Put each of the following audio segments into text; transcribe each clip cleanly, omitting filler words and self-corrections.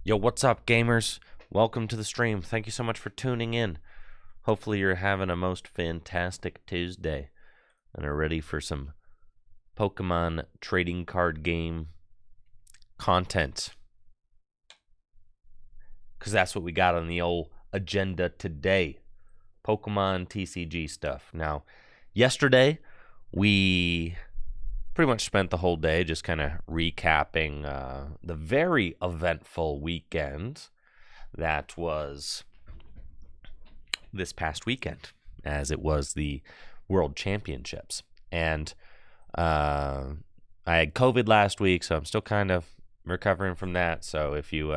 Yo, what's up, gamers? Welcome to the stream. Thank you so much for tuning in. Hopefully you're having a most fantastic Tuesday and are ready for some Pokemon trading card game content. Because that's what we got on the old agenda today. Pokemon TCG stuff. Now, yesterday, we pretty much spent the whole day just kind of recapping the very eventful weekend that was this past weekend, as it was the World Championships. And I had COVID last week, so I'm still kind of recovering from that. So if you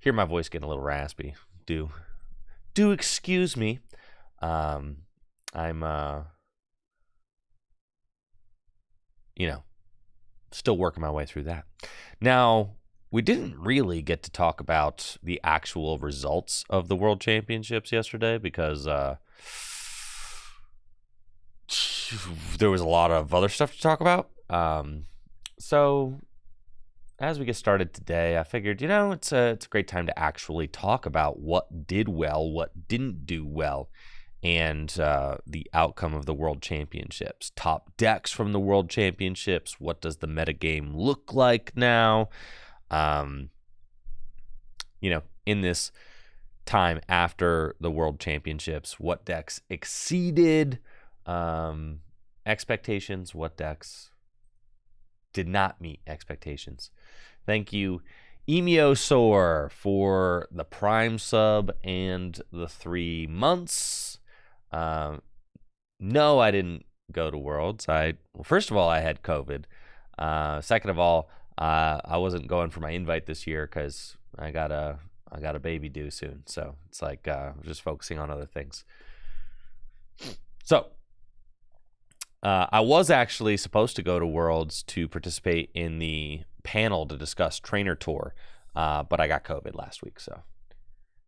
hear my voice getting a little raspy, do excuse me. I'm still working my way through that. Now, we didn't really get to talk about the actual results of the World Championships yesterday because there was a lot of other stuff to talk about. So as we get started today, I figured, it's a great time to actually talk about what did well, what didn't do well, and the outcome of the World Championships. Top decks from the World Championships. What does the metagame look like now? In this time after the World Championships, what decks exceeded expectations? What decks did not meet expectations? Thank you, Emiosaur, for the Prime sub and the 3 months. No, I didn't go to Worlds. First of all, I had COVID. Second of all, I wasn't going for my invite this year because I got a baby due soon. So it's like just focusing on other things. So I was actually supposed to go to Worlds to participate in the panel to discuss Trainer Tour, but I got COVID last week, so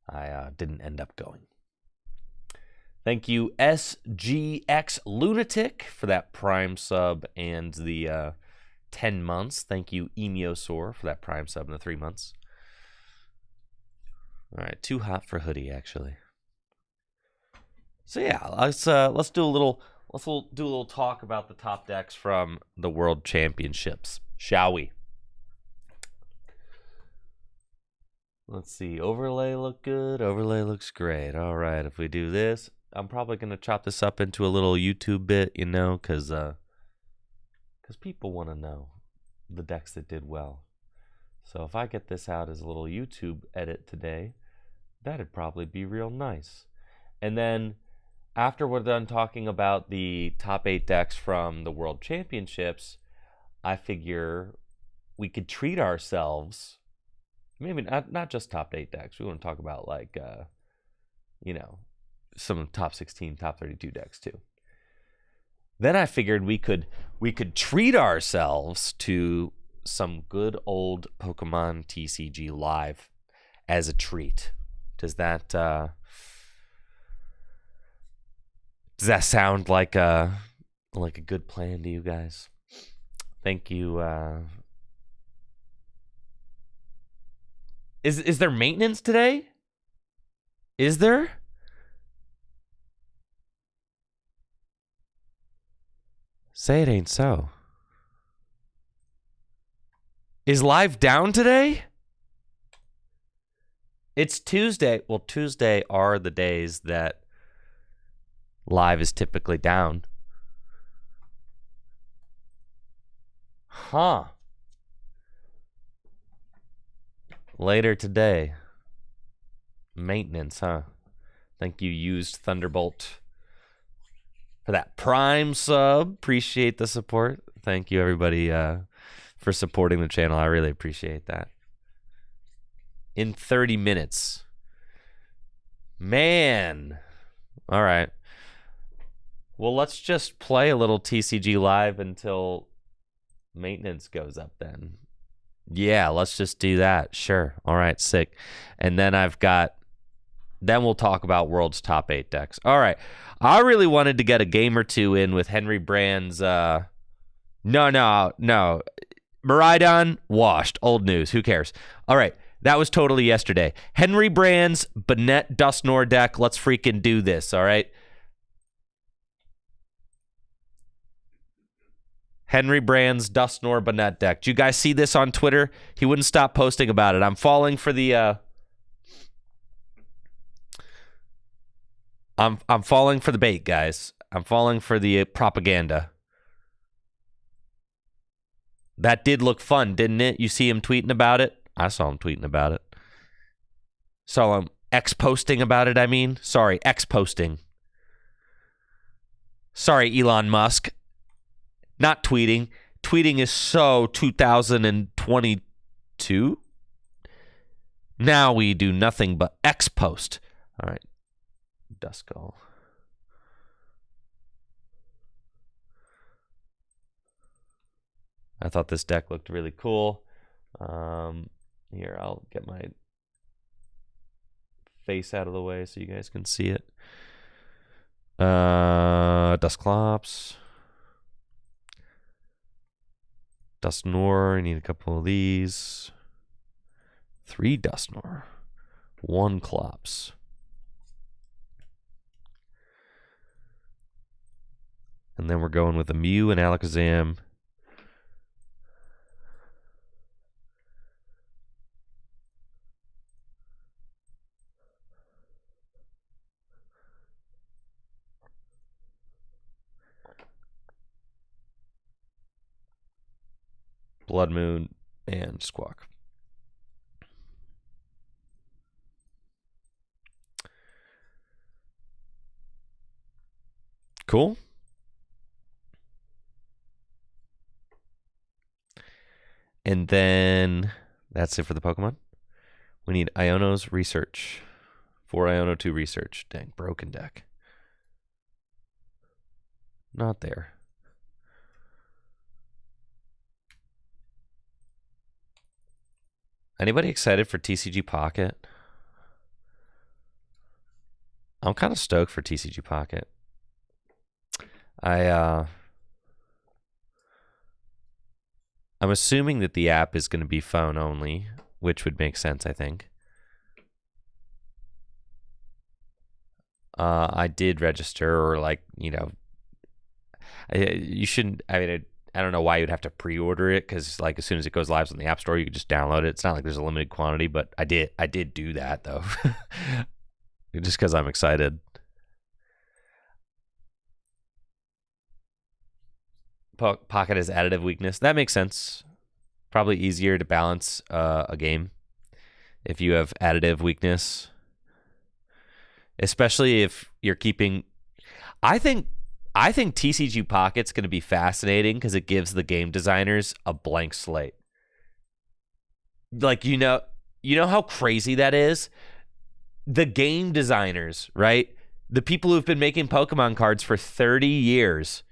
I didn't end up going. Thank you, SGX Lunatic, for that Prime sub and the 10 months. Thank you, Emiosaur, for that Prime sub and the 3 months. All right, too hot for hoodie, actually. So yeah, let's do a little talk about the top decks from the World Championships, shall we? Let's see. Overlay look good. Overlay looks great. All right, if we do this, I'm probably going to chop this up into a little YouTube bit, because people want to know the decks that did well. So if I get this out as a little YouTube edit today, that'd probably be real nice. And then after we're done talking about the top 8 decks from the World Championships, I figure we could treat ourselves, maybe not just top 8 decks. We want to talk about some top 16, top 32 decks too. Then I figured we could treat ourselves to some good old Pokemon TCG Live as a treat. Does that sound like a good plan to you guys? Thank you. Is there maintenance today? Is there? Say it ain't so. Is live down today? It's Tuesday. Well, Tuesday are the days that live is typically down. Huh. Later today. Maintenance, huh? Thank you, Used Thunderbolt, for that Prime sub. Appreciate the support. Thank you, everybody, for supporting the channel. I really appreciate that. In 30 minutes. Man. All right. Well, let's just play a little TCG Live until maintenance goes up then. Yeah, let's just do that. Sure. All right, sick. And then then we'll talk about World's top 8 decks. All right. I really wanted to get a game or two in with Henry Brand's No. Miraidon, washed. Old news. Who cares? All right. That was totally yesterday. Henry Brand's Banette Dustnor deck. Let's freaking do this, all right? Henry Brand's Dustnor Banette deck. Do you guys see this on Twitter? He wouldn't stop posting about it. I'm falling for the I'm falling for the bait, guys. I'm falling for the propaganda. That did look fun, didn't it? You see him tweeting about it? I saw him tweeting about it. Saw him X-posting about it, I mean. Sorry, X-posting. Sorry, Elon Musk. Not tweeting. Tweeting is so 2022. Now we do nothing but X-post. All right. Duskull. I thought this deck looked really cool. Here, I'll get my face out of the way so you guys can see it. Dusclops. Dustnor, I need a couple of these. 3 Dustnor. 1 Clops. And then we're going with a Mew and Alakazam. Blood Moon, and Squawk. Cool. And then that's it for the Pokemon. We need Iono's Research. 4 Iono 2 Research. Dang, broken deck. Not there. Anybody excited for TCG Pocket? I'm kind of stoked for TCG Pocket. I'm assuming that the app is going to be phone only, which would make sense, I think. I did register, or like, you know, you shouldn't, I mean, I don't know why you'd have to pre-order it, because like as soon as it goes live on the App Store, you can just download it. It's not like there's a limited quantity, but I did do that though, just because I'm excited. Pocket has additive weakness. That makes sense. Probably easier to balance a game if you have additive weakness, especially if you're keeping. I think TCG Pocket's going to be fascinating because it gives the game designers a blank slate. Like, you know how crazy that is? The game designers, right? The people who've been making Pokemon cards for 30 years,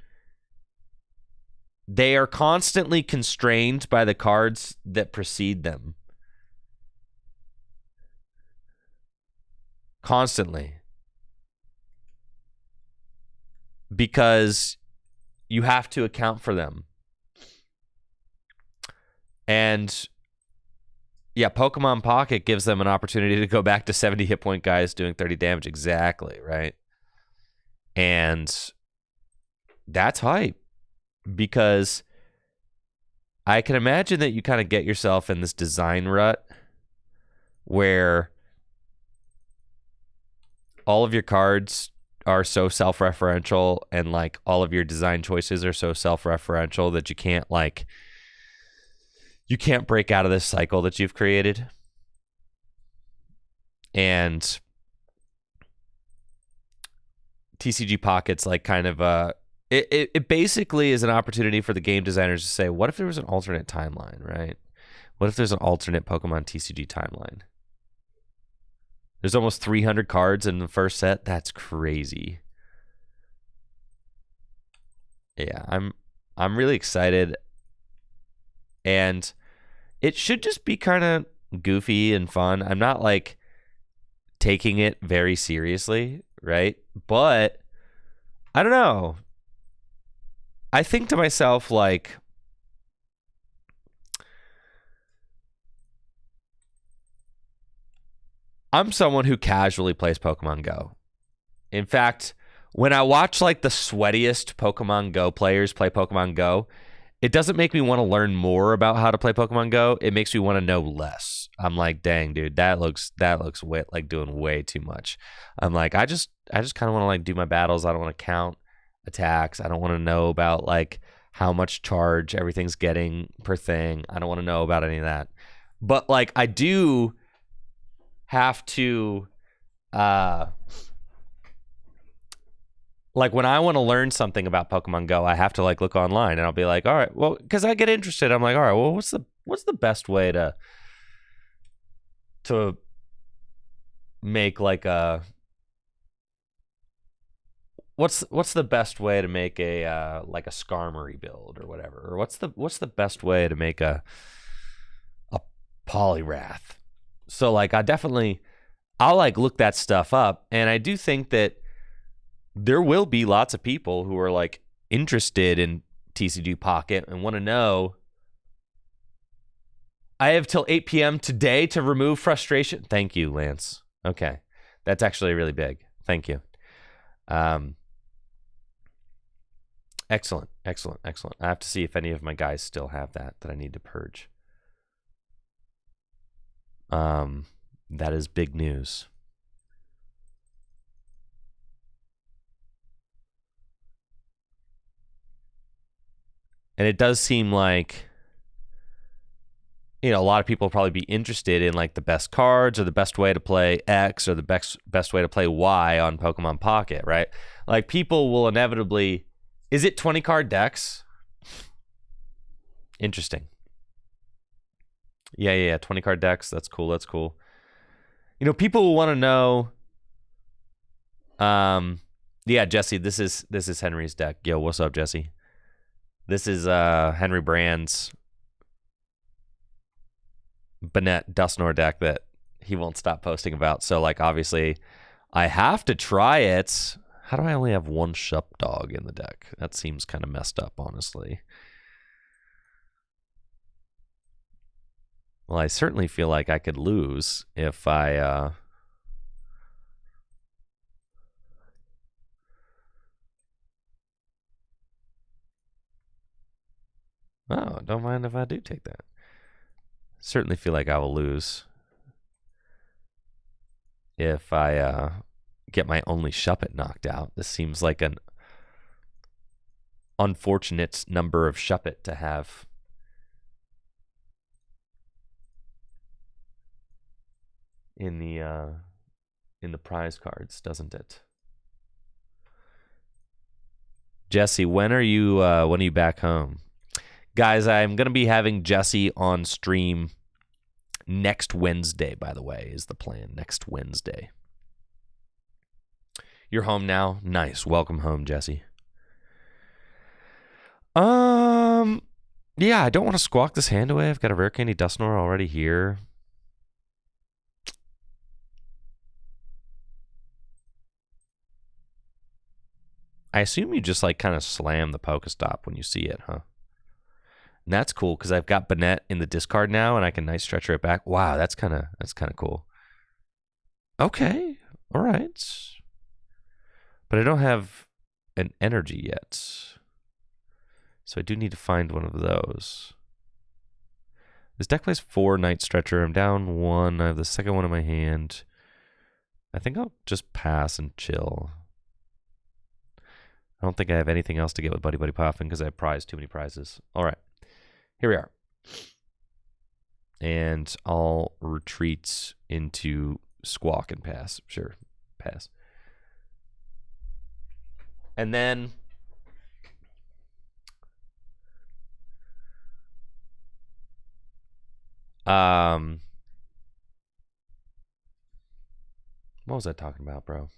they are constantly constrained by the cards that precede them. Constantly. Because you have to account for them. And yeah, Pokemon Pocket gives them an opportunity to go back to 70 hit point guys doing 30 damage. Exactly, right? And that's hype. Because I can imagine that you kind of get yourself in this design rut where all of your cards are so self-referential, and like all of your design choices are so self-referential that you can't break out of this cycle that you've created. And TCG Pocket's like kind of it basically is an opportunity for the game designers to say, what if there was an alternate timeline, right? What if there's an alternate Pokemon TCG timeline? There's almost 300 cards in the first set. That's crazy. Yeah, I'm really excited. And it should just be kind of goofy and fun. I'm not like taking it very seriously, right? But I don't know. I think to myself, like, I'm someone who casually plays Pokemon Go. In fact, when I watch like the sweatiest Pokemon Go players play Pokemon Go, it doesn't make me want to learn more about how to play Pokemon Go. It makes me want to know less. I'm like, dang, dude, that looks like doing way too much. I'm like, I just kind of want to like do my battles. I don't want to count attacks. I don't want to know about like how much charge everything's getting per thing. I don't want to know about any of that. But like, I do have to, like when I want to learn something about Pokemon Go, I have to like look online, and I'll be like, all right, well, because I get interested. I'm like, all right, well, what's the best way to make like a what's the best way to make a like a Skarmory build or whatever, or what's the best way to make a Poliwrath? So like I'll like look that stuff up, and I do think that there will be lots of people who are like interested in TCG Pocket and want to know. I have till 8 p.m. today to remove frustration. Thank you, Lance. Okay. That's actually really big. Thank you. Excellent. I have to see if any of my guys still have that I need to purge. That is big news. And it does seem like, you know, a lot of people will probably be interested in like the best cards or the best way to play X or the best way to play Y on Pokemon Pocket, right? Like people will inevitably, is it 20 card decks? Interesting. Yeah, 20 card decks. That's cool. You know, people will want to know. Yeah, Jesse, this is Henry's deck. Yo, what's up, Jesse? This is Henry Brand's Banette Dusknoir deck that he won't stop posting about. So, like, obviously, I have to try it. How do I only have one Shup Dog in the deck? That seems kind of messed up, honestly. Well, I certainly feel like I could lose if I... Oh, don't mind if I do take that. Certainly feel like I will lose if I get my only Shuppet knocked out. This seems like an unfortunate number of Shuppet to have. In the prize cards, doesn't it? Jesse, when are you back home? Guys, I'm going to be having Jesse on stream next Wednesday, by the way, is the plan. Next Wednesday. You're home now? Nice. Welcome home, Jesse. Yeah, I don't want to squawk this hand away. I've got a Rare Candy Dusknoir already here. I assume you just like kind of slam the Pokestop when you see it, huh? And that's cool because I've got Banette in the discard now, and I can nice stretcher it back. Wow, that's kind of cool. Okay, all right. But I don't have an energy yet, so I do need to find one of those. This deck plays 4 Night Stretcher. I'm down 1. I have the second one in my hand. I think I'll just pass and chill. I don't think I have anything else to get with Buddy Buddy Poffin because I have too many prizes. All right. Here we are. And I'll retreat into Squawk and pass. Sure, pass. And then what was I talking about, bro?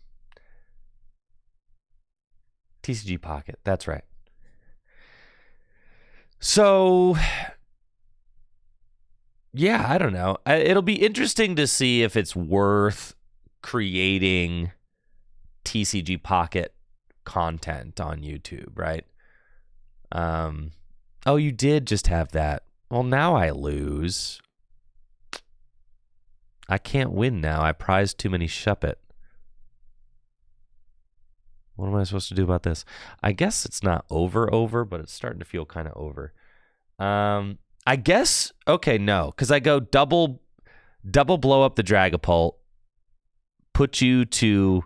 TCG Pocket. That's right. So, yeah, I don't know. It'll be interesting to see if it's worth creating TCG Pocket content on YouTube, right? Oh, you did just have that. Well, now I lose. I can't win now. I prized too many Shuppet. What am I supposed to do about this? I guess it's not over, but it's starting to feel kind of over. I guess, okay, no, because I go double blow up the Dragapult, put you to,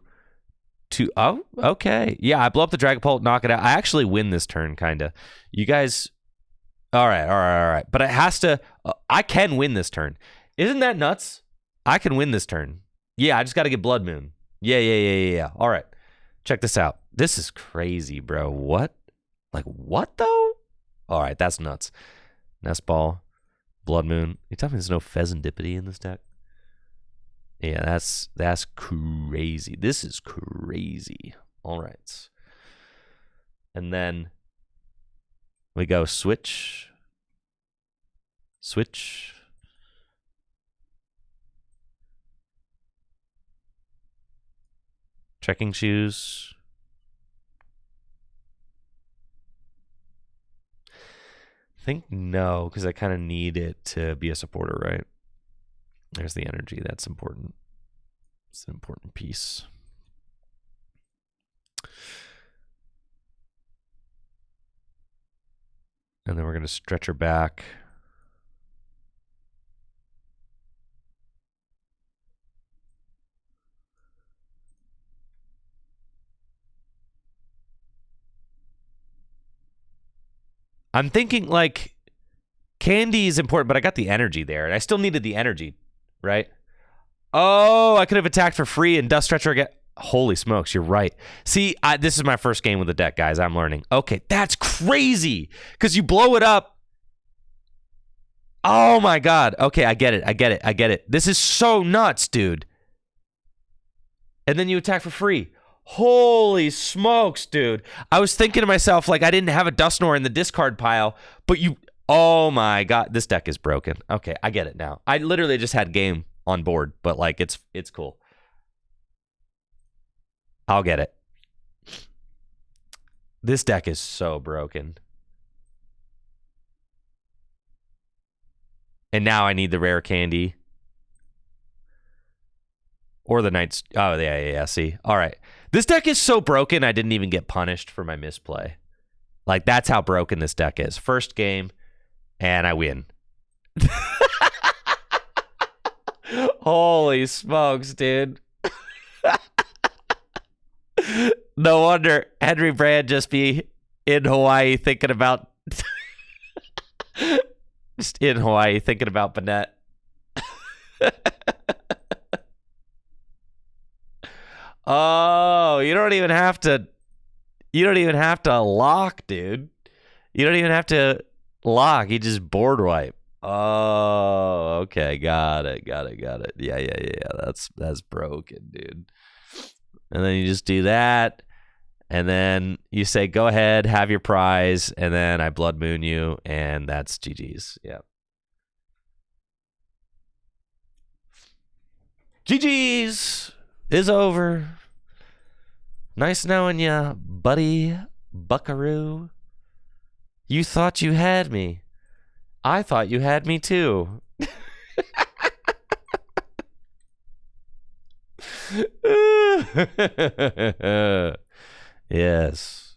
oh, okay. Yeah, I blow up the Dragapult, knock it out. I actually win this turn, kind of. You guys, all right. But it has to, I can win this turn. Isn't that nuts? I can win this turn. Yeah, I just got to get Blood Moon. Yeah. All right. Check this out. This is crazy, bro. What? Like, what, though? All right, that's nuts. Nest Ball, Blood Moon. You tell me there's no Pheasantipity in this deck? Yeah, that's crazy. This is crazy. All right. And then we go switch. Trekking shoes. I think no, because I kind of need it to be a supporter, right? There's the energy. That's important. It's an important piece. And then we're going to stretch her back. I'm thinking, like, candy is important, but I got the energy there. And I still needed the energy, right? Oh, I could have attacked for free and Dust Stretcher again. Holy smokes, you're right. See, this is my first game with the deck, guys. I'm learning. Okay, that's crazy. Because you blow it up. Oh, my God. Okay, I get it. This is so nuts, dude. And then you attack for free. Holy smokes, dude. I was thinking to myself, like, I didn't have a Dusknoir in the discard pile, but you... Oh, my God. This deck is broken. Okay, I get it now. I literally just had game on board, but, like, it's cool. I'll get it. This deck is so broken. And now I need the rare candy. Or the Knights. Oh, yeah, see. All right. This deck is so broken, I didn't even get punished for my misplay. Like, that's how broken this deck is. First game, and I win. Holy smokes, dude. No wonder Henry Brand just be in Hawaii thinking about... just in Hawaii thinking about Banette. Oh, you don't even have to lock, dude. You don't even have to lock. You just board wipe. Oh, okay. Got it. Yeah. That's broken, dude. And then you just do that. And then you say, go ahead, have your prize. And then I Blood Moon you. And that's GG's. Yeah. GG's is over. Nice knowing ya, buddy buckaroo. You thought you had me. I thought you had me too. Yes.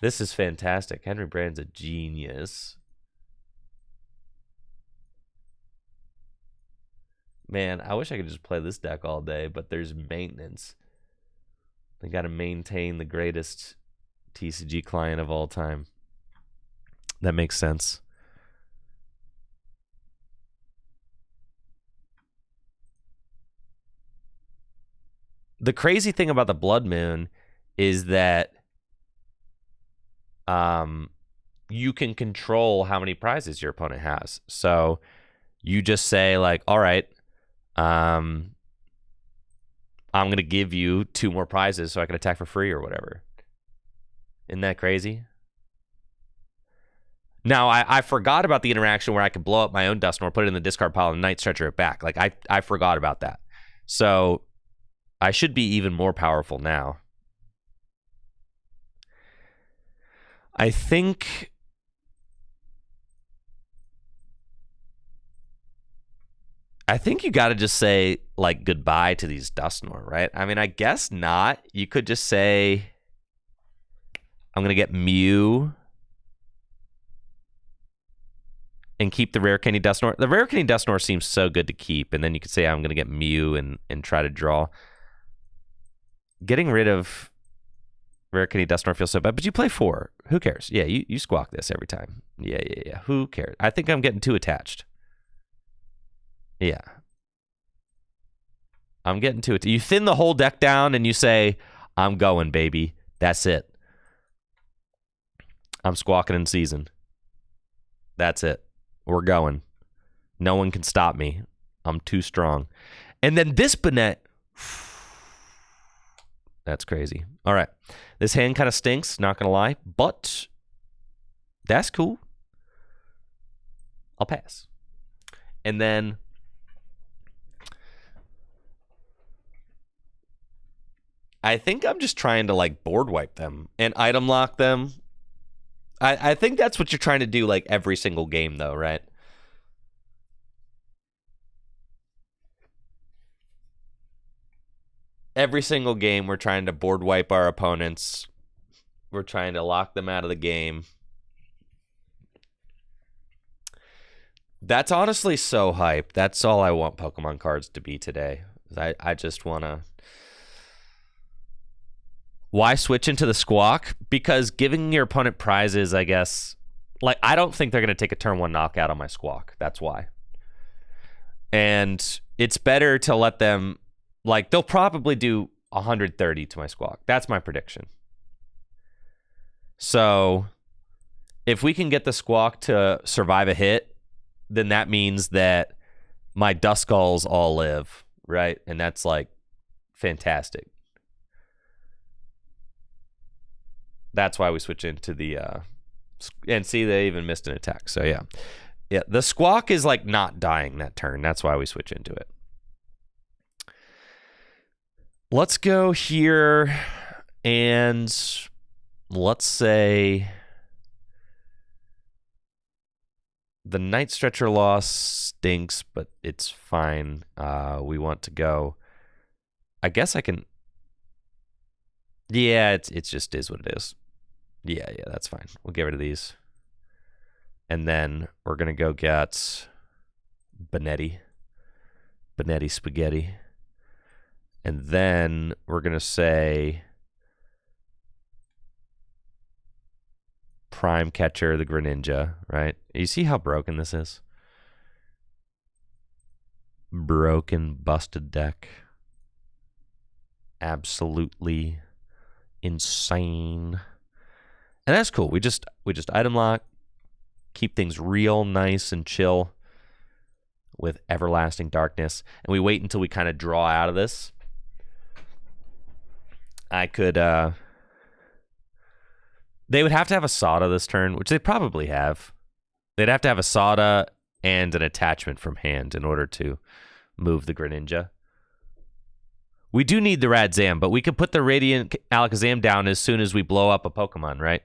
This is fantastic. Henry Brand's a genius. Man, I wish I could just play this deck all day, but there's maintenance. They got to maintain the greatest TCG client of all time. That makes sense. The crazy thing about the Blood Moon is that you can control how many prizes your opponent has. So you just say, like, all right, I'm going to give you 2 more prizes so I can attack for free or whatever. Isn't that crazy? Now, I forgot about the interaction where I could blow up my own Dusknoir, put it in the discard pile, and Night Stretcher it back. Like, I forgot about that. So I should be even more powerful now. I think... I think you got to just say like goodbye to these Dusknoir, right? I mean, I guess not. You could just say, I'm going to get Mew and keep the Rare Candy Dusknoir. The Rare Candy Dusknoir seems so good to keep, and then you could say I'm going to get Mew and try to draw. Getting rid of Rare Candy Dusknoir feels so bad, but you play 4. Who cares? Yeah, you squawk this every time. Yeah. Who cares? I think I'm getting too attached. Yeah. I'm getting to it. You thin the whole deck down and you say, I'm going, baby. That's it. I'm squawking in season. That's it. We're going. No one can stop me. I'm too strong. And then this Banette. That's crazy. All right. This hand kind of stinks, not going to lie, but that's cool. I'll pass. And then I think I'm just trying to like board wipe them and item lock them. I think that's what you're trying to do like every single game though, right? Every single game we're trying to board wipe our opponents. We're trying to lock them out of the game. That's honestly so hype. That's all I want Pokemon cards to be today. I just want to... Why switch into the Squawk? Because giving your opponent prizes, I guess... Like, I don't think they're going to take a turn 1 knockout on my Squawk. That's why. And it's better to let them... Like, they'll probably do 130 to my Squawk. That's my prediction. So, if we can get the Squawk to survive a hit, then that means that my Duskulls all live, right? And that's, like, fantastic. That's why we switch into the... and see, they even missed an attack. So, yeah. Yeah, the Squawk is, like, not dying that turn. That's why we switch into it. Let's go here and let's say the Night Stretcher loss stinks, but it's fine. We want to go. I guess I can. Yeah, it just is what it is. Yeah, that's fine. We'll get rid of these. And then we're going to go get Banette Spaghetti. And then we're going to say Prime Catcher, the Greninja, right? You see how broken this is? Broken, busted deck. Absolutely insane. And that's cool. We just item lock, keep things real nice and chill with Everlasting Darkness. And we wait until we kind of draw out of this. I could, they would have to have a Sada this turn, which they probably have. They'd have to have a Sada and an attachment from hand in order to move the Greninja. We do need the Radzam, but we could put the Radiant Alakazam down as soon as we blow up a Pokemon, right?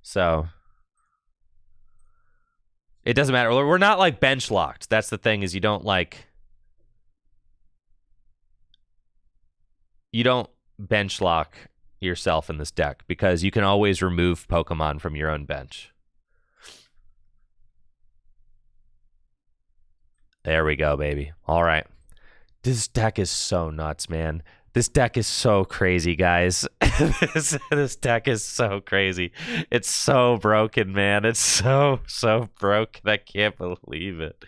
So, it doesn't matter. We're not, like, bench locked. That's the thing, is you don't, like... You don't bench lock yourself in this deck because you can always remove Pokemon from your own bench. There we go, baby. All right. This deck is so nuts, man. This deck is so crazy, guys. this deck is so crazy. It's so broken, man. It's so broken. I can't believe it.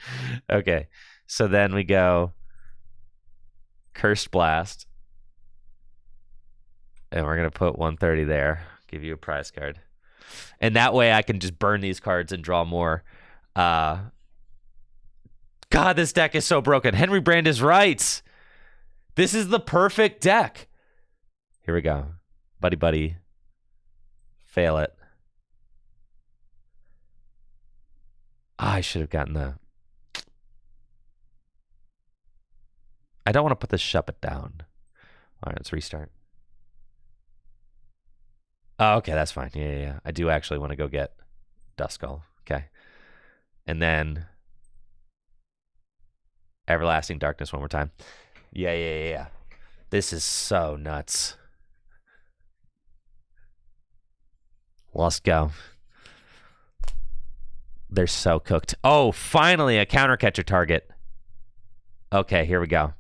Okay. So then we go Cursed Blast. And we're going to put 130 there. Give you a prize card. And that way I can just burn these cards and draw more. God, this deck is so broken. Henry Brand is right. This is the perfect deck. Here we go. Buddy. Fail it. I should have gotten the... I don't want to put the Shuppet down. All right, let's restart. Oh, okay, that's fine. Yeah. I do actually want to go get Duskull. Okay. And then Everlasting Darkness one more time. Yeah. This is so nuts. Let's go. They're so cooked. Oh, finally a counter catcher target. Okay, here we go.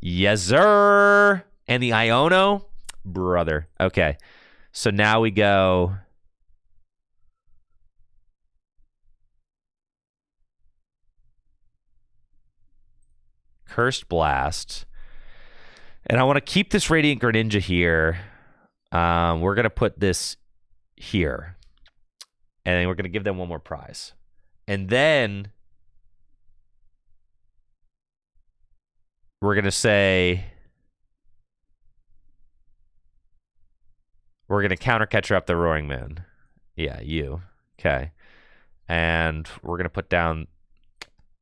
Yes, sir. And the Iono? Brother. Okay. So now we go... Cursed Blast. And I want to keep this Radiant Greninja here. We're going to put this here. And then we're going to give them one more prize. And then we're going to say... We're going to counter catcher up the Roaring Moon. Yeah, you. Okay. And we're going to put down...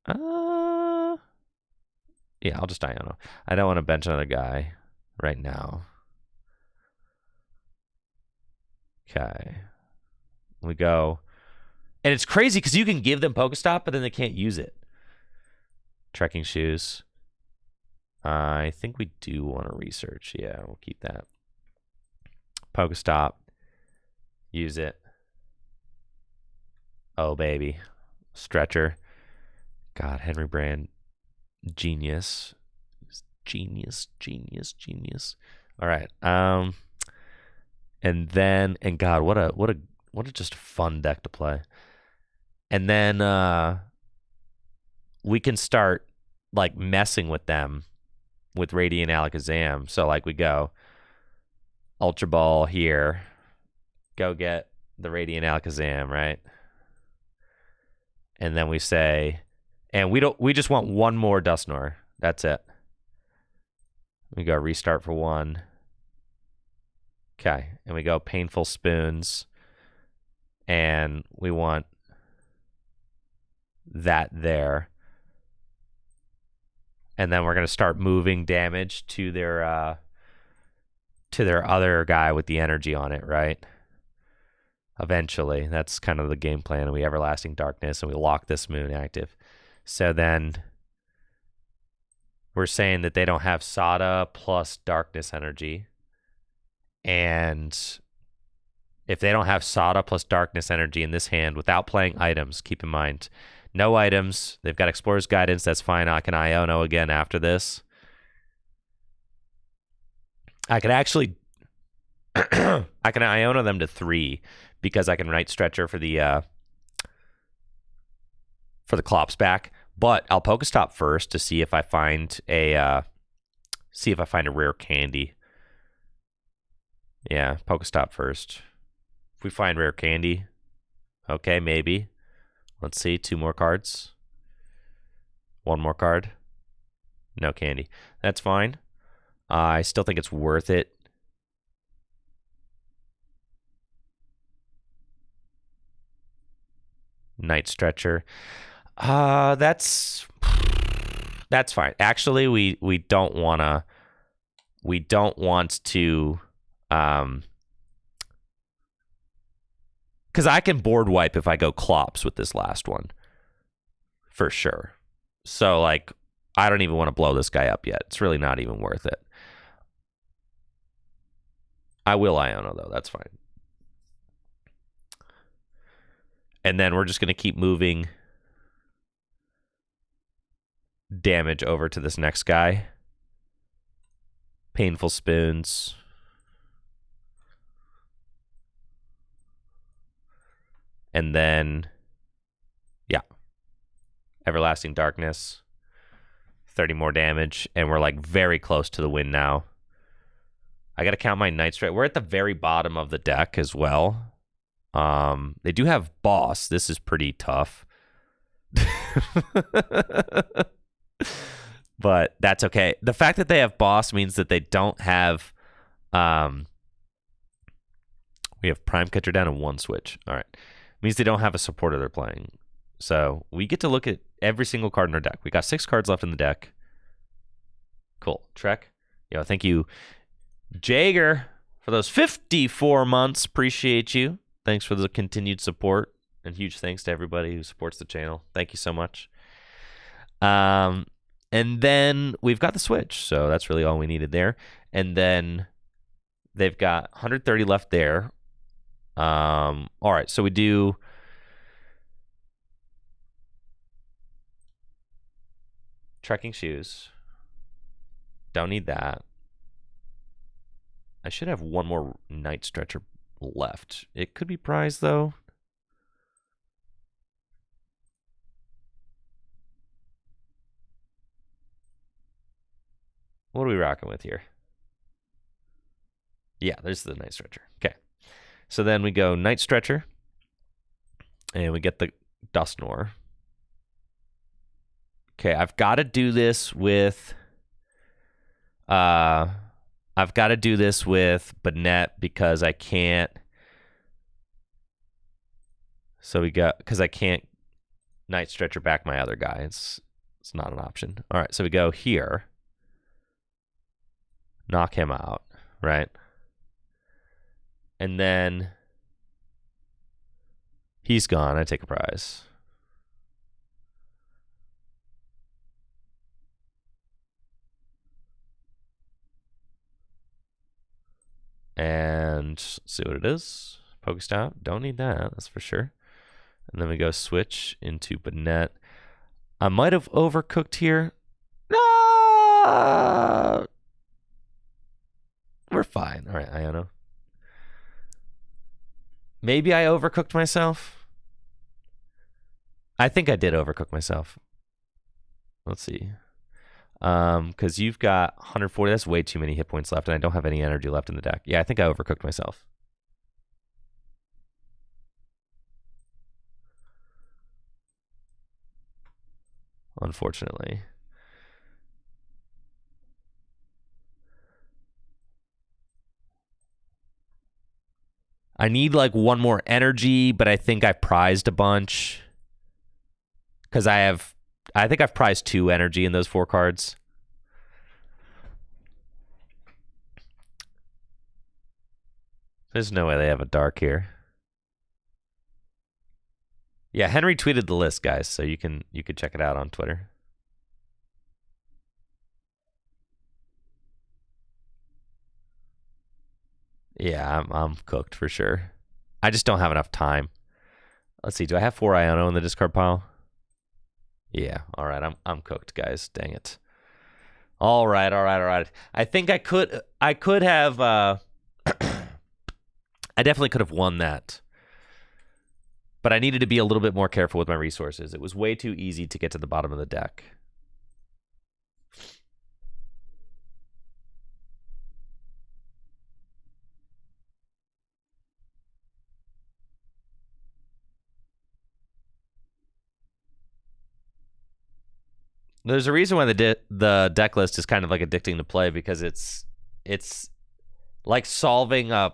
yeah, I'll just Iono. I don't want to bench another guy right now. Okay. We go. And it's crazy because you can give them Pokestop, but then they can't use it. Trekking Shoes. I think we do want to research. Yeah, we'll keep that. Pokestop. Use it. Oh, baby. Stretcher. God, Henry Brand. Genius. Genius. All right. And then, and God, what a just fun deck to play. And then we can start like messing with them with Radiant Alakazam. So like we go Ultra Ball here. Go get the Radiant Alakazam, right? And then we say, and we just want one more Dusknoir. That's it. We go restart for one. Okay. And we go Painful Spoons. And we want that there. And then we're going to start moving damage to their other guy with the energy on it, right? Eventually. That's kind of the game plan. And we Everlasting Darkness, and we lock this moon active. So then we're saying that they don't have Sada plus Darkness energy. And if they don't have Sada plus Darkness energy in this hand without playing items, keep in mind, no items. They've got Explorer's Guidance. That's fine. I can Iono again after this. I could actually... I can Iono them to 3 because I can Night Stretcher for the Clops back. But I'll Pokestop first to see if I find a rare candy. Yeah, Pokestop first. If we find rare candy, okay, maybe. Let's see, 2 more cards. 1 more card. No candy. That's fine. I still think it's worth it. Night Stretcher. That's fine. Actually, we don't want to because I can board wipe if I go Clops with this last one. For sure. So, like, I don't even want to blow this guy up yet. It's really not even worth it. I will Iono, though. That's fine. And then we're just going to keep moving damage over to this next guy. Painful Spoons. And then, yeah, Everlasting Darkness. 30 more damage. And we're like very close to the win now. I got to count my Night Strike. We're at the very bottom of the deck as well. They do have Boss. This is pretty tough. But that's okay. The fact that they have Boss means that they don't have... we have Prime Catcher down and 1 switch. All right. Means they don't have a supporter they're playing. So we get to look at every single card in our deck. We got 6 cards left in the deck. Cool. Trek. Yo, thank you, Jager, for those 54 months. Appreciate you. Thanks for the continued support. And huge thanks to everybody who supports the channel. Thank you so much. And then we've got the switch, so that's really all we needed there. And then they've got 130 left there. All right, so we do trekking shoes. Don't need that. I should have one more night stretcher left. It could be prized, though. What are we rocking with here? Yeah, there's the night stretcher. Okay. So then we go night stretcher. And we get the Dusknoir. Okay, I've got to do this with Banette because I can't. So we got, because I can't night stretcher back my other guy. It's not an option. All right, so we go here. Knock him out, right? And then he's gone. I take a prize. And let's see what it is. Pokestop. Don't need that. That's for sure. And then we go switch into Banette. I might have overcooked here. No! We're fine. All right, Iono. Maybe I overcooked myself. I think I did overcook myself. Let's see. Because you've got 140. That's way too many hit points left, and I don't have any energy left in the deck. Yeah, I think I overcooked myself. Unfortunately. I need like one more energy, but I think I prized a bunch. Because I think I've prized 2 energy in those 4 cards. There's no way they have a dark here. Yeah, Henry tweeted the list, guys, so you could check it out on Twitter. Yeah, I'm cooked for sure. I just don't have enough time. Let's see. Do I have 4 Iono in the discard pile? Yeah. All right. I'm cooked, guys. Dang it. All right. I think I could have. I definitely could have won that, but I needed to be a little bit more careful with my resources. It was way too easy to get to the bottom of the deck. There's a reason why the deck list is kind of like addicting to play, because it's like solving a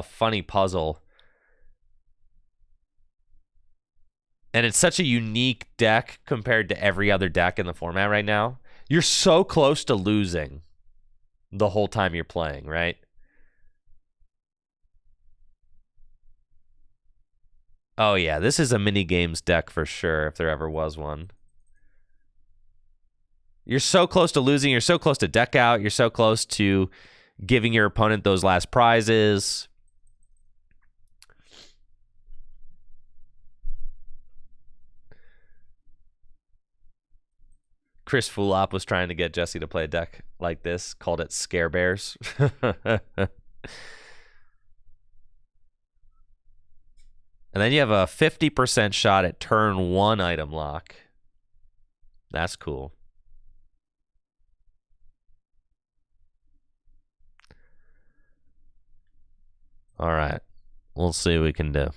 funny puzzle. And it's such a unique deck compared to every other deck in the format right now. You're so close to losing the whole time you're playing, right? Oh yeah, this is a mini games deck for sure, if there ever was one. You're so close to losing. You're so close to deck out. You're so close to giving your opponent those last prizes. Chris Fulop was trying to get Jesse to play a deck like this, called it Scare Bears. And then you have a 50% shot at turn 1 item lock. That's cool. All right. We'll see what we can do.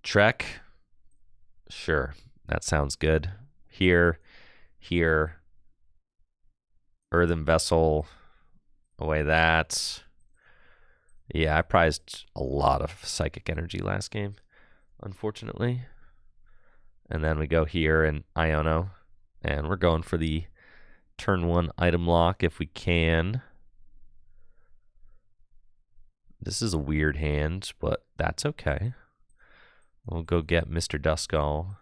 Trek. Sure. That sounds good. Here. Earthen Vessel. Away that. Yeah, I prized a lot of psychic energy last game, unfortunately. And then we go here and Iono. And we're going for the turn 1 item lock if we can. This is a weird hand, but that's okay. We'll go get Mr. Duskull.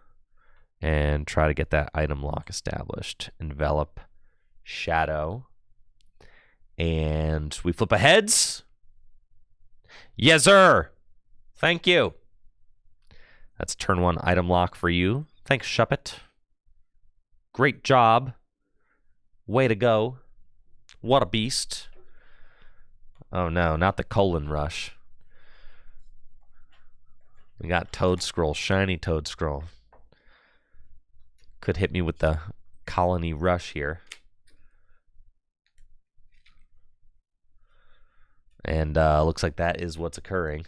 and try to get that item lock established. Envelop, shadow, and we flip a heads. Yes, sir. Thank you. That's turn 1 item lock for you. Thanks, Shuppet. Great job. Way to go. What a beast. Oh no, not the colon rush. We got Toad Scroll, shiny Toad Scroll. Could hit me with the colony rush here. And looks like that is what's occurring.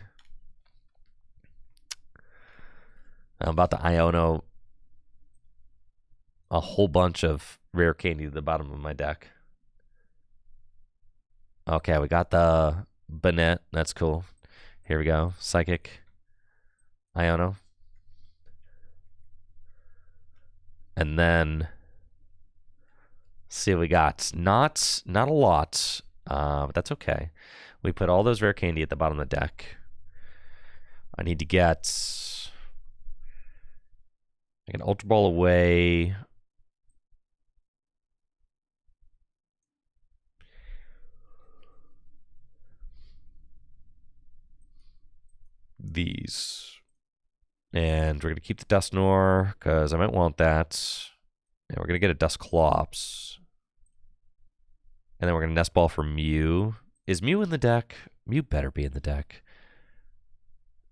I'm about to Iono a whole bunch of rare candy to the bottom of my deck. Okay, we got the Banette. That's cool. Here we go. Psychic. Iono. And then see what we got. Not a lot, but that's okay. We put all those rare candy at the bottom of the deck. I need to get like an Ultra Ball away. These. And we're going to keep the Dusknoir because I might want that. And we're going to get a Dusclops. And then we're going to Nest Ball for Mew. Is Mew in the deck? Mew better be in the deck.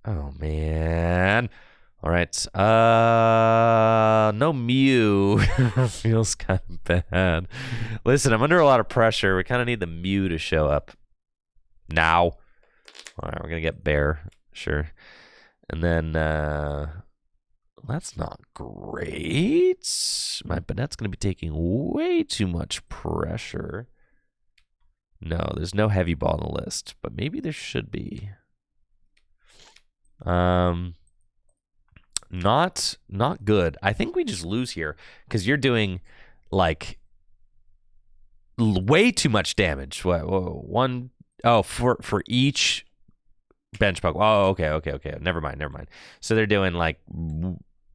Oh, man. All right. No Mew. Feels kind of bad. Listen, I'm under a lot of pressure. We kind of need the Mew to show up now. All right, we're going to get Bear. Sure. And then, that's not great. My Banette's going to be taking way too much pressure. No, there's no heavy ball on the list, but maybe there should be. Not good. I think we just lose here because you're doing like way too much damage. What? One? Oh, for each bench Pokemon. Oh, okay. Never mind. So they're doing like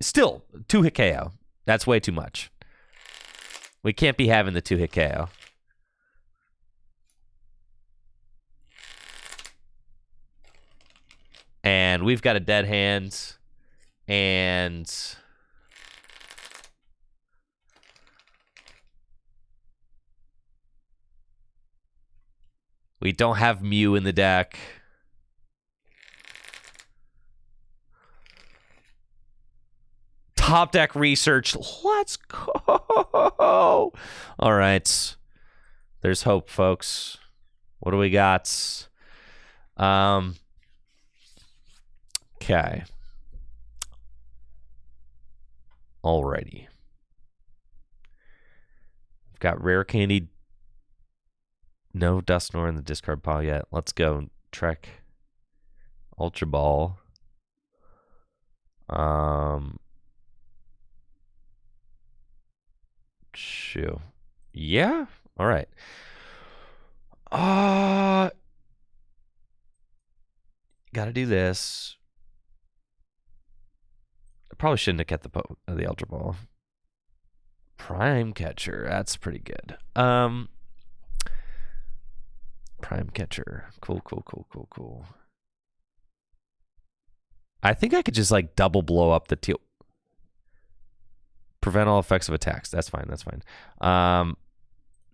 still 2-hit KO. That's way too much. We can't be having the 2-hit KO. And we've got a dead hand. And we don't have Mew in the deck. Top deck research. Let's go. All right. There's hope, folks. What do we got? Okay. Alrighty. We've got rare candy. No Dusknoir in the discard pile yet. Let's go. Trek. Ultra Ball. Shoo. Yeah. All right. Gotta do this. I probably shouldn't have kept the Ultra Ball. Prime Catcher. That's pretty good. Prime Catcher. Cool. I think I could just like double blow up the teal. Prevent all effects of attacks. That's fine.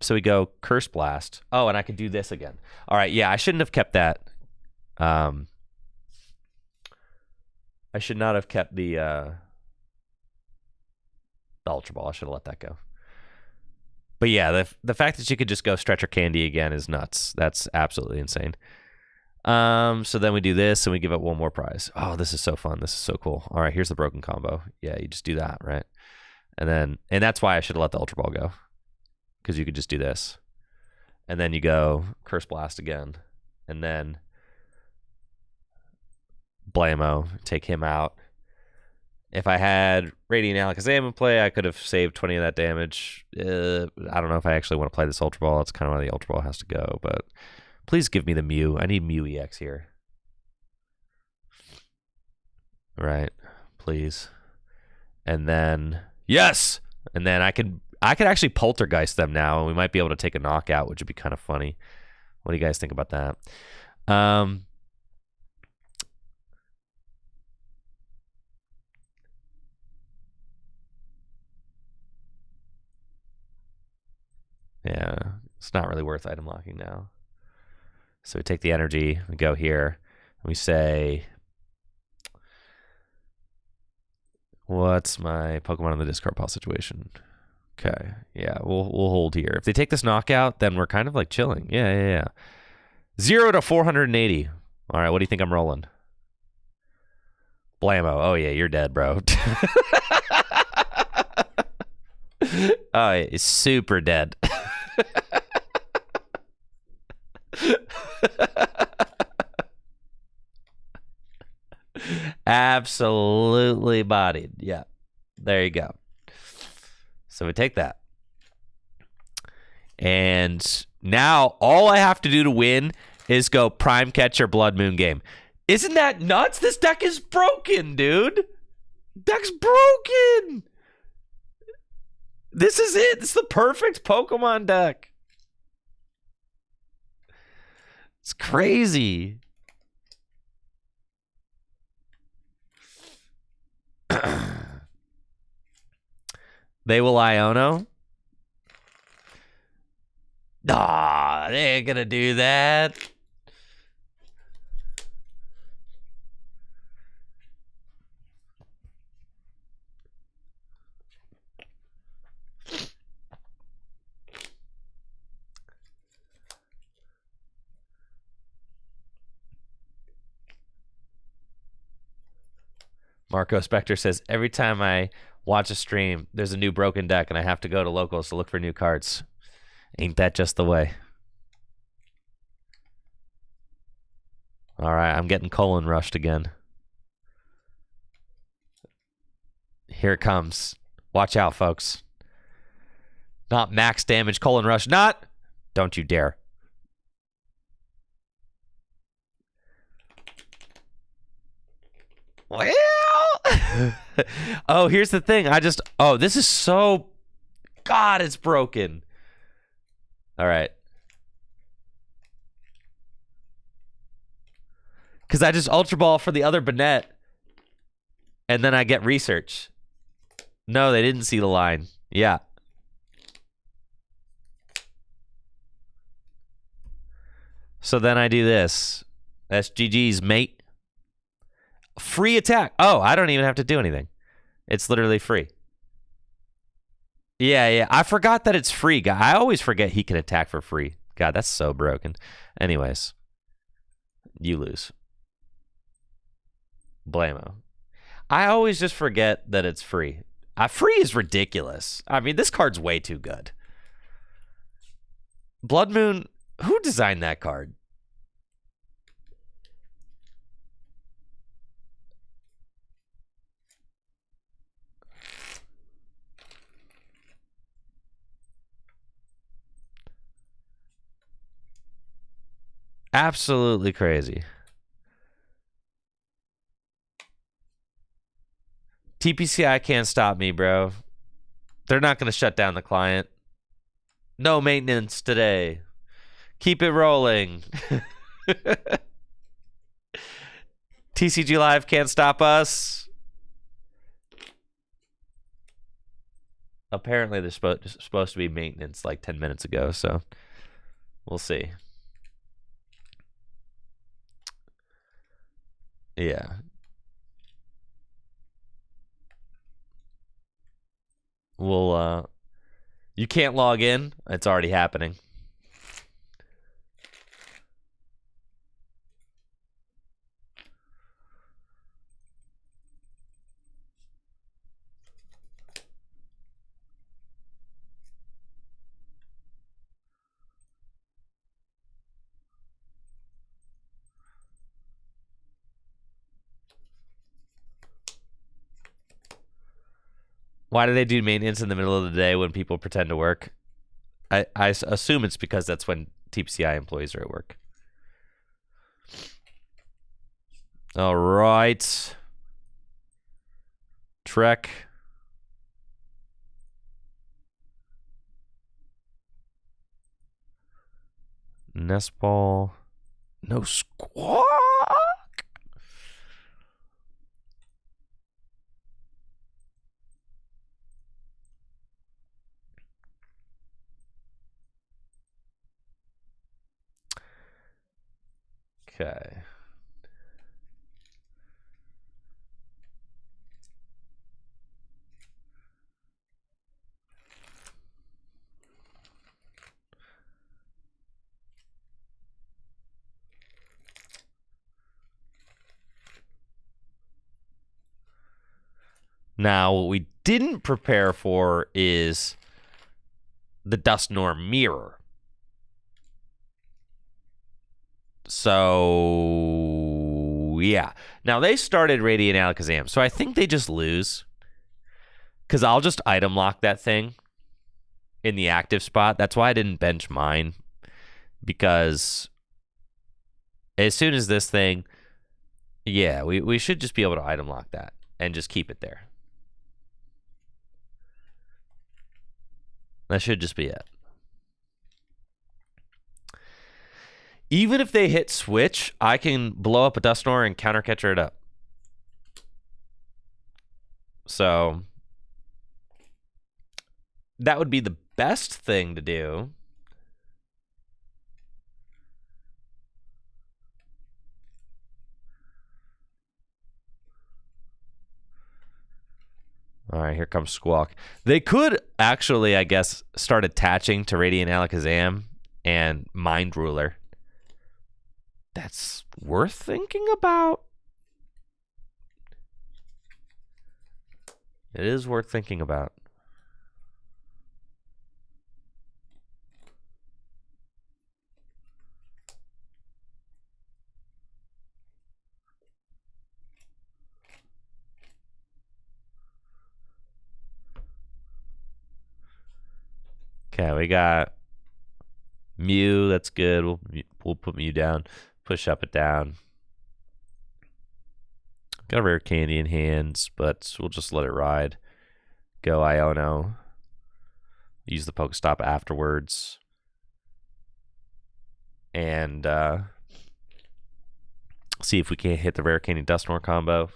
So we go Curse Blast. Oh, and I could do this again. All right. Yeah, I shouldn't have kept that. I should not have kept the Ultra Ball. I should have let that go. But yeah, the fact that you could just go Stretcher Candy again is nuts. That's absolutely insane. So then we do this and we give up one more prize. Oh, this is so fun. This is so cool. All right, here's the broken combo. Yeah, you just do that, right? And that's why I should have let the Ultra Ball go. Because you could just do this. And then you go Curse Blast again. And then Blammo, take him out. If I had Radiant Alakazam in play, I could have saved 20 of that damage. I don't know if I actually want to play this Ultra Ball. That's kind of why the Ultra Ball has to go. But please give me the Mew. I need Mew EX here. Right. Please. And then yes, and then I could actually poltergeist them now, and we might be able to take a knockout, which would be kind of funny. What do you guys think about that? Yeah, it's not really worth item locking now. So we take the energy, we go here, and we say, what's my Pokemon in the discard pile situation? Okay, yeah, we'll hold here. If they take this knockout, then we're kind of like chilling. Yeah. 0 to 480. All right, what do you think I'm rolling? Blammo. Oh yeah, you're dead, bro. Oh, it's super dead. Absolutely bodied. Yeah. There you go. So we take that. And now all I have to do to win is go Prime Catcher Blood Moon game. Isn't that nuts? This deck is broken, dude. Deck's broken. This is it. This is the perfect Pokemon deck. It's crazy. They will Iono. Nah, they ain't gonna do that. Marco Spector says, every time I watch a stream, there's a new broken deck, and I have to go to locals to look for new cards. Ain't that just the way? All right, I'm getting colon rushed again. Here it comes. Watch out, folks. Not max damage colon rush. Not. Don't you dare. Well. Oh, here's the thing. Oh, this is so. God, it's broken. All right. Because I just Ultra Ball for the other Banette, and then I get research. No, they didn't see the line. Yeah. So then I do this. That's GG's, mate. Free attack. Oh, I don't even have to do anything. It's literally free. Yeah. I forgot that it's free, guy. I always forget he can attack for free. God, that's so broken. Anyways, you lose. Blammo. I always just forget that it's free. Free is ridiculous. I mean, this card's way too good. Blood Moon. Who designed that card? Absolutely crazy. TPCI can't stop me, bro. They're not going to shut down the client. No maintenance today. Keep it rolling. TCG Live can't stop us. Apparently, there's supposed to be maintenance like 10 minutes ago, so we'll see. Yeah. We'll, you can't log in. It's already happening. Why do they do maintenance in the middle of the day when people pretend to work? I assume it's because that's when TPCI employees are at work. All right. Trek. Nest ball. No squawk. Okay. Now, what we didn't prepare for is the Dusknoir mirror. So, yeah. Now, they started Radiant Alakazam, so I think they just lose. Because I'll just item lock that thing in the active spot. That's why I didn't bench mine. Because as soon as this thing... Yeah, we should just be able to item lock that and just keep it there. That should just be it. Even if they hit switch, I can blow up a Dusknoir and counter catcher it up. So that would be the best thing to do. All right, here comes Squawk. They could actually, I guess, start attaching to Radiant Alakazam and Mind Ruler. That's worth thinking about. It is worth thinking about. Okay, we got Mew. That's good. We'll put Mew down. Push up it down. Got a rare candy in hands, but we'll just let it ride. Go Iono. Use the Pokestop afterwards. And see if we can't hit the rare candy Dusknoir combo.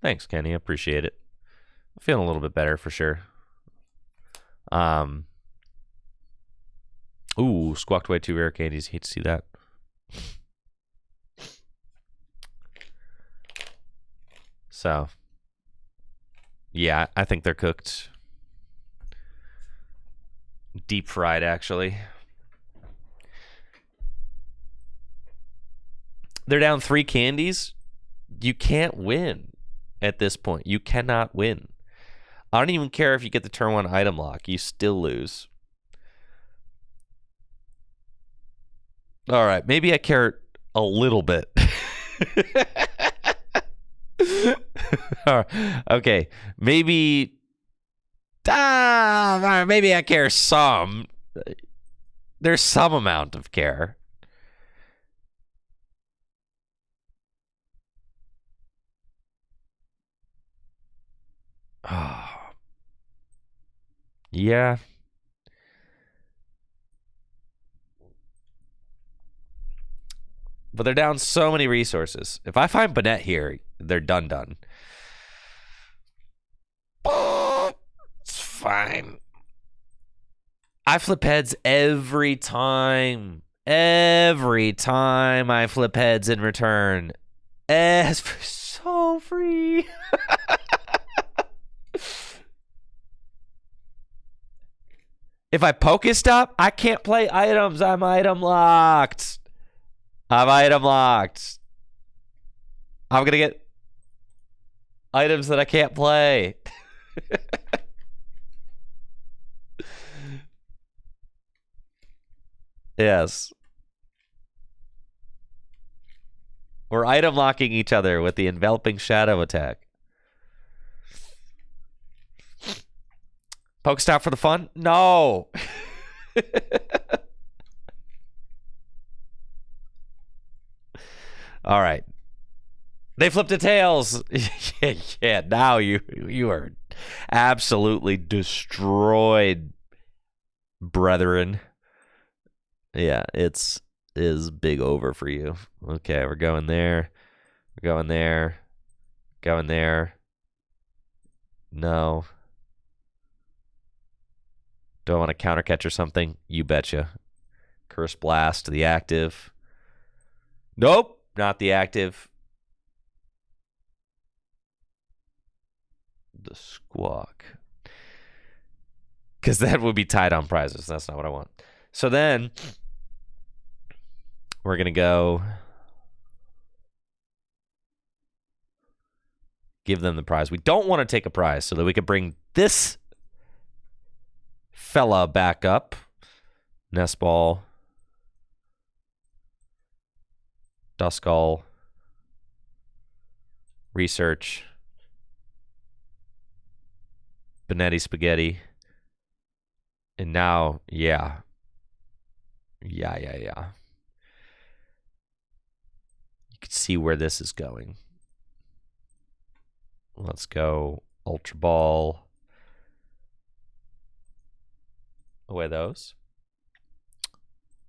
Thanks, Kenny. I appreciate it. I'm feeling a little bit better for sure. Ooh, squawked away 2 rare candies. Hate to see that. So, yeah, I think they're cooked. Deep fried, actually. They're down 3 candies. You can't win at this point. You cannot win. I don't even care if you get the turn 1 item lock. You still lose. All right, maybe I care a little bit. Okay, maybe I care some. There's some amount of care. Oh. Yeah. But they're down so many resources. If I find Banette here, they're done. It's fine. I flip heads every time. Every time I flip heads in return. It's so free. If I Pokestop, I can't play items. I'm item locked. I'm item locked. I'm going to get items that I can't play. Yes. We're item locking each other with the enveloping shadow attack. Pokestop for the fun? No. All right. They flipped the tails. Yeah, now you are absolutely destroyed, brethren. Yeah, it's is big over for you. Okay, we're going there. We're going there. Going there. No. Do I want to counter catch or something? You betcha. Curse Blast, the active. Nope, not the active. The Squawk. Because that would be tied on prizes. That's not what I want. So then we're going to go give them the prize. We don't want to take a prize so that we could bring this fella back up. Nest Ball. Duskull. Research. Banette Spaghetti. And now, yeah. Yeah. You can see where this is going. Let's go Ultra Ball. Away those.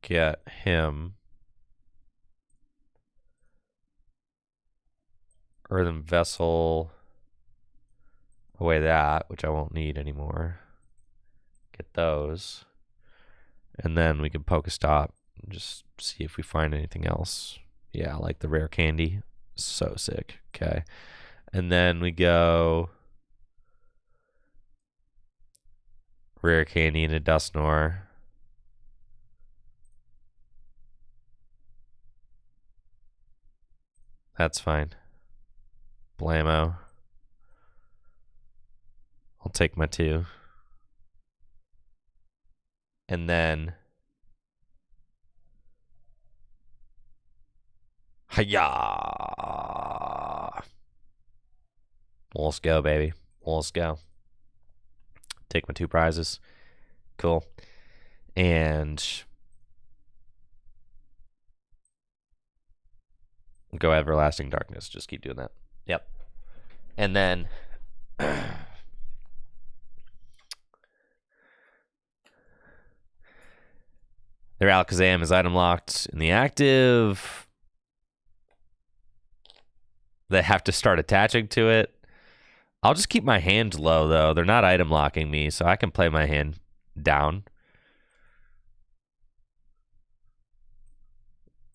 Get him. Earthen Vessel. Away that, which I won't need anymore. Get those. And then we can Pokestop and just see if we find anything else. Yeah, I like the rare candy. So sick. Okay. And then we go rare candy into Dusknoir. That's fine. Blammo. I'll take my 2. And then hiya. Let's go, baby. Let's go. Take my 2 prizes. Cool. And go Everlasting Darkness. Just keep doing that. Yep. And then their Alakazam is item locked in the active. They have to start attaching to it. I'll just keep my hand low, though. They're not item locking me, so I can play my hand down.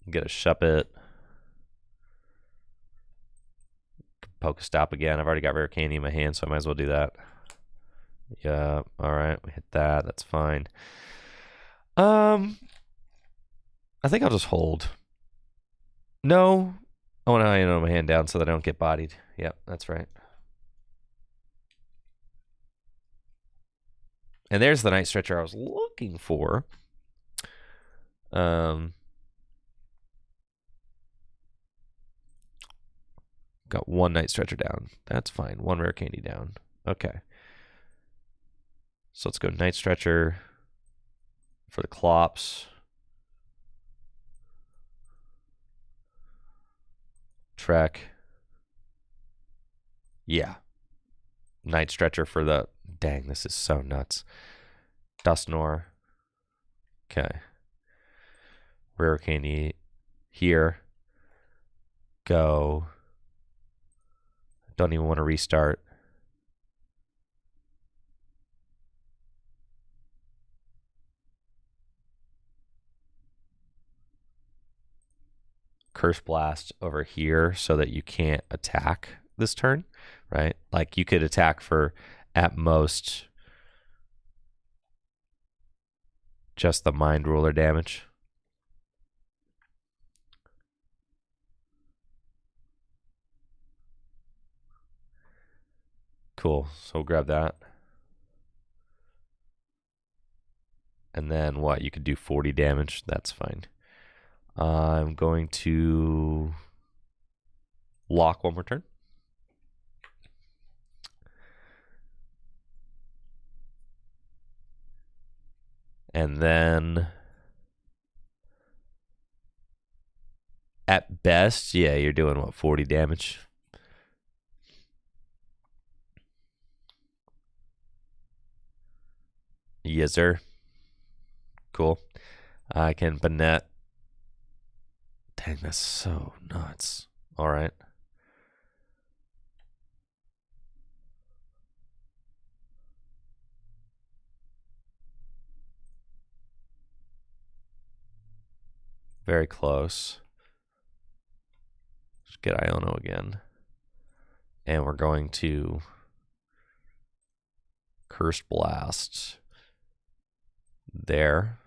Get a Shuppet. Pokestop again. I've already got rare candy in my hand, so I might as well do that. Yeah, all right. We hit that. That's fine. I think I'll just hold. No. I want to my hand down so that I don't get bodied. Yep, that's right. And there's the Night Stretcher I was looking for. Got 1 Night Stretcher down. That's fine. 1 rare candy down. Okay. So let's go Night Stretcher for the Clops. Trek. Yeah. Night Stretcher for the... Dang, this is so nuts. Dusknoir. Okay. Rare candy here. Go. Don't even want to restart. Curse Blast over here so that you can't attack this turn, right? Like you could attack for at most just the Mind Ruler damage. Cool. So we'll grab that. And then what? You could do 40 damage. That's fine. I'm going to lock 1 more turn. And then at best, yeah, you're doing what, 40 damage? Yes, sir. Cool. I can Banette. Dang, that's so nuts. All right. Very close. Let's get Iono again. And we're going to Cursed Blast there.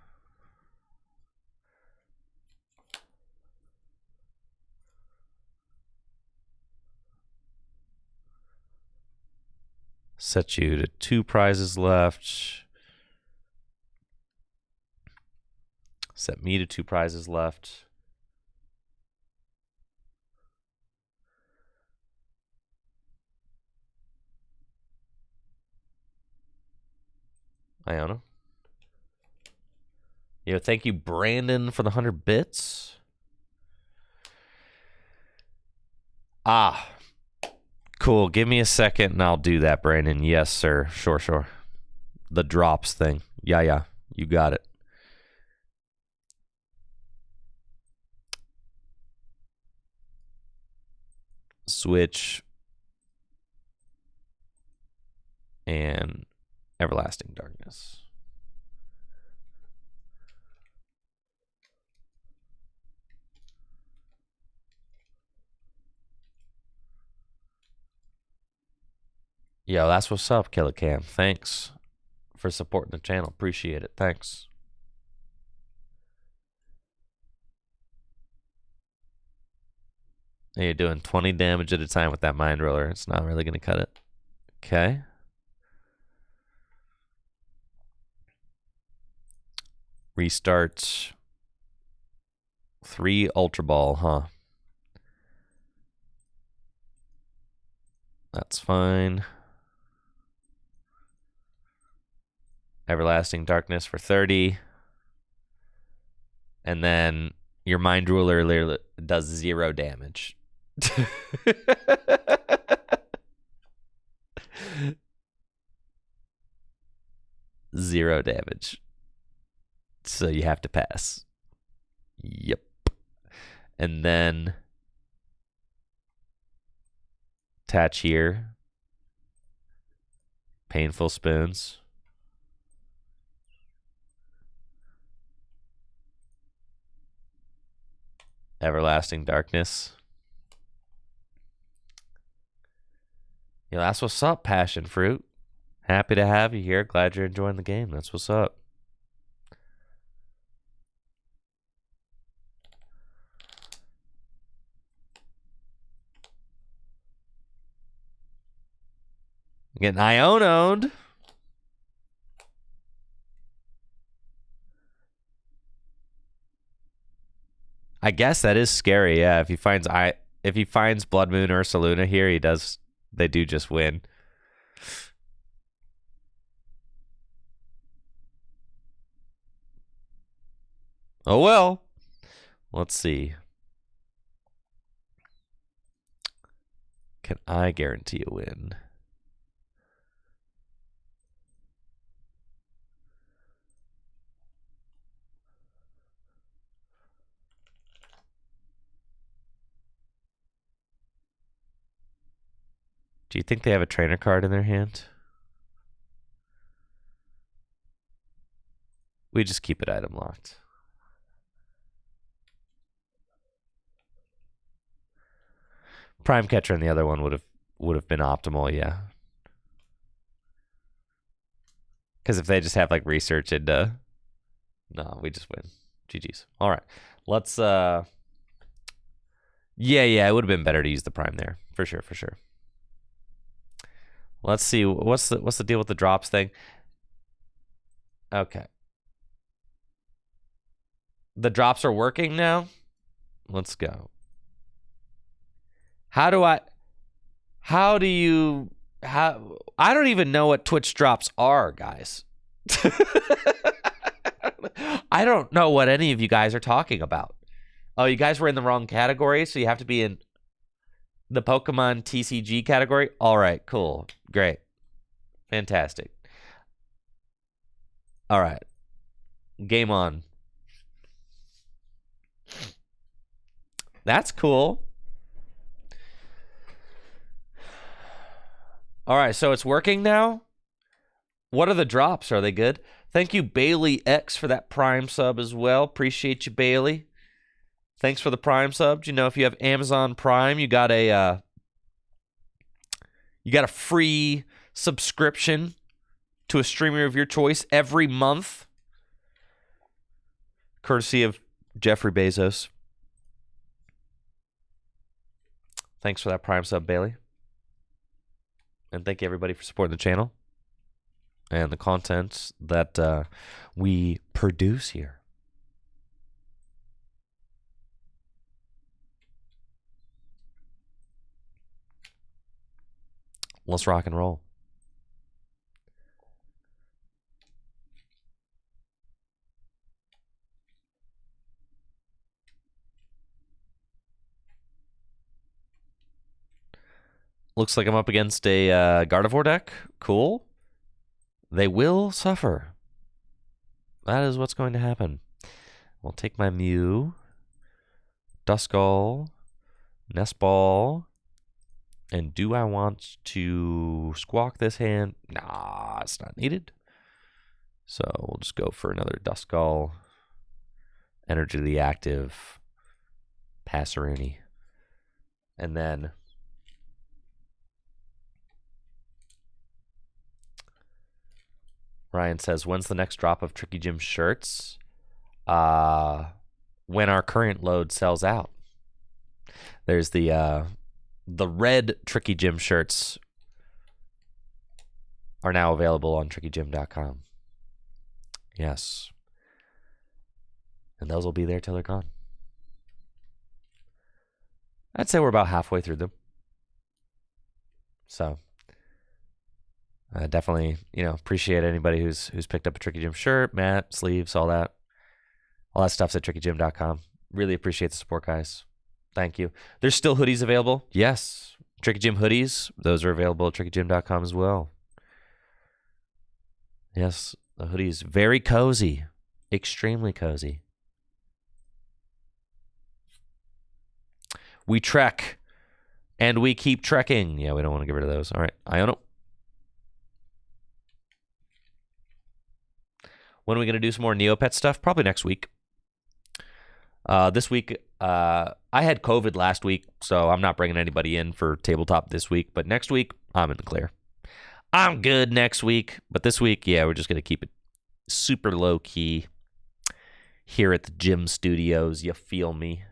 Set you to 2 prizes left. Set me to 2 prizes left. Iono. Yo, thank you, Brandon, for the 100 bits. Ah, cool. Give me a second and I'll do that, Brandon. Yes, sir. Sure. The drops thing. Yeah. You got it. Switch and Everlasting Darkness. Yo, that's what's up, Killicam. Thanks for supporting the channel. Appreciate it. Thanks. Hey, you're doing 20 damage at a time with that Mind Roller. It's not really going to cut it. Okay. Restart. 3 Ultra Ball, huh? That's fine. Everlasting Darkness for 30. And then your Mind Ruler does 0 damage. 0 damage. So you have to pass. Yep. And then attach here. Painful Spoons. Everlasting Darkness. Yeah, that's what's up, Passion Fruit. Happy to have you here. Glad you're enjoying the game. That's what's up. Getting Iono'd. I guess that is scary, yeah. If he finds Blood Moon Ursaluna here, they do just win. Oh well. Let's see. Can I guarantee a win? Do you think they have a trainer card in their hand? We just keep it item locked. Prime Catcher and the other one would have been optimal, yeah. Because if they just have like research into, no, we just win. GG's. All right, let's. Yeah, it would have been better to use the Prime there for sure. Let's see what's the deal with the drops thing. Okay, the drops are working now. Let's go. I don't even know what Twitch drops are, guys. I don't know what any of you guys are talking about. Oh, you guys were in the wrong category, so you have to be in the Pokemon TCG category? All right, cool. Great. Fantastic. All right. Game on. That's cool. All right, so it's working now. What are the drops? Are they good? Thank you, Bailey X, for that Prime sub as well. Appreciate you, Bailey. Thanks for the Prime sub. You know, if you have Amazon Prime, you got a free subscription to a streamer of your choice every month, courtesy of Jeffrey Bezos. Thanks for that Prime sub, Bailey. And thank you, everybody, for supporting the channel and the content that we produce here. Let's rock and roll. Looks like I'm up against a Gardevoir deck. Cool. They will suffer. That is what's going to happen. I'll take my Mew, Duskull, Nestball, and do I want to squawk this hand? Nah, it's not needed. So we'll just go for another Duskull, Energy of the Active, Passerini, and then Ryan says, when's the next drop of Tricky Gym shirts? When our current load sells out. There's the red Tricky Gym shirts are now available on trickygym.com. Yes. And those will be there till they're gone. I'd say we're about halfway through them. So definitely, appreciate anybody who's picked up a Tricky Gym shirt, mat, sleeves, all that. All that stuff's at trickygym.com. Really appreciate the support, guys. Thank you. There's still hoodies available. Yes. Tricky Gym hoodies. Those are available at trickygym.com as well. Yes, the hoodies. Very cozy. Extremely cozy. We trek. And we keep trekking. Yeah, we don't want to get rid of those. All right. Iono. When are we going to do some more Neopet stuff? Probably next week. This week, I had COVID last week, so I'm not bringing anybody in for tabletop this week. But next week, I'm in the clear. I'm good next week. But this week, yeah, we're just going to keep it super low-key here at the gym studios. You feel me?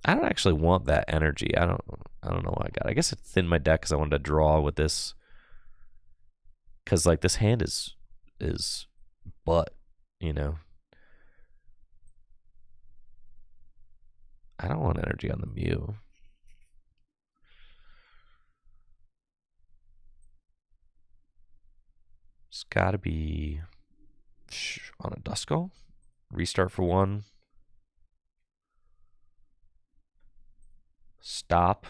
I don't actually want that energy. I don't know why I got it. I guess it thinned my deck because I wanted to draw with this. Because, like, this hand is butt, I don't want energy on the Mew. It's got to be on a Duskull. Restart for one. Stop.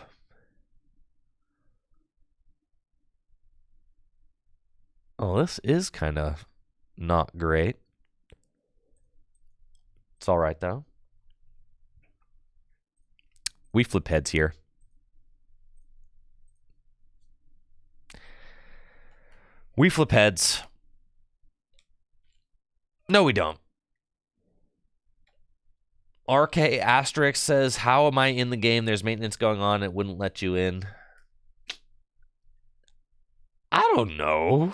Oh, this is kind of not great. It's all right, though. We flip heads here. We flip heads. No, we don't. RK Asterisk says, how am I in the game? There's maintenance going on. It wouldn't let you in. I don't know.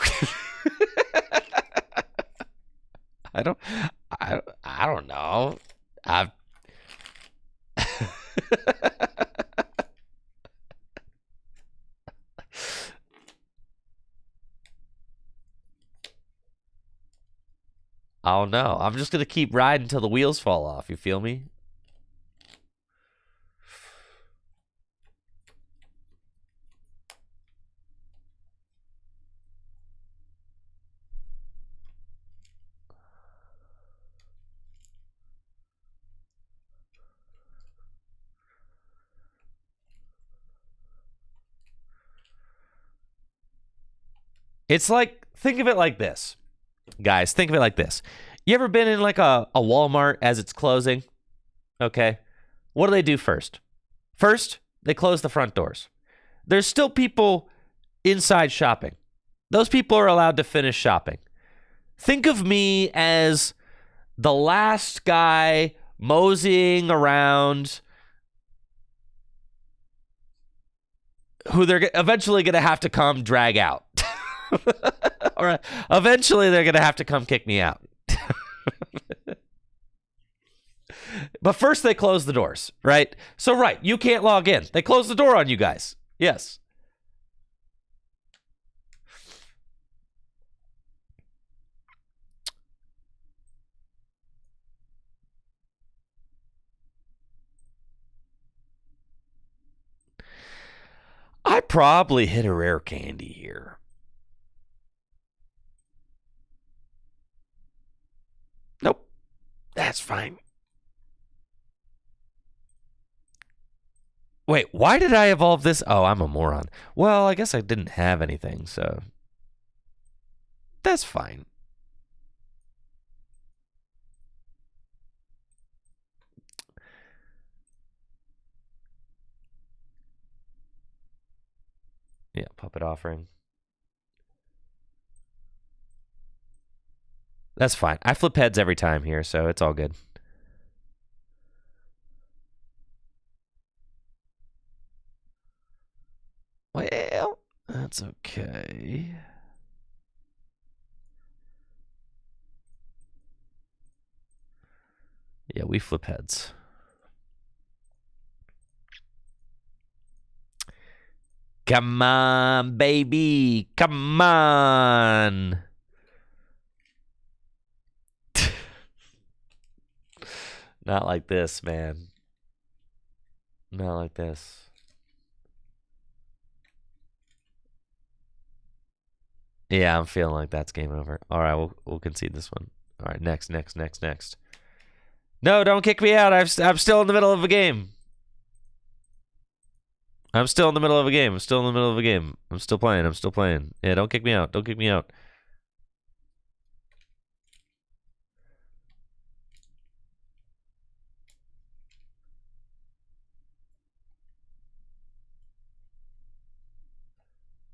I don't know. I don't know. I'm just gonna keep riding until the wheels fall off. You feel me? It's like think of it like this. Guys, think of it like this. You ever been in like a Walmart as it's closing? Okay. What do they do first? First, they close the front doors. There's still people inside shopping. Those people are allowed to finish shopping. Think of me as the last guy moseying around who they're eventually going to have to come drag out. Or eventually they're going to have to come kick me out. But first they close the doors, right? So, right, you can't log in. They close the door on you guys. Yes. I probably hit a rare candy here. Nope. That's fine. Wait, why did I evolve this? Oh, I'm a moron. Well, I guess I didn't have anything, so that's fine. Yeah, puppet offering. That's fine. I flip heads every time here, so it's all good. Well, that's okay. Yeah, we flip heads. Come on, baby. Come on. Not like this, man. Not like this. Yeah, I'm feeling like that's game over. All right, we'll concede this one. All right, next. No, don't kick me out. I'm still in the middle of a game. I'm still in the middle of a game. I'm still playing. Yeah, don't kick me out.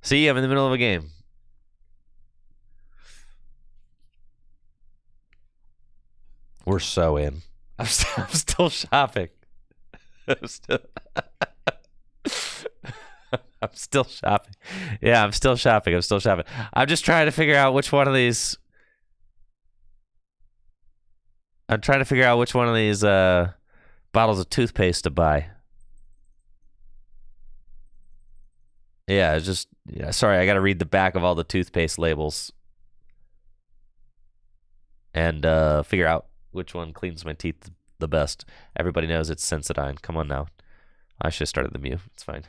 See, I'm in the middle of a game. We're so in. I'm still shopping. I'm still shopping. Yeah, I'm still shopping. I'm just trying to figure out which one of these. Bottles of toothpaste to buy. Yeah, it's just. Yeah, sorry, I got to read the back of all the toothpaste labels and figure out which one cleans my teeth the best. Everybody knows it's Sensodyne. Come on now. I should have started the Mew. It's fine.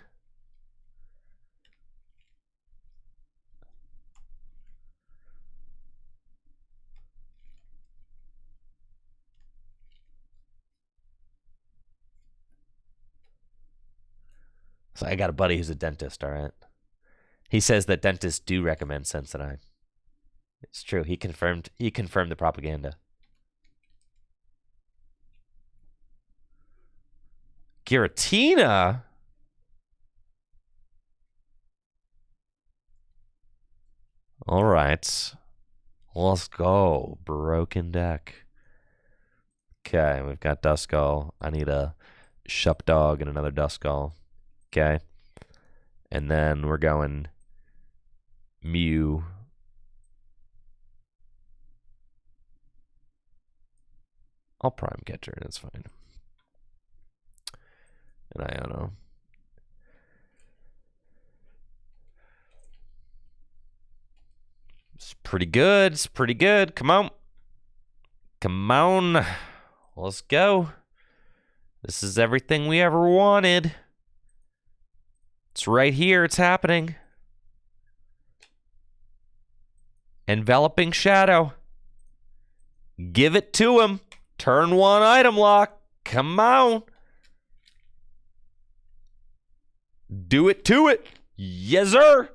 So I got a buddy who's a dentist, all right? He says that dentists do recommend Sensodyne. It's true. He confirmed the propaganda. Giratina? All right. Let's go. Broken deck. Okay, we've got Duskull. I need a Shupdog and another Duskull. Okay. And then we're going Mew. I'll Prime Catcher, and it's fine. And I don't know. It's pretty good. Come on. Let's go. This is everything we ever wanted. It's right here. It's happening. Enveloping Shadow. Give it to him. Turn 1 item lock. Come on. Do it to it. Yes, sir.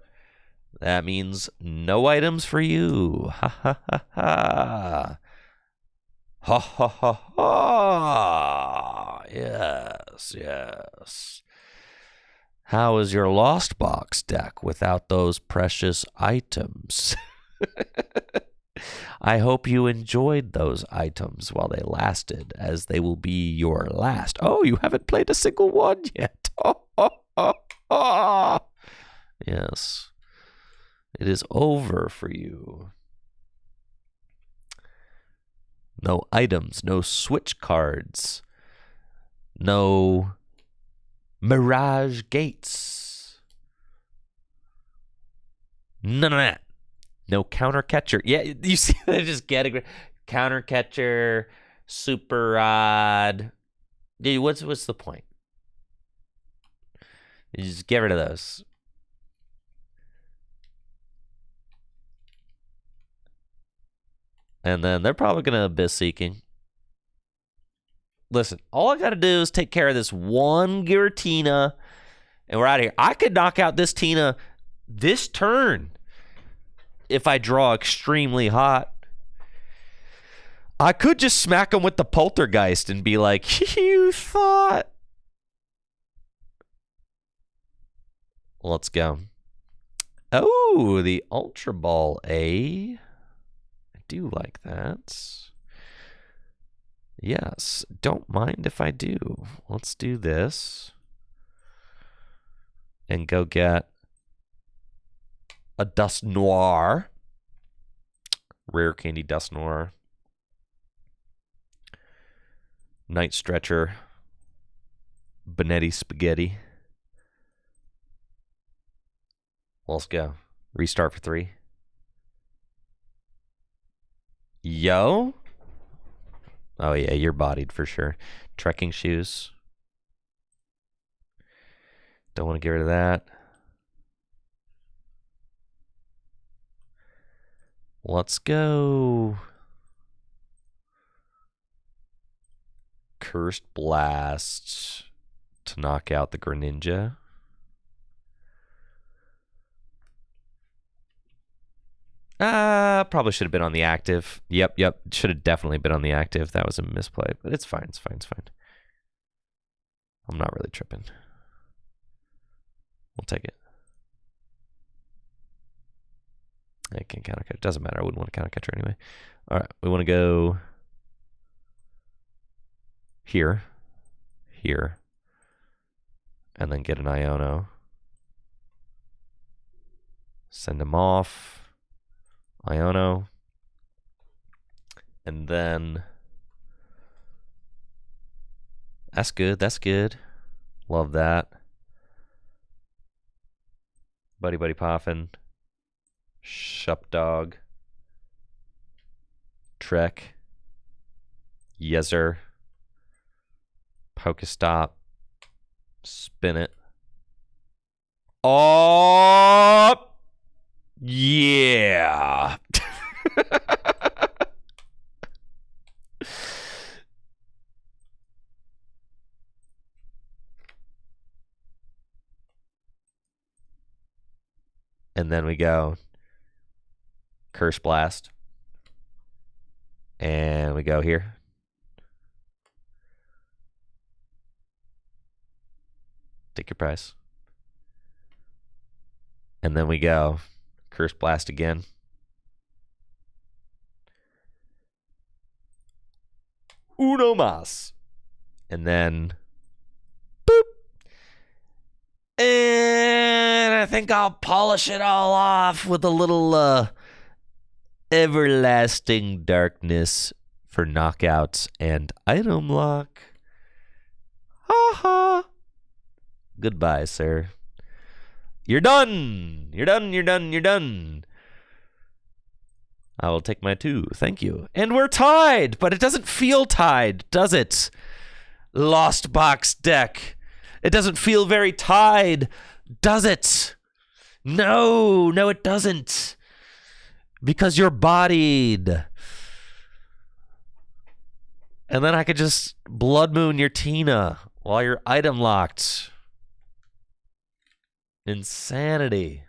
That means no items for you. Ha ha ha ha. Ha ha ha ha. Yes, yes. How is your Lost Box deck without those precious items? I hope you enjoyed those items while they lasted, as they will be your last. Oh, you haven't played a single one yet. Oh, oh, oh, oh. Yes. It is over for you. No items, no switch cards, no Mirage Gates. None of that. No counter catcher. Yeah, you see, they just get a counter catcher, super rod. Dude, what's the point? You just get rid of those. And then they're probably going to Abyss Seeking. Listen, all I got to do is take care of this one Giratina, and we're out of here. I could knock out this Tina this turn if I draw extremely hot. I could just smack him with the Poltergeist and be like, you thought. Let's go. Oh, the Ultra Ball A. I do like that. Yes, don't mind if I do. Let's do this. And go get a Dust Noir. Rare Candy Dust Noir. Night Stretcher. Banette Spaghetti. Let's go. Restart for 3. Yo. Oh, yeah, you're bodied for sure. Trekking shoes. Don't want to get rid of that. Let's go. Cursed Blast to knock out the Greninja. Probably should have been on the active. Yep. Should have definitely been on the active. That was a misplay, but it's fine. It's fine. I'm not really tripping. We'll take it. I can counter catch. Doesn't matter. I wouldn't want to counter catch her anyway. All right, we want to go here, and then get an Iono. Send him off. Iono. And then that's good. Love that. Buddy Poffin. Shupdog. Trek. Yezer. Pokestop. Spin it. Oh! Yeah. And then we go Curse Blast. And we go here. Take your price. And then we go Curse Blast again. Uno mas. And then boop. And I think I'll polish it all off with a little Everlasting Darkness for knockouts and item lock. Ha ha. Goodbye, sir. You're done. You're done. I will take my 2. Thank you. And we're tied, but it doesn't feel tied, does it? Lost Box deck. It doesn't feel very tied, does it? No, it doesn't. Because you're bodied. And then I could just Blood Moon your Tina while you're item locked. Insanity.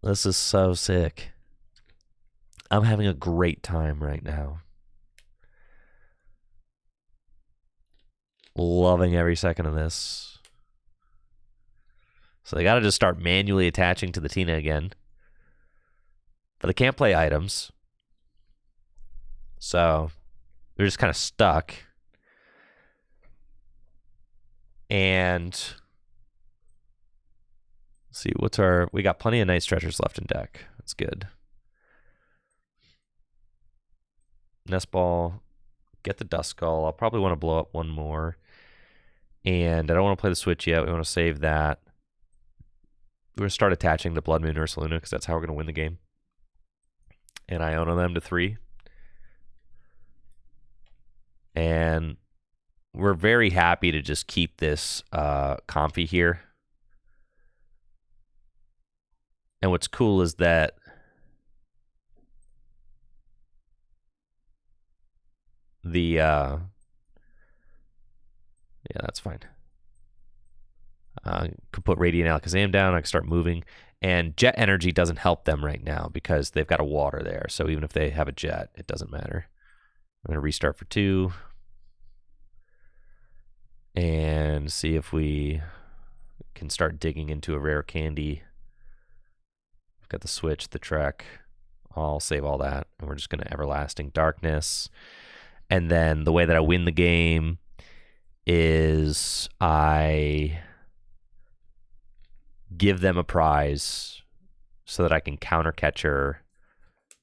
This is so sick. I'm having a great time right now. Loving every second of this. So they got to just start manually attaching to the Tina again. But they can't play items. So they're just kind of stuck. And let's see, we got plenty of Night Stretchers left in deck. That's good. Nest Ball, get the Dust Skull. I'll probably want to blow up one more. And I don't want to play the Switch yet. We want to save that. We're going to start attaching the Blood Moon Ursaluna because that's how we're going to win the game. And I own them to 3. And we're very happy to just keep this Comfy here. And what's cool is that yeah, that's fine. Could put Radiant Alakazam down. I can start moving. And Jet Energy doesn't help them right now because they've got a water there. So even if they have a Jet, it doesn't matter. I'm going to restart for 2. And see if we can start digging into a rare candy. We've got the Switch, the Trek. I'll save all that. And we're just going to Everlasting Darkness. And then the way that I win the game is I give them a prize so that I can counter catcher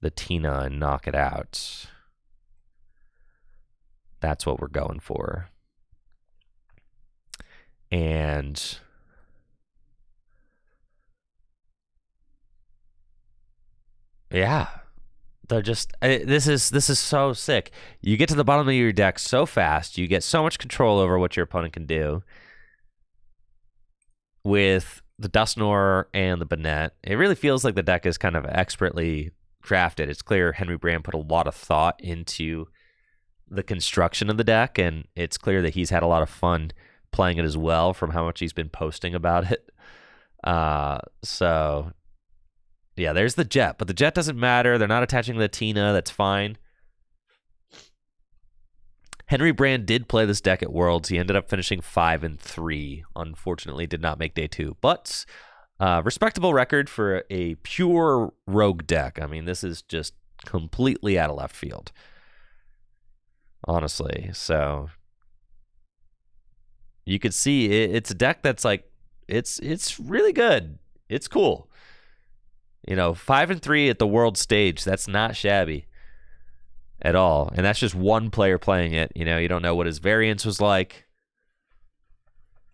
the Tina and knock it out. That's what we're going for. And yeah, they're just this is so sick. You get to the bottom of your deck so fast. You get so much control over what your opponent can do. With the Dusknoir and the Banette, it really feels like the deck is kind of expertly crafted. It's clear Henry Brand put a lot of thought into the construction of the deck, and it's clear that he's had a lot of fun playing it as well from how much he's been posting about it. So yeah, there's the Jet, but the Jet doesn't matter. They're not attaching the Tina. That's fine. Henry Brand did play this deck at Worlds. He ended up finishing 5-3. Unfortunately, did not make day 2, but respectable record for a pure rogue deck. I mean, this is just completely out of left field, honestly. So you could see it's a deck that's like it's really good. It's cool. 5-3 at the world stage. That's not shabby at all. And that's just one player playing it. You don't know what his variance was like.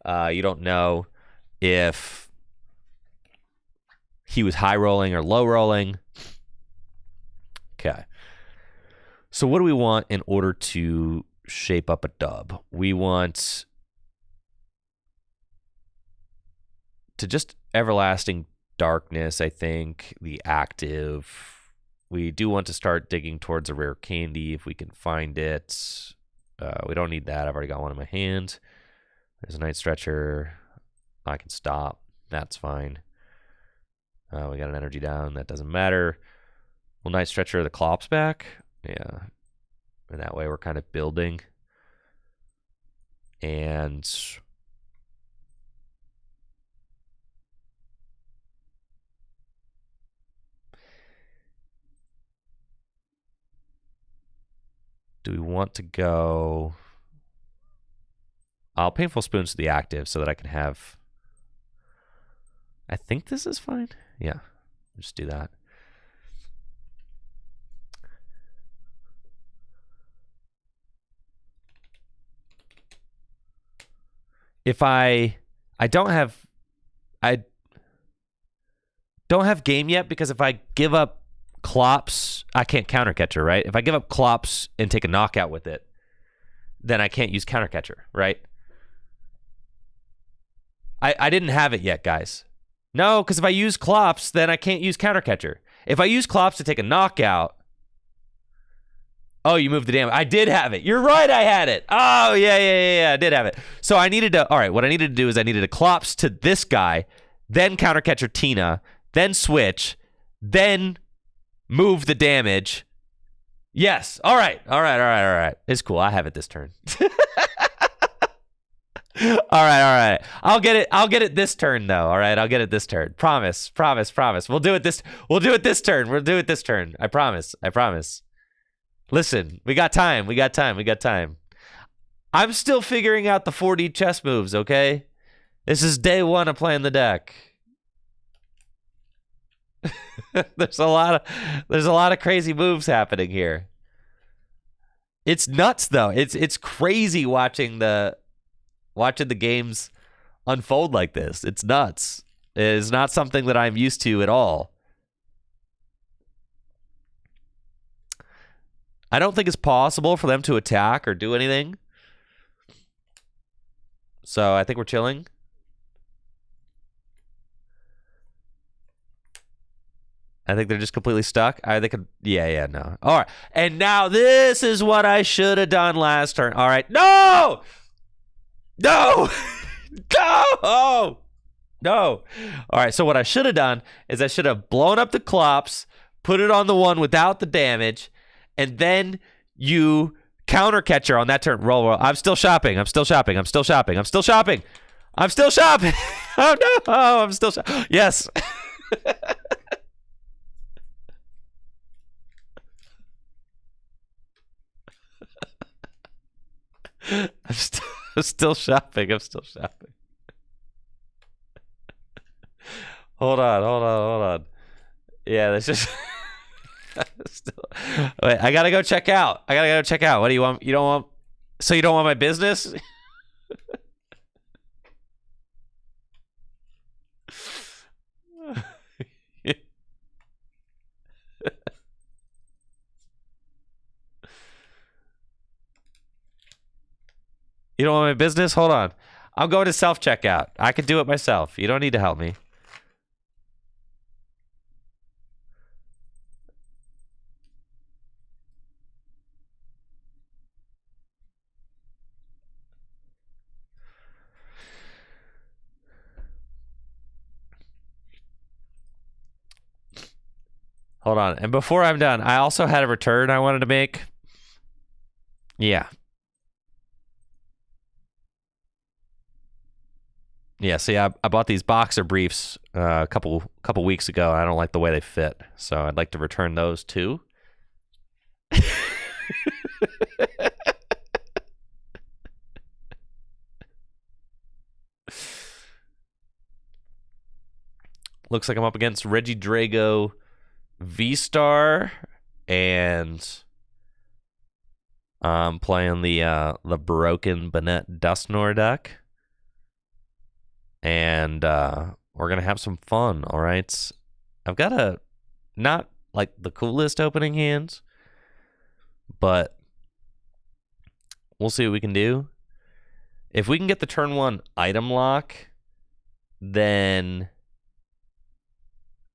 You don't know if he was high rolling or low rolling. Okay. So what do we want in order to shape up a dub? We want to just Everlasting Darkness, I think, the active. We do want to start digging towards a rare candy if we can find it. We don't need that. I've already got one in my hand. There's a Night Stretcher. I can stop. That's fine. We got an energy down. That doesn't matter. Will Night Stretcher the Clops back? Yeah. And that way we're kind of building. And do we want to go? I'll Painful Spoons to the active so that I can have. I think this is fine. Yeah, just do that. If I don't have game yet, because if I give up Clops, I can't counter catcher, right? If I give up Clops and take a knockout with it, then I can't use counter catcher, right? I didn't have it yet, guys. No, because if I use Clops, then I can't use counter catcher. If I use Clops to take a knockout. Oh, you moved the damage. I did have it. You're right, I had it. Oh, yeah, I did have it. So I needed to, all right, what I needed to do is I needed a Clops to this guy, then counter catcher Tina, then switch, then move the damage. Yes. All right. It's cool. I have it this turn. All right. I'll get it this turn though. All right, I'll get it this turn. Promise. We'll do it this turn. I promise. Listen, we got time. I'm still figuring out the 4D chess moves, okay? This is day 1 of playing the deck. There's a lot of crazy moves happening here. It's nuts though. It's crazy watching the games unfold like this. It's nuts. It is not something that I'm used to at all. I don't think it's possible for them to attack or do anything. So I think we're chilling. I think they're just completely stuck. They could, no. All right. And now this is what I should have done last turn. All right. No! All right. So what I should have done is I should have blown up the Clops, put it on the one without the damage, and then you counter catcher on that turn. Roll. I'm still shopping. Oh, no. I'm still shopping. Yes. I'm still shopping. Hold on. Yeah, that's just... Wait, I gotta go check out. What do you want? You don't want... So you don't want my business? You don't want my business? Hold on. I'm going to self-checkout. I can do it myself. You don't need to help me. Hold on. And before I'm done, I also had a return I wanted to make. Yeah. Yeah, see, I bought these boxer briefs a couple weeks ago. I don't like the way they fit, so I'd like to return those too. Looks like I'm up against Reggie Drago, V-Star, and I'm playing the broken Banette Dustnor deck. And we're going to have some fun, all right? I've got not like the coolest opening hands, but we'll see what we can do. If we can get the turn 1 item lock, then...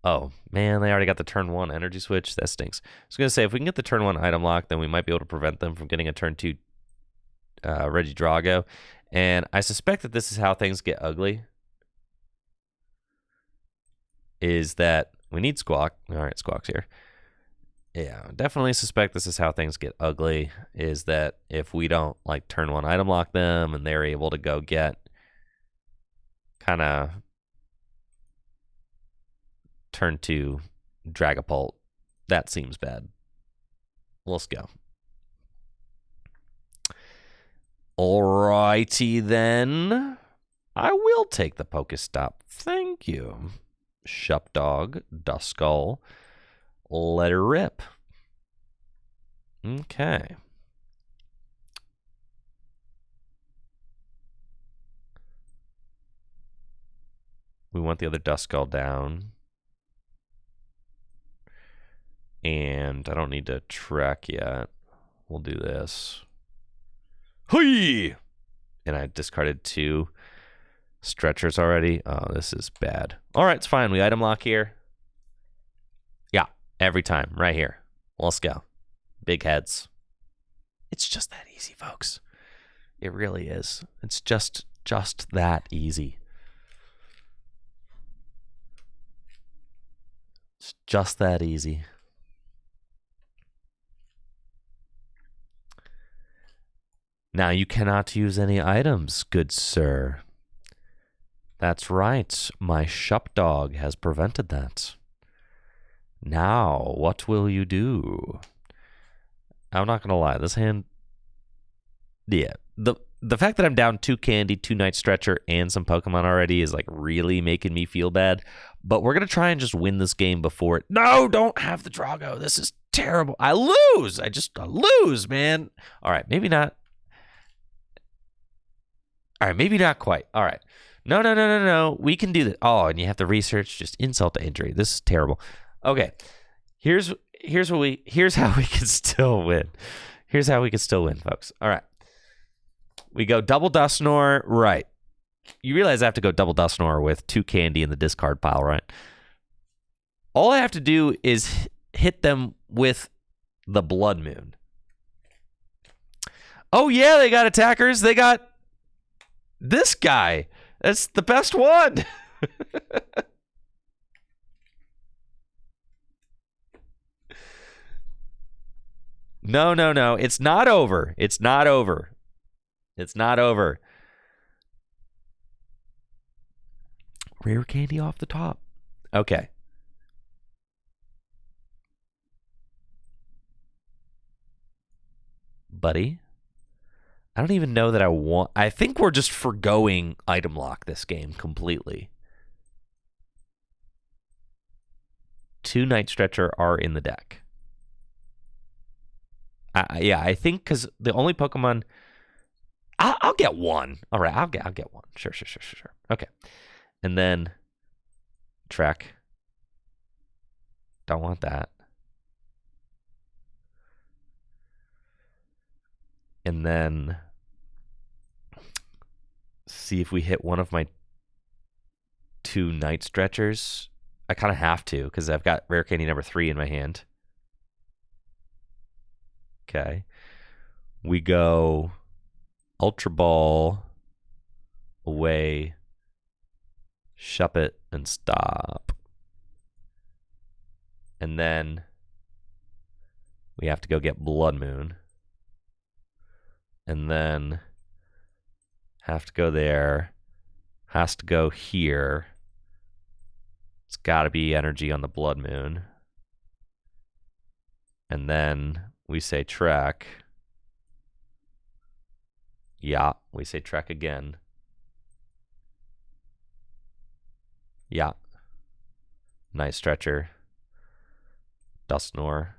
Oh, man, they already got the turn 1 energy switch. That stinks. I was going to say, if we can get the turn 1 item lock, then we might be able to prevent them from getting a turn 2 Reggie Drago. And I suspect that this is how things get ugly. Is that we need Squawk. All right, Squawk's here. Yeah, definitely suspect this is how things get ugly, is that if we don't like turn 1 item lock them and they're able to go get kind of turn 2 Dragapult, that seems bad. Let's go. Alrighty then. I will take the Pokestop. Thank you. Shupdog, Duskull, let her rip. Okay. We want the other Duskull down. And I don't need to track yet. We'll do this. Hui! And I discarded 2 stretchers already. Oh, this is bad. All right, it's fine. We item lock here. Yeah, every time. Right here. Let's go. Big heads. It's just that easy, folks. It really is. It's just that easy. It's just that easy. Now you cannot use any items, good sir. That's right. My shop dog has prevented that. Now, what will you do? I'm not gonna lie. This hand, yeah. The fact that I'm down 2 candy, 2 night stretcher, and some Pokemon already is like really making me feel bad. But we're gonna try and just win this game before it. No, don't have the Drago. This is terrible. I lose. I lose, man. All right, maybe not. All right, maybe not quite. All right. No. We can do this. Oh, and you have to research. Just insult to injury. This is terrible. Okay. Here's how we can still win. Here's how we can still win, folks. All right. We go double Dusknoir, right. You realize I have to go double Dusknoir with 2 candy in the discard pile, right? All I have to do is hit them with the Blood Moon. Oh, yeah, they got attackers. They got this guy. That's the best one. No. It's not over. It's not over. Rare candy off the top. Okay. Buddy. I don't even know that I want... I think we're just forgoing item lock this game completely. 2 Night Stretcher are in the deck. Yeah, I think because the only Pokemon... I'll get one. All right, I'll get one. Sure. Okay. And then... Trek. Don't want that. And then... see if we hit one of my 2 Night Stretchers. I kind of have to because I've got Rare Candy number 3 in my hand. Okay. We go Ultra Ball away, Shuppet, and stop. And then we have to go get Blood Moon. And then have to go there. Has to go here. It's got to be energy on the Blood Moon. And then we say Trek. Yeah, we say Trek again. Yeah. Night Stretcher. Dusknoir.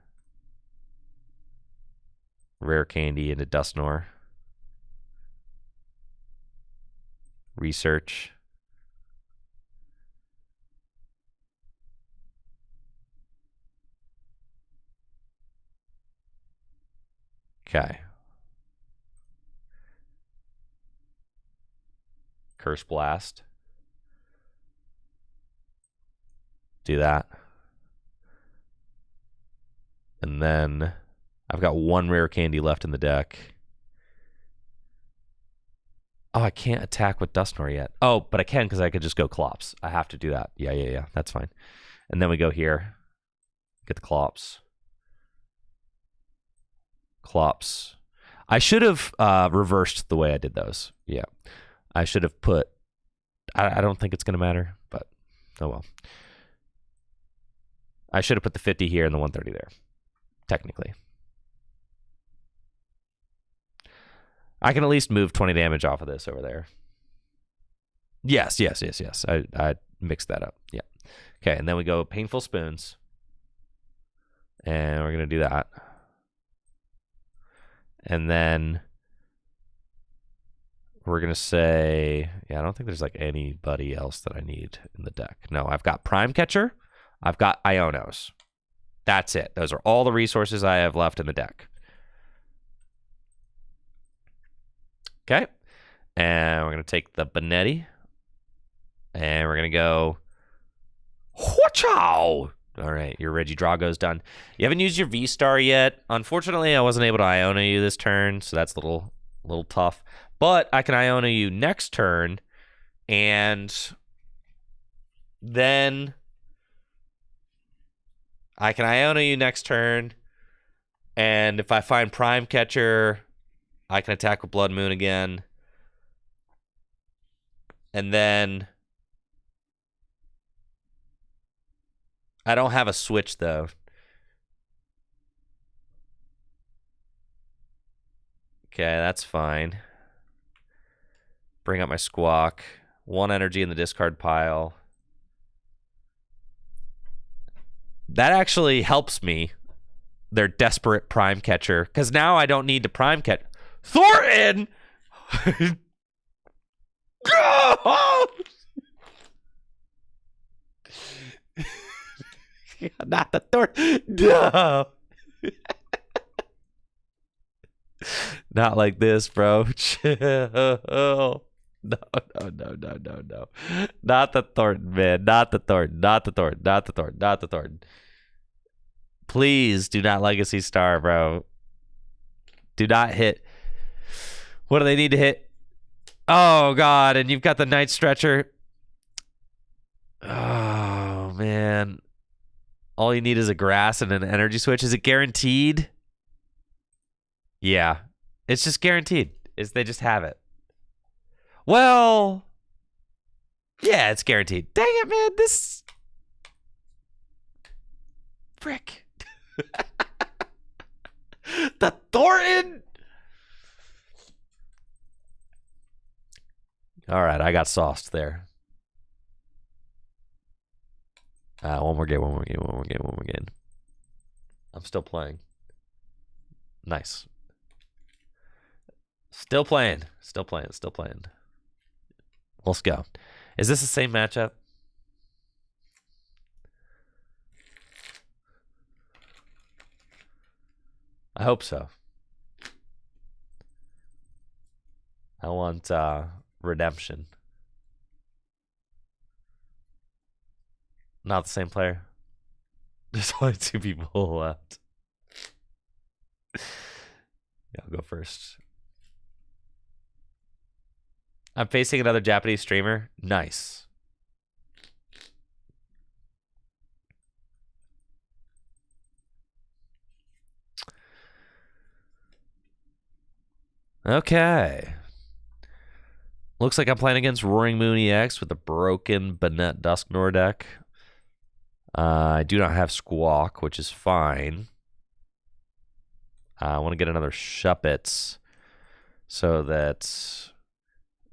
Rare Candy into Dusknoir. Research. Okay. Curse Blast. Do that. And then I've got 1 Rare Candy left in the deck. Oh, I can't attack with Dusknoir yet. Oh, but I can because I could just go Clops. I have to do that. Yeah. That's fine. And then we go here. Get the Clops. Clops. I should have reversed the way I did those. Yeah. I should have put... I don't think it's going to matter, but oh well. I should have put the 50 here and the 130 there. Technically. I can at least move 20 damage off of this over there. Yes. I mixed that up. Yeah. Okay, and then we go Painful Spoons. And we're going to do that. And then we're going to say... Yeah, I don't think there's like anybody else that I need in the deck. No, I've got Prime Catcher. I've got Ionos. That's it. Those are all the resources I have left in the deck. Okay. And we're going to take the Banette. And we're going to go... Whatchow! All right, your Regidrago's done. You haven't used your V-Star yet. Unfortunately, I wasn't able to Iona you this turn, so that's a little tough. But I can Iona you next turn, and then I can Iona you next turn. And if I find Prime Catcher, I can attack with Blood Moon again. And then I don't have a switch, though. Okay, that's fine. Bring up my Squawk. 1 energy in the discard pile. That actually helps me. Their desperate Prime Catcher. Because now I don't need to Prime Catch. Thornton! Not the Thornton. No. Not like this, bro. Chill. No. Not the Thornton, man. Not the Thornton. Please do not Legacy Star, bro. Do not hit. What do they need to hit? Oh, God. And you've got the Night Stretcher. Oh, man. All you need is a grass and an energy switch. Is it guaranteed? Yeah. It's just guaranteed. They just have it. Well, yeah, it's guaranteed. Dang it, man. This frick. The Thornton. All right, I got sauced there. One more game. I'm still playing. Nice. Still playing. Let's go. Is this the same matchup? I hope so. I want redemption. Not the same player. There's only 2 people left. Yeah, I'll go first. I'm facing another Japanese streamer. Nice. Okay. Looks like I'm playing against Roaring Moon EX with a broken Banette Dusknoir deck. I do not have Squawk, which is fine. I want to get another Shuppets so that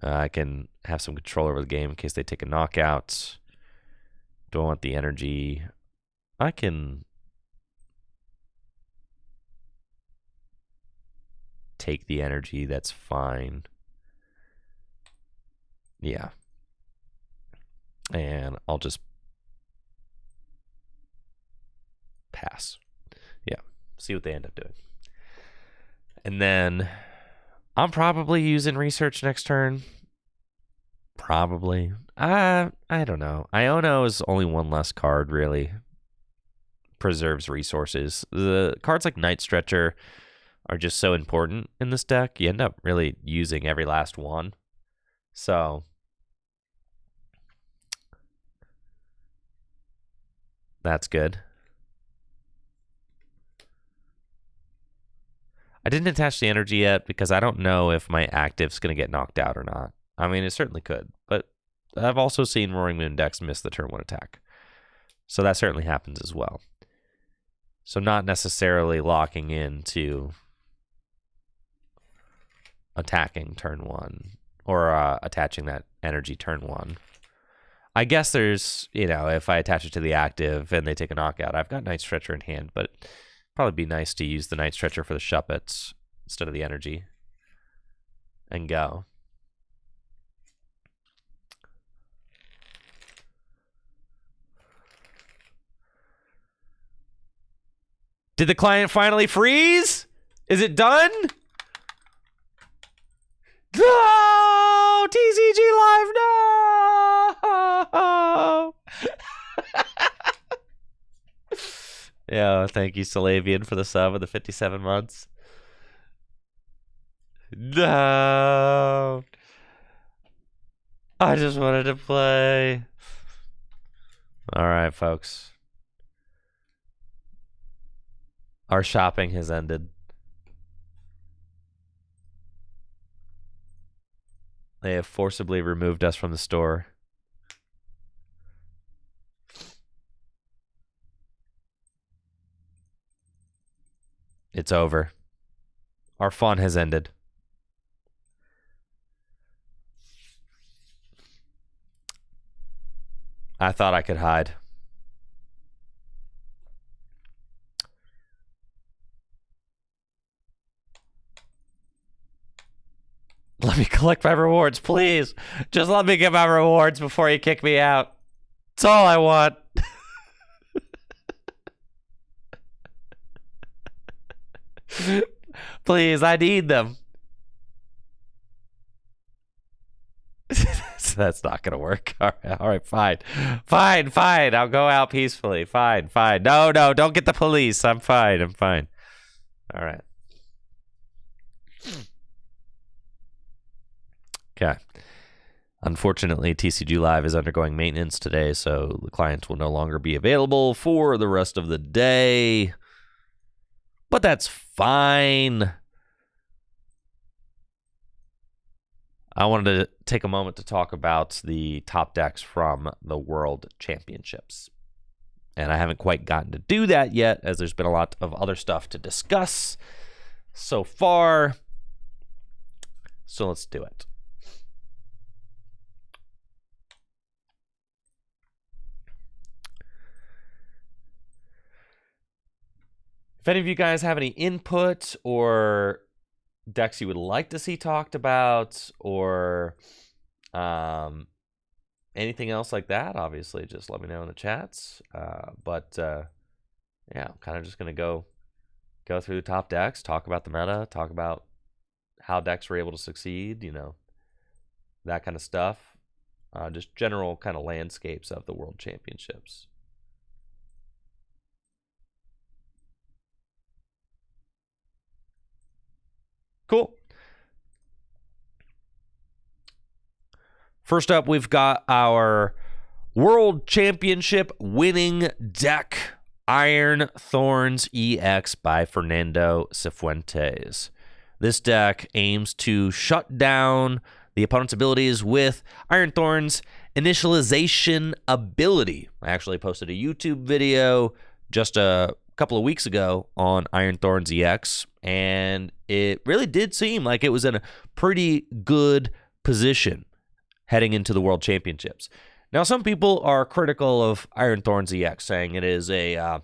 I can have some control over the game in case they take a knockout. Do I want the energy? I can take the energy. That's fine. Yeah. And I'll just pass. Yeah. See what they end up doing. And then I'm probably using research next turn. Probably. I don't know. Iono is only 1 less card, really. Preserves resources. The cards like Night Stretcher are just so important in this deck. You end up really using every last one. So that's good. I didn't attach the energy yet because I don't know if my active's going to get knocked out or not. I mean, it certainly could, but I've also seen Roaring Moon decks miss the turn 1 attack. So that certainly happens as well. So not necessarily locking into attacking turn 1 or attaching that energy turn 1. I guess there's, if I attach it to the active and they take a knockout, I've got Night Stretcher in hand, but it'd probably be nice to use the Night Stretcher for the Shuppets instead of the energy and go. Did the client finally freeze? Is it done? No! TCG Live, no! Yeah, thank you, Salavian, for the sub of the 57 months. No! I just wanted to play. All right, folks. Our shopping has ended. They have forcibly removed us from the store. It's over. Our fun has ended. I thought I could hide. Let me collect my rewards, please. Just let me get my rewards before you kick me out. That's all I want. Please, I need them. That's not going to work. All right, fine. Fine. I'll go out peacefully. Fine. No, don't get the police. I'm fine. All right. Okay. Unfortunately, TCG Live is undergoing maintenance today, so the client will no longer be available for the rest of the day. But that's fine. I wanted to take a moment to talk about the top decks from the World Championships. And I haven't quite gotten to do that yet, as there's been a lot of other stuff to discuss so far. So let's do it. If any of you guys have any input or decks you would like to see talked about, or anything else like that, obviously just let me know in the chats. Yeah, I'm kind of just gonna go through the top decks, talk about the meta, talk about how decks were able to succeed, that kind of stuff. Just general kind of landscapes of the World Championships. Cool. First up, we've got our World Championship winning deck, Iron Thorns EX by Fernando Cifuentes. This deck aims to shut down the opponent's abilities with Iron Thorns initialization ability. I actually posted a YouTube video just a couple of weeks ago on Iron Thorns EX, and it really did seem like it was in a pretty good position heading into the World Championships. Now, some people are critical of Iron Thorns EX, saying it is a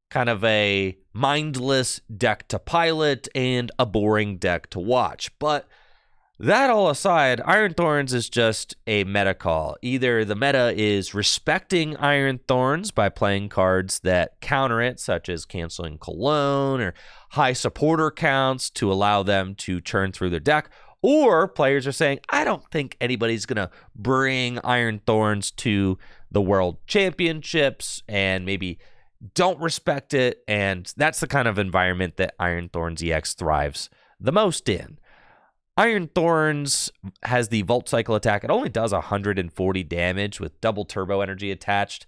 kind of a mindless deck to pilot and a boring deck to watch. But that all aside, Iron Thorns is just a meta call. Either the meta is respecting Iron Thorns by playing cards that counter it, such as canceling Cologne or high supporter counts to allow them to churn through their deck, or players are saying, I don't think anybody's going to bring Iron Thorns to the World Championships and maybe don't respect it, and that's the kind of environment that Iron Thorns EX thrives the most in. Iron Thorns has the Volt Cycle attack. It only does 140 damage with double turbo energy attached.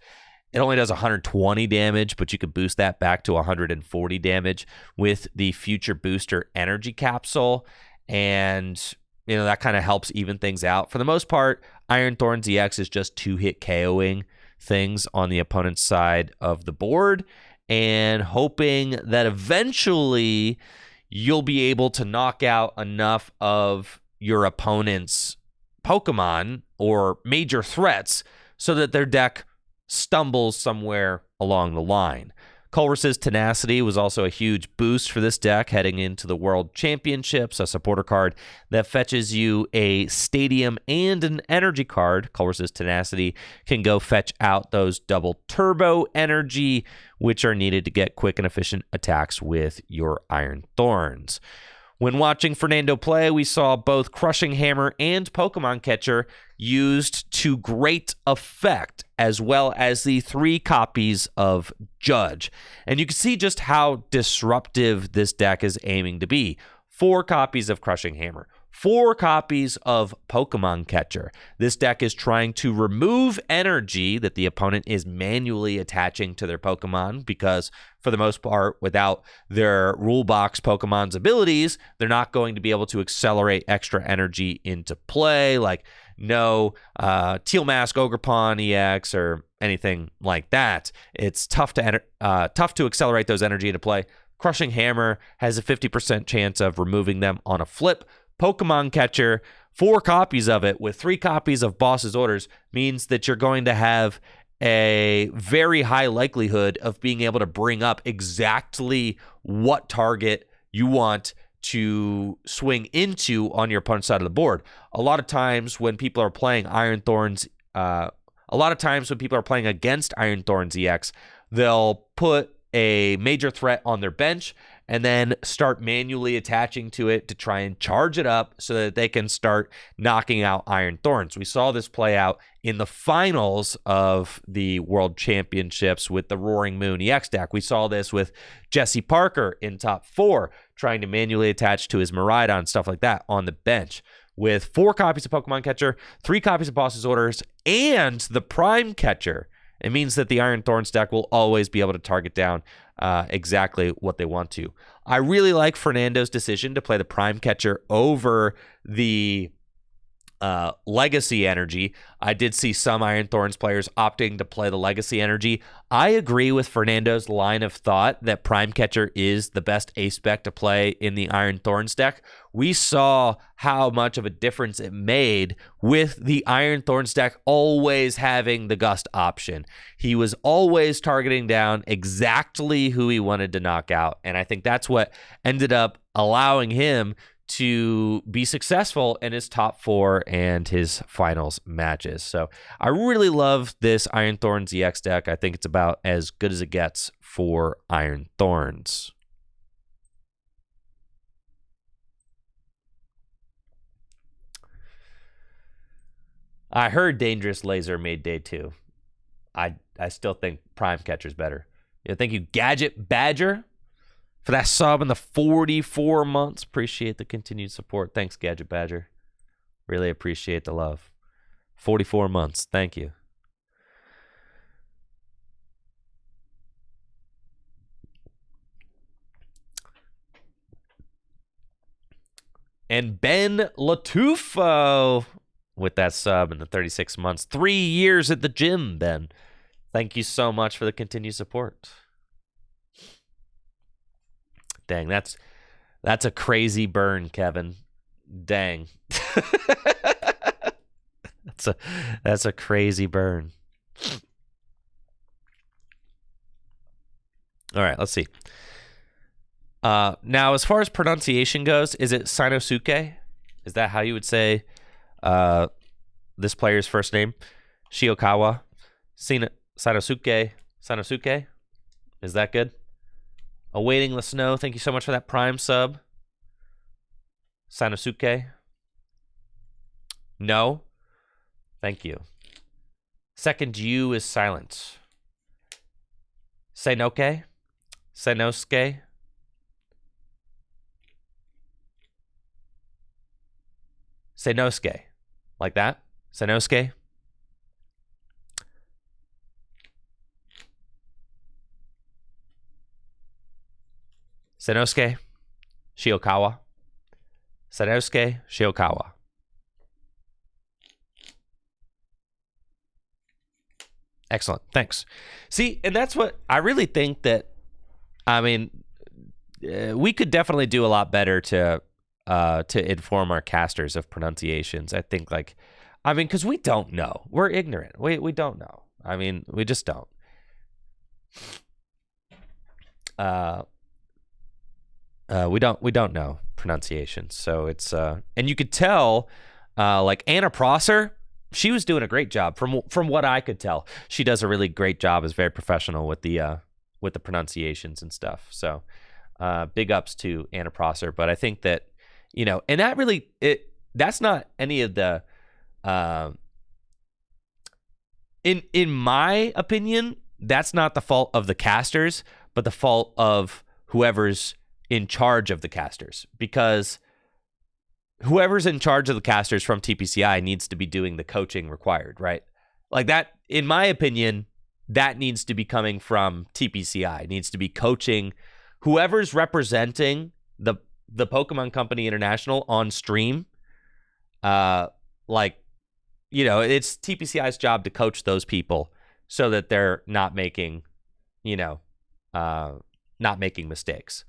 It only does 120 damage, but you could boost that back to 140 damage with the Future Booster energy capsule. And, that kind of helps even things out. For the most part, Iron Thorns EX is just 2-hit KOing things on the opponent's side of the board and hoping that eventually you'll be able to knock out enough of your opponent's Pokemon or major threats so that their deck stumbles somewhere along the line. Colress's Tenacity was also a huge boost for this deck heading into the World Championships, a supporter card that fetches you a Stadium and an energy card. Colress's Tenacity can go fetch out those double turbo energy, which are needed to get quick and efficient attacks with your Iron Thorns. When watching Fernando play, we saw both Crushing Hammer and Pokemon Catcher used to great effect, as well as the 3 copies of Judge. And you can see just how disruptive this deck is aiming to be. 4 copies of Crushing Hammer, 4 copies of Pokemon Catcher. This deck is trying to remove energy that the opponent is manually attaching to their Pokemon because, for the most part, without their rule box Pokemon's abilities, they're not going to be able to accelerate extra energy into play, like no Teal Mask Ogerpon EX or anything like that. It's tough to accelerate those energy into play. Crushing Hammer has a 50% chance of removing them on a flip. Pokemon Catcher, 4 copies of it with 3 copies of Boss's Orders means that you're going to have a very high likelihood of being able to bring up exactly what target you want to swing into on your opponent's side of the board. A lot of times when people are playing against Iron Thorns EX, they'll put a major threat on their bench and then start manually attaching to it to try and charge it up so that they can start knocking out Iron Thorns. We saw this play out in the finals of the World Championships with the Roaring Moon EX deck. We saw this with Jesse Parker in top 4 trying to manually attach to his Miraidon, stuff like that on the bench. With 4 copies of Pokemon Catcher, 3 copies of Boss's Orders, and the Prime Catcher, it means that the Iron Thorns deck will always be able to target down exactly what they want to. I really like Fernando's decision to play the Prime Catcher over the Legacy Energy. I did see some Iron Thorns players opting to play the Legacy Energy. I agree with Fernando's line of thought that Prime Catcher is the best ace spec to play in the Iron Thorns deck. We saw how much of a difference it made with the Iron Thorns deck always having the Gust option. He was always targeting down exactly who he wanted to knock out, and I think that's what ended up allowing him to be successful in his top 4 and his finals matches. So I really love this Iron Thorns EX deck. I think it's about as good as it gets for Iron Thorns. I heard Dangerous Laser made day 2. I still think Prime Catcher's better. Thank you, Gadget Badger, for that sub in the 44 months. Appreciate the continued support. Thanks, Gadget Badger. Really appreciate the love. 44 months. Thank you. And Ben Latufo with that sub in the 36 months. 3 years at the gym, Ben. Thank you so much for the continued support. Dang, that's a crazy burn, Kevin. Dang. that's a crazy burn. All right, let's see. Now, as far as pronunciation goes, is it Sinosuke? Is that how you would say this player's first name? Shiokawa? Sinosuke? Sinosuke? Is that good? Awaiting the Snow, thank you so much for that Prime sub. Sanosuke? No? Thank you. Second U is silent. Seinoke? Seinosuke? Seinosuke. Like that? Seinosuke? Senosuke Shiokawa. Senosuke Shiokawa. Excellent. Thanks. See, and that's what I really think that, I mean, we could definitely do a lot better to inform our casters of pronunciations. I think, like, I mean, because we don't know. We're ignorant. We don't know. I mean, we just don't. We don't know pronunciations. So it's and you could tell, like Anna Prosser, she was doing a great job from what I could tell. She does a really great job, is very professional with the pronunciations and stuff. So big ups to Anna Prosser. But I think that, you know, and that really, that's not any of the in my opinion, that's not the fault of the casters, but the fault of whoever's in charge of the casters, because whoever's in charge of the casters from TPCI needs to be doing the coaching required, right? Like that, in my opinion, that needs to be coming from TPCI. It needs to be coaching whoever's representing the Pokemon Company International on stream. Like, you know, it's TPCI's job to coach those people so that they're not making, you know, not making mistakes.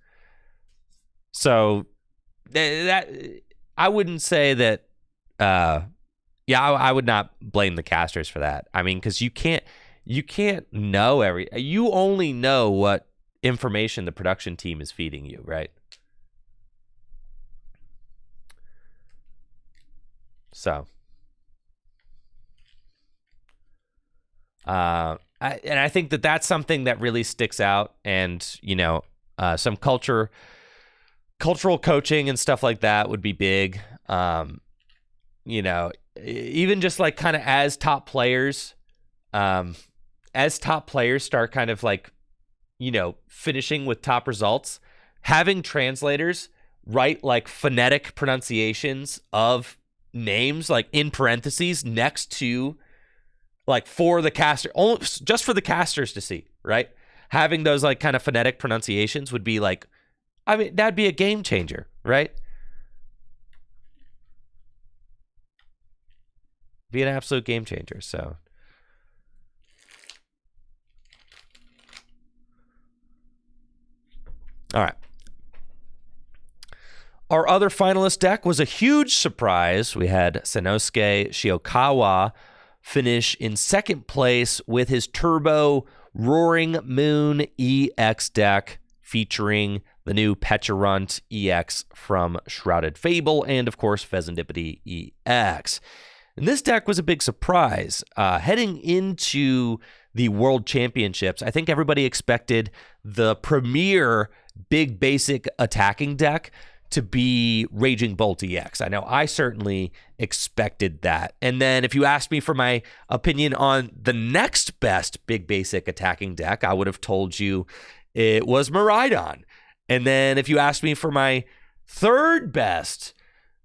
So that I wouldn't say that. I would not blame the casters for that. I mean, because you can't know you only know what information the production team is feeding you, right? So, I think that that's something that really sticks out, and you know, some cultural coaching and stuff like that would be big. You know, even just like kind of as top players start kind of like, you know, finishing with top results, having translators write like phonetic pronunciations of names like in parentheses next to like for the caster, just for the casters to see, right? Having those like kind of phonetic pronunciations would be like, I mean, that'd be a game changer, right? Be an absolute game changer. So all right. Our other finalist deck was a huge surprise. We had Sanosuke Shiokawa finish in second place with his Turbo Roaring Moon EX deck featuring the new Pecharunt EX from Shrouded Fable and, of course, Pheasantipity EX. And this deck was a big surprise. Heading into the World Championships, I think everybody expected the premier big basic attacking deck to be Raging Bolt EX. I know I certainly expected that. And then if you asked me for my opinion on the next best big basic attacking deck, I would have told you it was Miraidon. And then if you asked me for my third best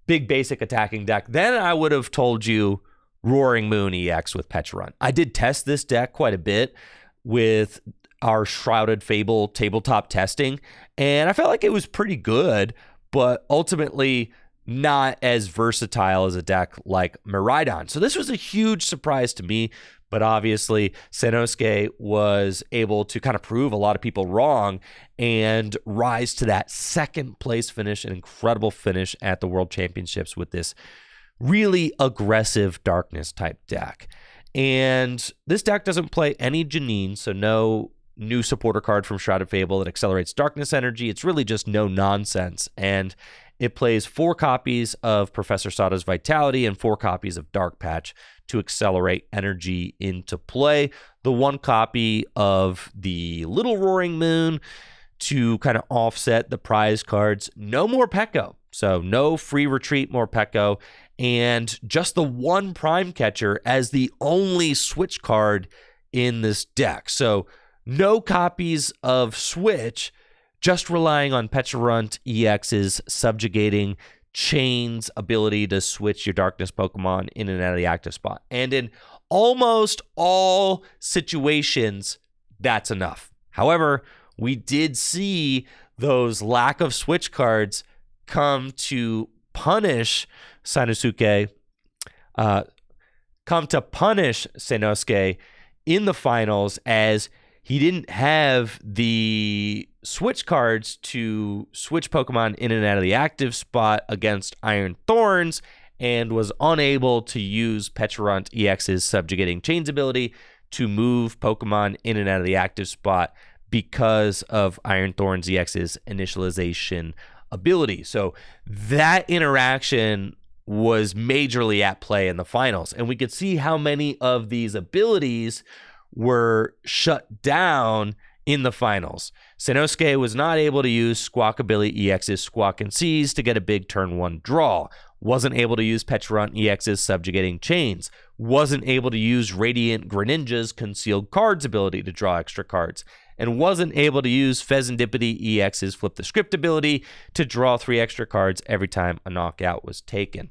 big basic attacking deck, then I would have told you Roaring Moon EX with Pecharunt. I did test this deck quite a bit with our Shrouded Fable tabletop testing, and I felt like it was pretty good, but ultimately not as versatile as a deck like Miraidon. So this was a huge surprise to me, but obviously Sanosuke was able to kind of prove a lot of people wrong and rise to that second place finish, an incredible finish at the World Championships with this really aggressive darkness type deck. And this deck doesn't play any Janine, so no new supporter card from Shrouded Fable that accelerates darkness energy. It's really just no nonsense. And it plays 4 copies of Professor Sada's Vitality and 4 copies of Dark Patch to accelerate energy into play. The 1 copy of the Little Roaring Moon to kind of offset the prize cards. No more Pekko. So no free retreat Morpeko, and just the 1 Prime Catcher as the only switch card in this deck. So no copies of Switch, just relying on Pecharunt EX's Subjugating Chain's ability to switch your Darkness Pokemon in and out of the active spot. And in almost all situations, that's enough. However, we did see those lack of switch cards come to punish Sanosuke in the finals, as he didn't have the switch cards to switch Pokemon in and out of the active spot against Iron Thorns, and was unable to use Pecharunt EX's Subjugating Chains ability to move Pokemon in and out of the active spot because of Iron Thorns EX's initialization ability. So that interaction was majorly at play in the finals, and we could see how many of these abilities were shut down in the finals. Sanosuke was not able to use Squawkabilly EX's Squawk and Seize to get a big turn 1 draw. Wasn't able to use Pecharunt EX's Subjugating Chains. Wasn't able to use Radiant Greninja's Concealed Cards ability to draw extra cards. and wasn't able to use Fezandipity EX's Flip the Script ability to draw 3 extra cards every time a knockout was taken.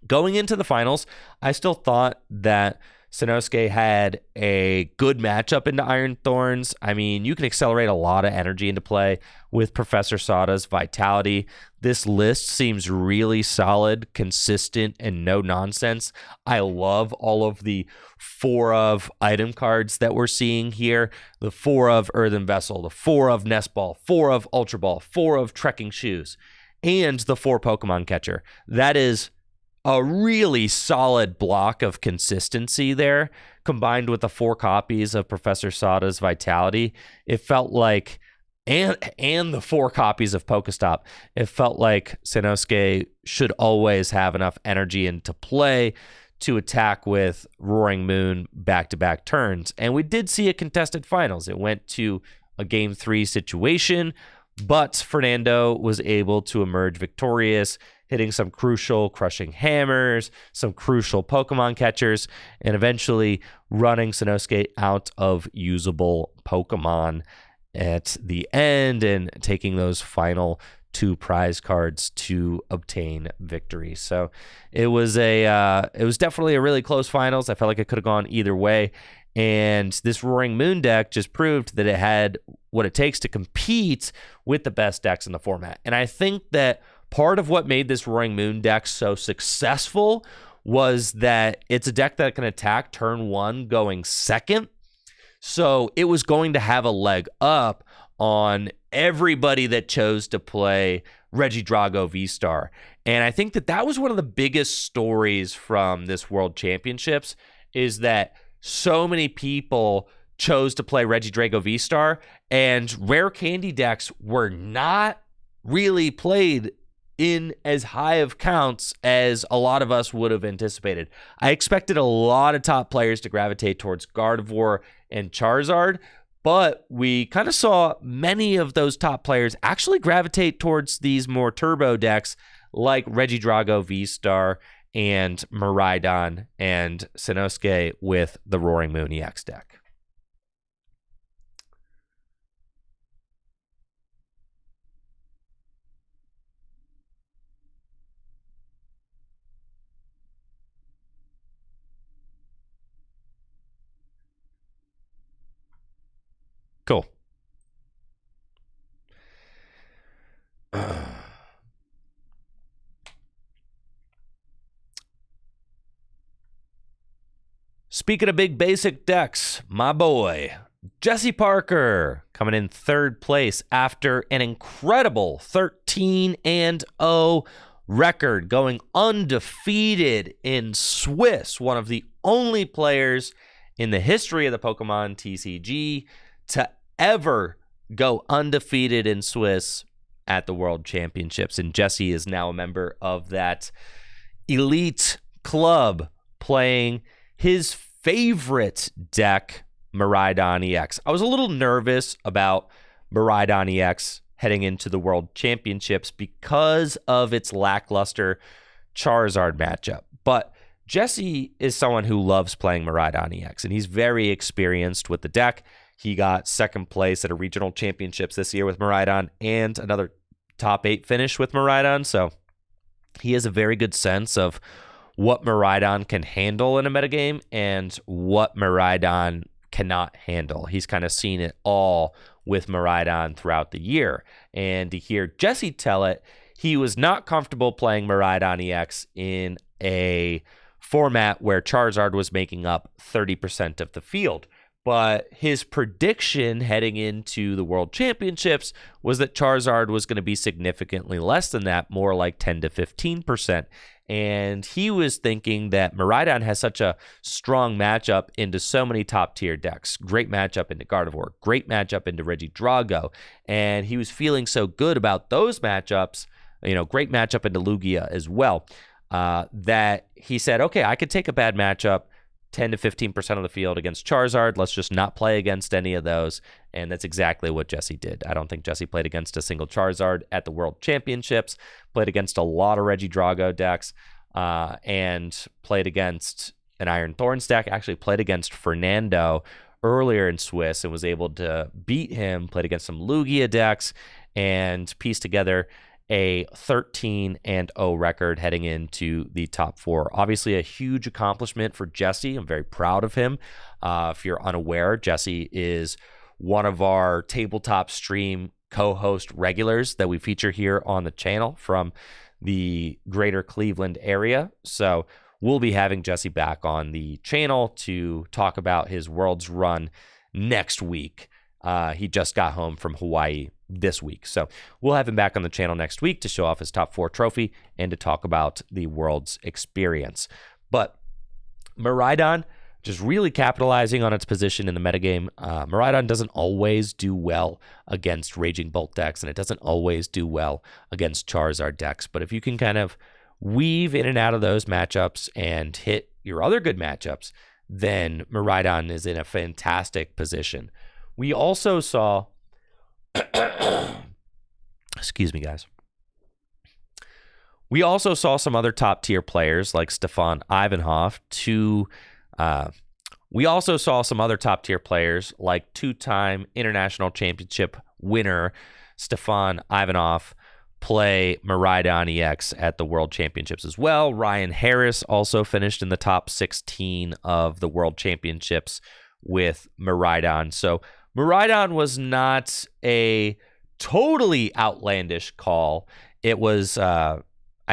Going into the finals, I still thought that Sanosuke had a good matchup into Iron Thorns. I mean, you can accelerate a lot of energy into play with Professor Sada's Vitality. This list seems really solid, consistent, and no nonsense. I love all of the 4 of item cards that we're seeing here. The 4 of Earthen Vessel, the 4 of Nest Ball, 4 of Ultra Ball, 4 of Trekking Shoes, and the 4 Pokemon Catcher. That is a really solid block of consistency there, combined with the 4 copies of Professor Sada's Vitality. It felt like, and the 4 copies of Pokestop, it felt like Sanosuke should always have enough energy into play to attack with Roaring Moon back-to-back turns. And we did see a contested finals. It went to a Game 3 situation, but Fernando was able to emerge victorious, hitting some crucial crushing hammers, some crucial Pokemon catchers, and eventually running Sanosuke out of usable Pokemon at the end and taking those final 2 prize cards to obtain victory. So it was definitely a really close finals. I felt like it could have gone either way. And this Roaring Moon deck just proved that it had what it takes to compete with the best decks in the format. And I think that part of what made this Roaring Moon deck so successful was that it's a deck that can attack turn 1 going second. So it was going to have a leg up on everybody that chose to play Regidrago V-Star. And I think that was one of the biggest stories from this World Championships, is that so many people chose to play Regidrago V-Star, and rare candy decks were not really played in as high of counts as a lot of us would have anticipated. I expected a lot of top players to gravitate towards Gardevoir and Charizard, but we kind of saw many of those top players actually gravitate towards these more turbo decks like Regidrago V-Star and Miraidon and Sanosuke with the Roaring Moon EX deck. Cool. Speaking of big basic decks, my boy, Jesse Parker, coming in 3rd place after an incredible 13-0 record, going undefeated in Swiss, one of the only players in the history of the Pokemon TCG to ever go undefeated in Swiss at the World Championships. And Jesse is now a member of that elite club, playing his favorite deck, Miraidon EX. I was a little nervous about Miraidon EX heading into the World Championships because of its lackluster Charizard matchup. But Jesse is someone who loves playing Miraidon EX, and he's very experienced with the deck. He got 2nd place at a regional championships this year with Miraidon and another top 8 finish with Miraidon. So he has a very good sense of what Miraidon can handle in a metagame and what Miraidon cannot handle. He's kind of seen it all with Miraidon throughout the year. And to hear Jesse tell it, he was not comfortable playing Miraidon EX in a format where Charizard was making up 30% of the field. But his prediction heading into the World Championships was that Charizard was going to be significantly less than that, more like 10 to 15%. And he was thinking that Miraidon has such a strong matchup into so many top-tier decks. Great matchup into Gardevoir, great matchup into Regidrago. And he was feeling so good about those matchups, great matchup into Lugia as well, that he said, okay, I could take a bad matchup, 10 to 15% of the field against Charizard. Let's just not play against any of those. And that's exactly what Jesse did. I don't think Jesse played against a single Charizard at the World Championships, played against a lot of Regidrago decks, and played against an Iron Thorns deck, actually played against Fernando earlier in Swiss and was able to beat him, played against some Lugia decks, and pieced together a 13-0 record heading into the top 4. Obviously, a huge accomplishment for Jesse. I'm very proud of him. If you're unaware, Jesse is one of our tabletop stream co-host regulars that we feature here on the channel from the greater Cleveland area. So we'll be having Jesse back on the channel to talk about his Worlds run next week. He just got home from Hawaii this week. So we'll have him back on the channel next week to show off his top 4 trophy and to talk about the Worlds experience. But Miraidon just really capitalizing on its position in the metagame. Miraidon doesn't always do well against Raging Bolt decks, and it doesn't always do well against Charizard decks. But if you can kind of weave in and out of those matchups and hit your other good matchups, then Miraidon is in a fantastic position. We also saw excuse me, guys. We also saw some other top tier players like Stefan Ivanhoff we also saw some other top tier players like 2-time international championship winner Stefan Ivanhoff play Miraidon EX at the World Championships as well. Ryan Harris also finished in the top 16 of the World Championships with Miraidon. So Miraidon was not a totally outlandish call. It was, I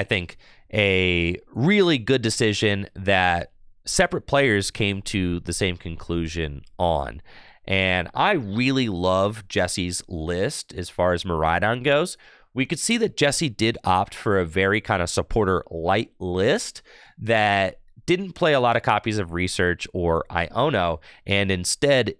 think, a really good decision that separate players came to the same conclusion on. And I really love Jesse's list as far as Miraidon goes. We could see that Jesse did opt for a very kind of supporter light list that didn't play a lot of copies of Research or Iono, and instead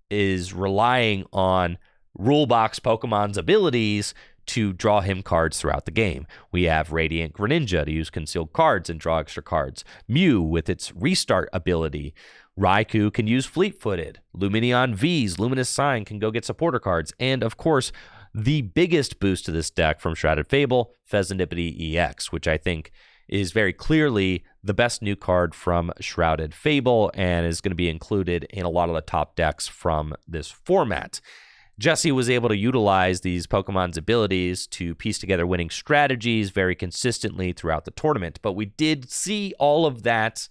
is relying on Rulebox Pokemon's abilities to draw him cards throughout the game. We have Radiant Greninja to use concealed cards and draw extra cards. Mew with its restart ability. Raikou can use Fleet-Footed. Lumineon V's Luminous Sign can go get supporter cards. And of course, the biggest boost to this deck from Shrouded Fable, Pheasantipede EX, which I think is very clearly the best new card from Shrouded Fable and is going to be included in a lot of the top decks from this format. Jesse was able to utilize these Pokemon's abilities to piece together winning strategies very consistently throughout the tournament, but we did see all of that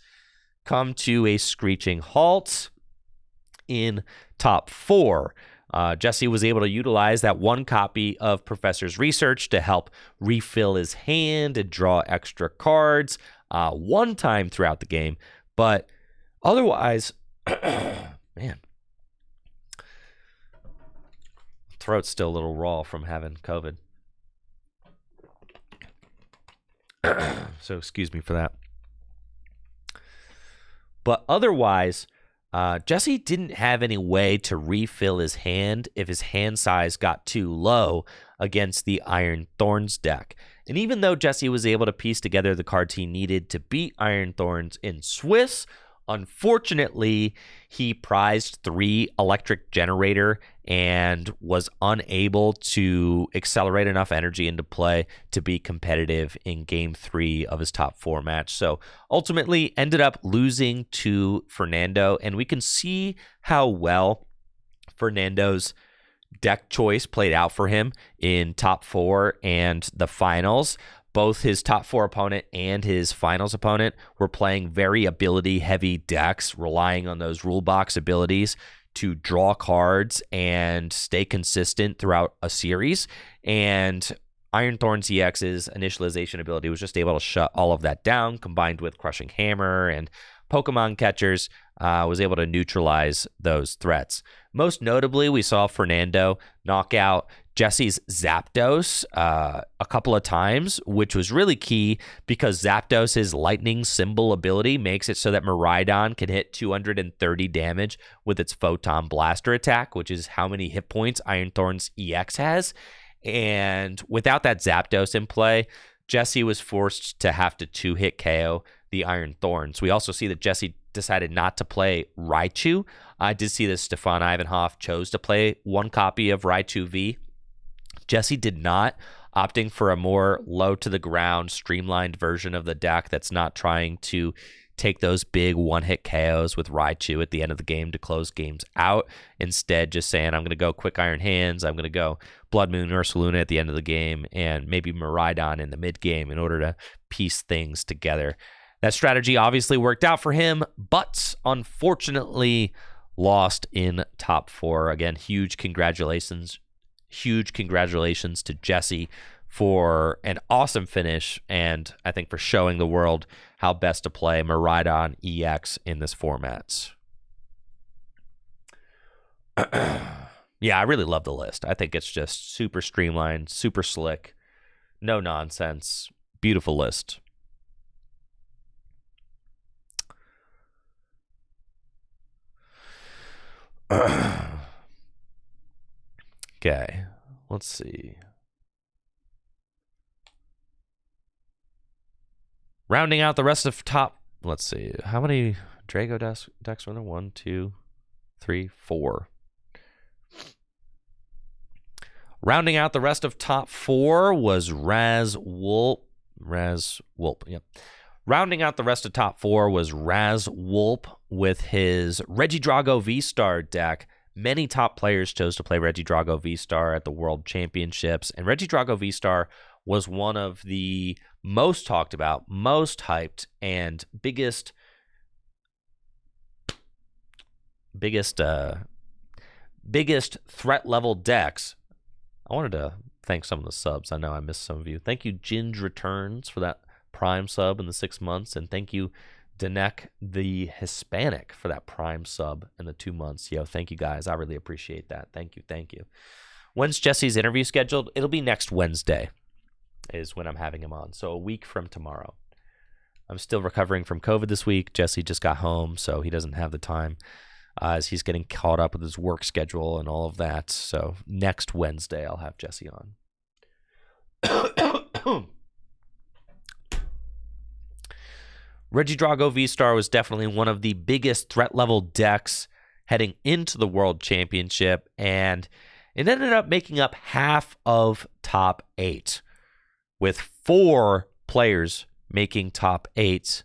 come to a screeching halt in top 4. Jesse was able to utilize that one copy of Professor's Research to help refill his hand and draw extra cards one time throughout the game. But otherwise, man, throat's still a little raw from having COVID. So excuse me for that. But otherwise, Jesse didn't have any way to refill his hand if his hand size got too low against the Iron Thorns deck. And even though Jesse was able to piece together the cards he needed to beat Iron Thorns in Swiss, unfortunately, he prized 3 Electric Generator and was unable to accelerate enough energy into play to be competitive in Game 3 of his top 4 match. So ultimately ended up losing to Fernando, and we can see how well Fernando's deck choice played out for him in top 4 and the finals. Both his top 4 opponent and his finals opponent were playing very ability-heavy decks, relying on those rule box abilities to draw cards and stay consistent throughout a series. And Iron Thorns EX's initialization ability was just able to shut all of that down, combined with Crushing Hammer and Pokemon Catchers, was able to neutralize those threats. Most notably, we saw Fernando knock out Jesse's Zapdos a couple of times, which was really key because Zapdos' lightning symbol ability makes it so that Miraidon can hit 230 damage with its Photon Blaster attack, which is how many hit points Iron Thorns EX has. And without that Zapdos in play, Jesse was forced to have to 2-hit KO the Iron Thorns. We also see that Jesse decided not to play Raichu. I did see that Stefan Ivanhoff chose to play one copy of Raichu V. Jesse did not, opting for a more low-to-the-ground, streamlined version of the deck that's not trying to take those big one-hit KOs with Raichu at the end of the game to close games out. Instead, just saying, I'm going to go Quick Iron Hands, I'm going to go Blood Moon Ursaluna at the end of the game, and maybe Miraidon in the mid-game in order to piece things together. That strategy obviously worked out for him, but unfortunately lost in top 4. Again, huge congratulations to Jesse for an awesome finish, and I think for showing the world how best to play Miraidon EX in this format. Yeah, I really love the list. I think it's just super streamlined, super slick, no nonsense, beautiful list. Okay, let's see. Rounding out the rest of top, let's see, how many Drago decks were there? 1, 2, 3, 4. Rounding out the rest of top 4 was Razwulp. Yep. Rounding out the rest of top 4 was Razwulp with his Regidrago V-Star deck. Many top players chose to play Regidrago V-Star at the World Championships, and Regidrago V-Star was one of the most talked about, most hyped, and biggest threat level decks. I wanted to thank some of the subs. I know I missed some of you. Thank you, Ginge Returns, for that Prime sub in the 6 months, and thank you, Danek the Hispanic, for that Prime sub in the 2 months. Yo, thank you guys. I really appreciate that. Thank you. When's Jesse's interview scheduled? It'll be next Wednesday is when I'm having him on, so a week from tomorrow. I'm still recovering from COVID this week. Jesse just got home, so he doesn't have the time as he's getting caught up with his work schedule and all of that. So next Wednesday, I'll have Jesse on. Regidrago V-Star was definitely one of the biggest threat level decks heading into the World Championship, and it ended up making up half of top 8, with 4 players making top 8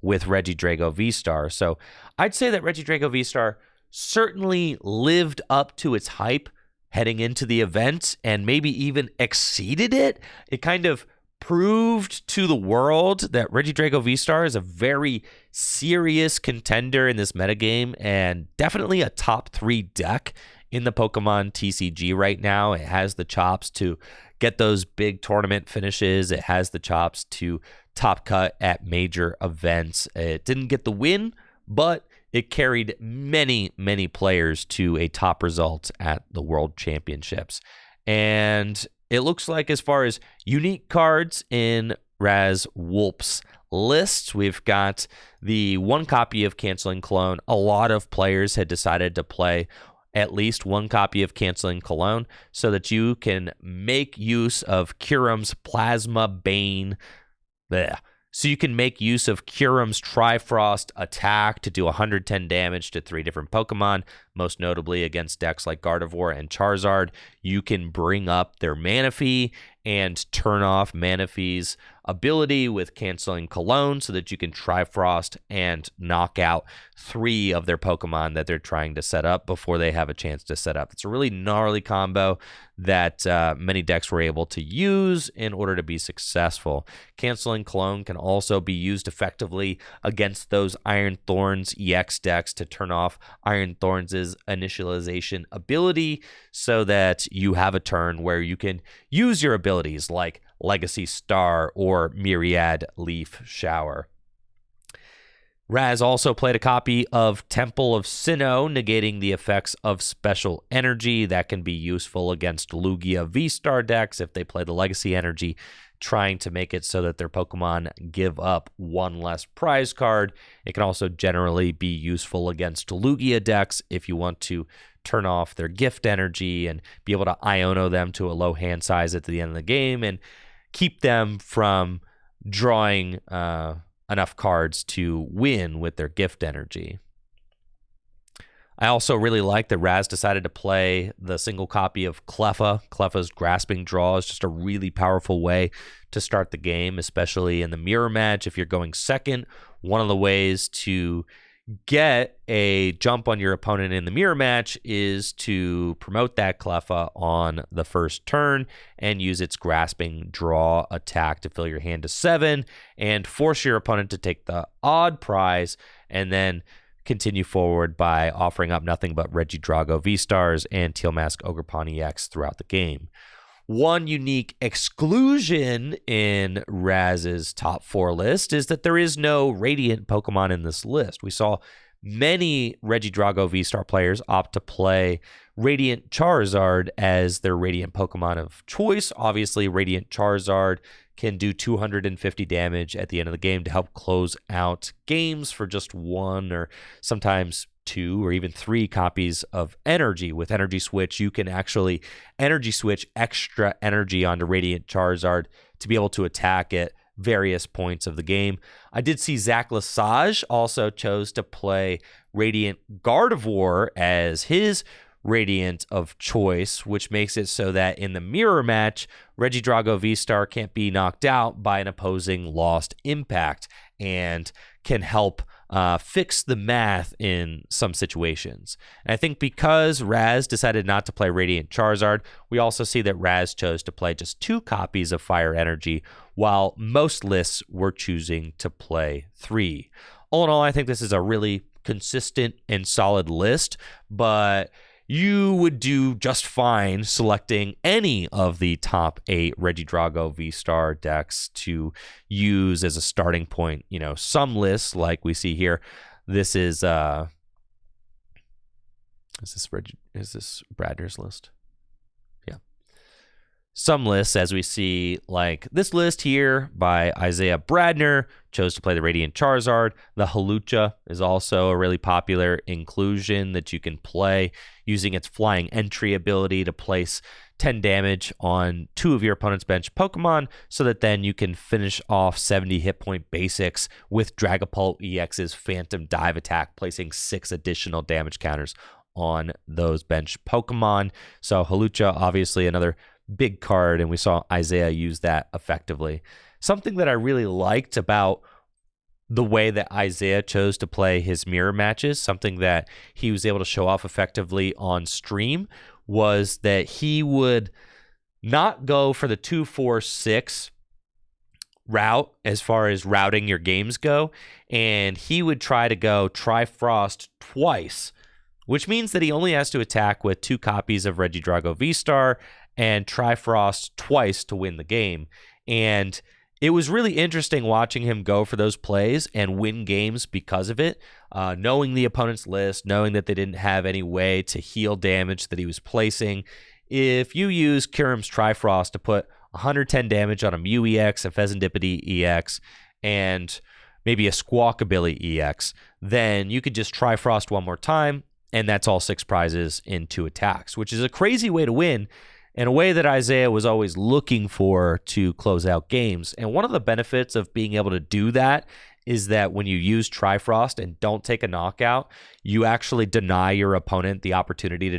with Regidrago V-Star. So I'd say that Regidrago V-Star certainly lived up to its hype heading into the event and maybe even exceeded it. It kind of proved to the world that Regidrago V-Star is a very serious contender in this metagame and definitely a top 3 deck in the Pokemon TCG right now. It has the chops to get those big tournament finishes. It has the chops to top cut at major events. It didn't get the win, but it carried many, many players to a top result at the World Championships. And it looks like, as far as unique cards in Razwulp's list, we've got the 1 copy of Canceling Cologne. A lot of players had decided to play at least 1 copy of Canceling Cologne so that you can make use of Kyurem's Plasma Bane. Blech. So you can make use of Kyurem's Trifrost attack to do 110 damage to 3 different Pokemon, most notably against decks like Gardevoir and Charizard. You can bring up their Manaphy and turn off Manaphy's ability with Canceling Cologne so that you can Trifrost and knock out 3 of their Pokemon that they're trying to set up before they have a chance to set up. It's a really gnarly combo that many decks were able to use in order to be successful. Canceling Cologne can also be used effectively against those Iron Thorns EX decks to turn off Iron Thorns' initialization ability so that you have a turn where you can use your abilities like Legacy Star or Myriad Leaf Shower. Raz also played a copy of Temple of Sinnoh, negating the effects of Special Energy. That can be useful against Lugia V-Star decks if they play the Legacy Energy, trying to make it so that their Pokemon give up 1 less prize card. It can also generally be useful against Lugia decks if you want to turn off their Gift Energy and be able to Iono them to a low hand size at the end of the game and keep them from drawing enough cards to win with their Gift Energy. I also really like that Raz decided to play the single copy of Cleffa. Cleffa's Grasping Draw is just a really powerful way to start the game, especially in the mirror match. If you're going second, one of the ways to get a jump on your opponent in the mirror match is to promote that Cleffa on the first turn and use its Grasping Draw attack to fill your hand to 7 and force your opponent to take the odd prize, and then continue forward by offering up nothing but Regidrago V-Stars and Teal Mask Ogerpon EX throughout the game. One unique exclusion in Raz's top 4 list is that there is no Radiant Pokemon in this list. We saw many Regidrago V-Star players opt to play Radiant Charizard as their Radiant Pokemon of choice. Obviously, Radiant Charizard can do 250 damage at the end of the game to help close out games for just 1 or sometimes 2 or even 3 copies of energy. With Energy Switch, you can actually Energy Switch extra energy onto Radiant Charizard to be able to attack at various points of the game. I did see Zach Lesage also chose to play Radiant Gardevoir as his Radiant of choice, which makes it so that in the mirror match, Regidrago V-Star can't be knocked out by an opposing lost impact and can help fix the math in some situations. And I think because Raz decided not to play Radiant Charizard, we also see that Raz chose to play just 2 copies of Fire Energy, while most lists were choosing to play 3. All in all, I think this is a really consistent and solid list, but you would do just fine selecting any of the top 8 Regidrago V-Star decks to use as a starting point. You know, some lists, like we see here, this is this Bradner's list? Yeah. Some lists, as we see, like this list here by Isaiah Bradner, chose to play the Radiant Charizard. The Halucha is also a really popular inclusion that you can play using its Flying Entry ability to place 10 damage on 2 of your opponent's bench Pokemon, so that then you can finish off 70 hit point basics with Dragapult EX's Phantom Dive attack, placing 6 additional damage counters on those bench Pokemon. So Halucha, obviously another big card, and we saw Isaiah use that effectively. Something that I really liked about the way that Isaiah chose to play his mirror matches, something that he was able to show off effectively on stream, was that he would not go for the 2-4-6 route as far as routing your games go, and he would try to go Trifrost twice, which means that he only has to attack with 2 copies of Regidrago V-Star and Trifrost twice to win the game. And it was really interesting watching him go for those plays and win games because of it, knowing the opponent's list, knowing that they didn't have any way to heal damage that he was placing. If you use Kyurem's Trifrost to put 110 damage on a Mew EX, a Fezandipity EX, and maybe a Squawkabilly EX, then you could just Trifrost one more time, and that's all 6 prizes in 2 attacks, which is a crazy way to win, and a way that Isaiah was always looking for to close out games. And one of the benefits of being able to do that is that when you use Trifrost and don't take a knockout, you actually deny your opponent the opportunity to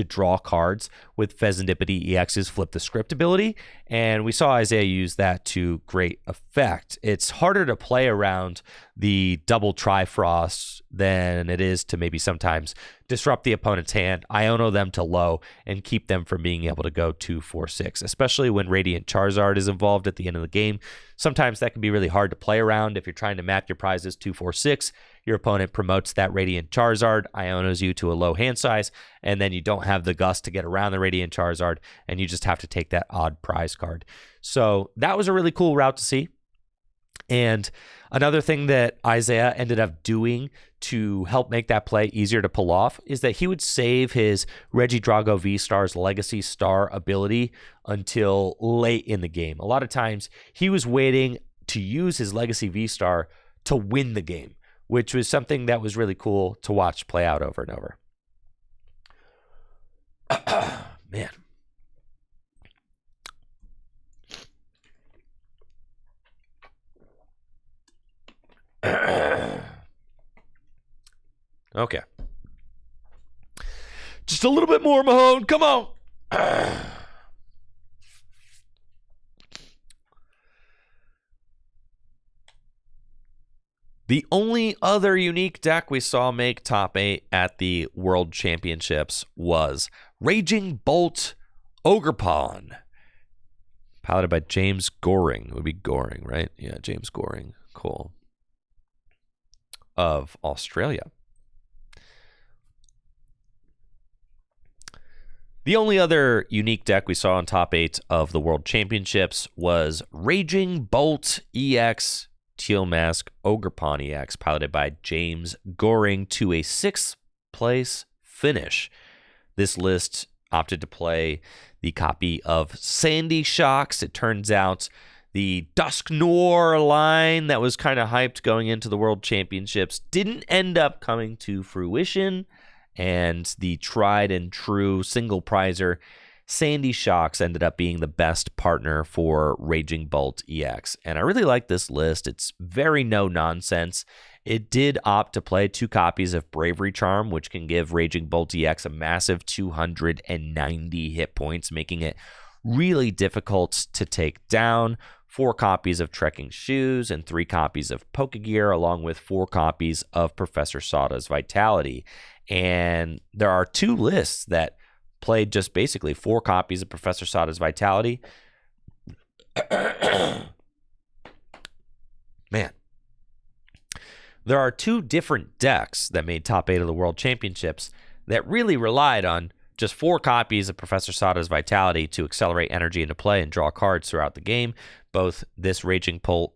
draw cards with Fezandipity EX's Flip the Script ability, and we saw Isaiah use that to great effect. It's harder to play around the double Trifrost than it is to maybe sometimes disrupt the opponent's hand, Iono them to low, and keep them from being able to go 2-4-6, especially when Radiant Charizard is involved at the end of the game. Sometimes that can be really hard to play around. If you're trying to map your prizes 2-4-6, your opponent promotes that Radiant Charizard, Ionos you to a low hand size, and then you don't have the gust to get around the Radiant Charizard, and you just have to take that odd prize card. So that was a really cool route to see. And another thing that Isaiah ended up doing to help make that play easier to pull off is that he would save his Regidrago V-Star's Legacy Star ability until late in the game. A lot of times he was waiting to use his Legacy V-Star to win the game, which was something that was really cool to watch play out over and over. Man. Okay. Just a little bit more, Mahone. Come on. The only other unique deck we saw make top 8 at the World Championships was Raging Bolt Ogerpon, piloted by James Goring. It would be Goring, right? Yeah, James Goring. Cool. Of Australia. The only other unique deck we saw in top 8 of the World Championships was Raging Bolt EX Teal Mask Ogerpon EX, piloted by James Goring, to a 6th place finish. This list opted to play the copy of Sandy Shocks. It turns out the Dusk Noir line that was kind of hyped going into the World Championships didn't end up coming to fruition, and the tried and true single prizer Sandy Shocks ended up being the best partner for Raging Bolt EX. And I really like this list. It's very no-nonsense. It did opt to play 2 copies of Bravery Charm, which can give Raging Bolt EX a massive 290 hit points, making it really difficult to take down. 4 copies of Trekking Shoes and 3 copies of Pokegear, along with 4 copies of Professor Sada's Vitality. And there are 2 lists that played just basically 4 copies of Professor Sada's Vitality. Man. There are 2 different decks that made top 8 of the World Championships that really relied on just 4 copies of Professor Sada's Vitality to accelerate energy into play and draw cards throughout the game. Both this Raging Bolt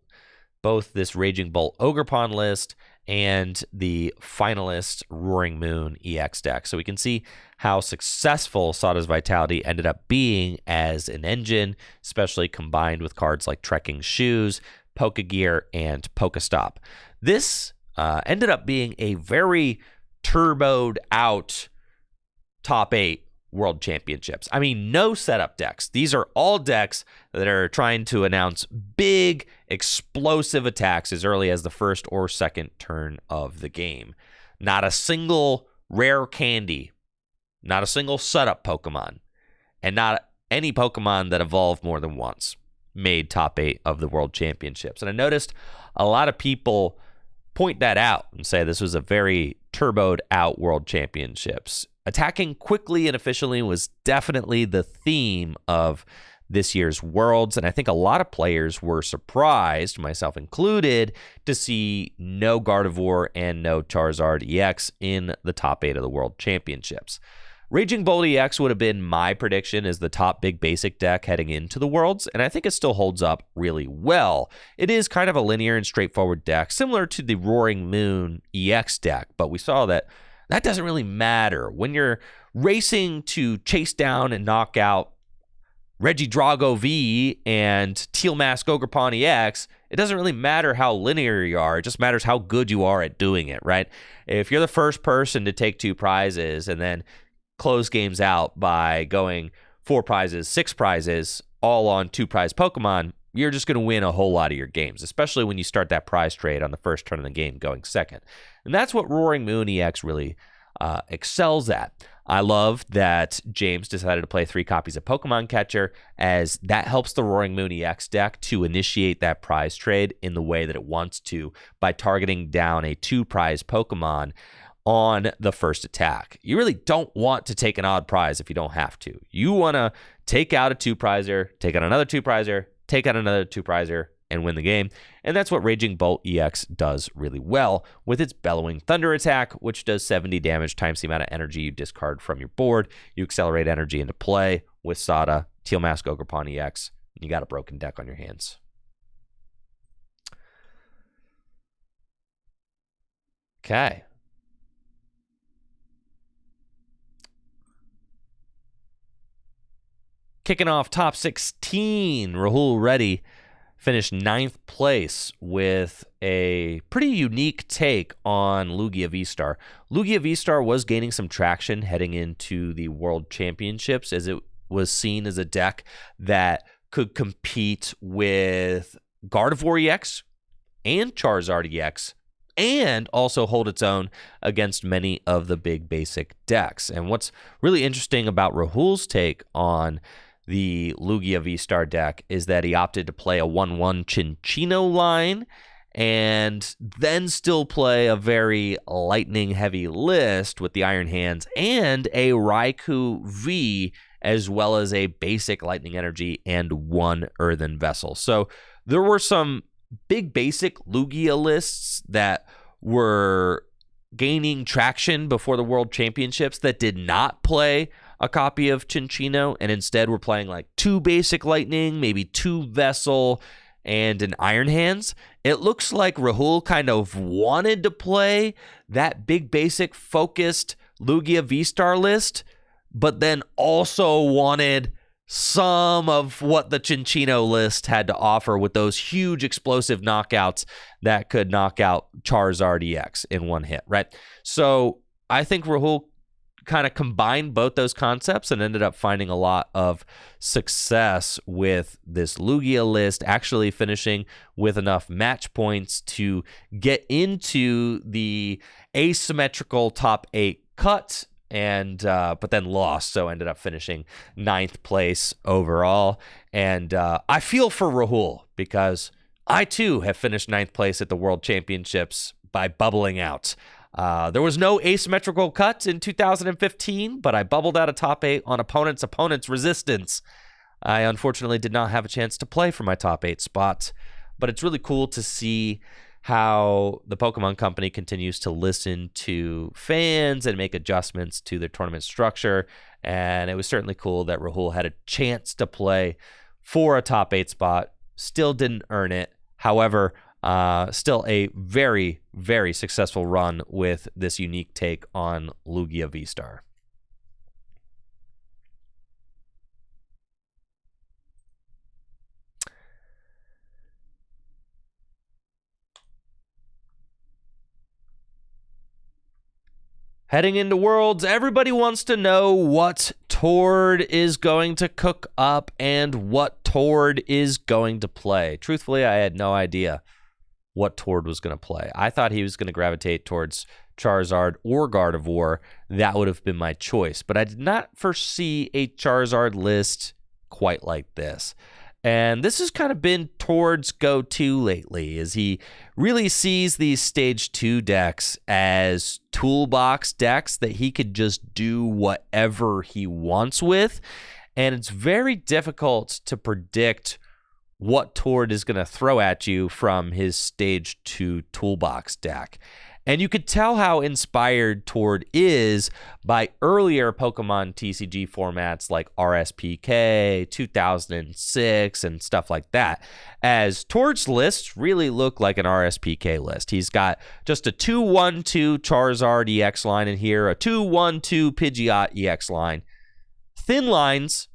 Ogerpon list and the finalist Roaring Moon EX deck. So we can see how successful Sada's Vitality ended up being as an engine, especially combined with cards like Trekking Shoes, Pokegear, and Pokestop. This ended up being a very turboed out top 8 World Championships. I mean, no setup decks. These are all decks that are trying to announce big, explosive attacks as early as the first or second turn of the game. Not a single rare candy, not a single setup Pokemon, and not any Pokemon that evolved more than once made top 8 of the World Championships. And I noticed a lot of people point that out and say this was a very turboed out World Championships. Attacking quickly and efficiently was definitely the theme of this year's Worlds, and I think a lot of players were surprised, myself included, to see no Gardevoir and no Charizard EX in the top 8 of the World Championships. Raging Bolt EX would have been my prediction as the top big basic deck heading into the Worlds, and I think it still holds up really well. It is kind of a linear and straightforward deck, similar to the Roaring Moon EX deck, but we saw that doesn't really matter. When you're racing to chase down and knock out Regidrago V and Teal Mask Ogerpon EX, it doesn't really matter how linear you are. It just matters how good you are at doing it, right? If you're the first person to take 2 prizes and then close games out by going 4 prizes, 6 prizes, all on 2 prize Pokemon, you're just going to win a whole lot of your games, especially when you start that prize trade on the first turn of the game going second. And that's what Roaring Moon EX really excels at. I love that James decided to play 3 copies of Pokemon Catcher, as that helps the Roaring Moon EX deck to initiate that prize trade in the way that it wants to by targeting down a 2 prize Pokemon on the first attack. You really don't want to take an odd prize if you don't have to. You want to take out a 2 prizer, take out another 2 prizer, take out another 2 prizer, and win the game. And that's what Raging Bolt EX does really well with its Bellowing Thunder attack, which does 70 damage times the amount of energy you discard from your board. You accelerate energy into play with Sada, Teal Mask Ogerpon EX, and you got a broken deck on your hands. Okay. Kicking off top 16, Rahul Reddy finished 9th place with a pretty unique take on Lugia V-Star. Lugia V-Star was gaining some traction heading into the World Championships, as it was seen as a deck that could compete with Gardevoir EX and Charizard EX and also hold its own against many of the big basic decks. And what's really interesting about Rahul's take on the Lugia V-Star deck is that he opted to play a 1/1 Cinccino line and then still play a very lightning-heavy list with the Iron Hands and a Raikou V, as well as a basic Lightning Energy and one Earthen Vessel. So there were some big basic Lugia lists that were gaining traction before the World Championships that did not play a copy of Cinccino, and instead were playing like 2 basic Lightning, maybe 2 Vessel, and an Iron Hands. It looks like Rahul kind of wanted to play that big basic focused Lugia V-Star list, but then also wanted some of what the Cinccino list had to offer with those huge explosive knockouts that could knock out Charizard EX in one hit, right? So I think Rahul kind of combined both those concepts and ended up finding a lot of success with this Lugia list, actually finishing with enough match points to get into the asymmetrical top 8 cut, and but then lost, so ended up finishing 9th place overall. And I feel for Rahul, because I too have finished 9th place at the World Championships by bubbling out. There was no asymmetrical cut in 2015, but I bubbled out of top 8 on opponent's resistance. I unfortunately did not have a chance to play for my top 8 spot, but it's really cool to see how the Pokemon Company continues to listen to fans and make adjustments to their tournament structure. And it was certainly cool that Rahul had a chance to play for a top 8 spot. Still didn't earn it. However, still a very, very successful run with this unique take on Lugia V-Star. Heading into Worlds, everybody wants to know what Tord is going to cook up and what Tord is going to play. Truthfully, I had no idea what Tord was going to play. I thought he was going to gravitate towards Charizard or Gardevoir. That would have been my choice, but I did not foresee a Charizard list quite like this. And this has kind of been Tord's go-to lately, as he really sees these Stage 2 decks as toolbox decks that he could just do whatever he wants with. And it's very difficult to predict what Tord is going to throw at you from his Stage 2 toolbox deck. And you could tell how inspired Tord is by earlier Pokemon TCG formats like RSPK, 2006, and stuff like that, as Tord's lists really look like an RSPK list. He's got just a 2-1-2 Charizard EX line in here, a 2-1-2 Pidgeot EX line. Thin lines,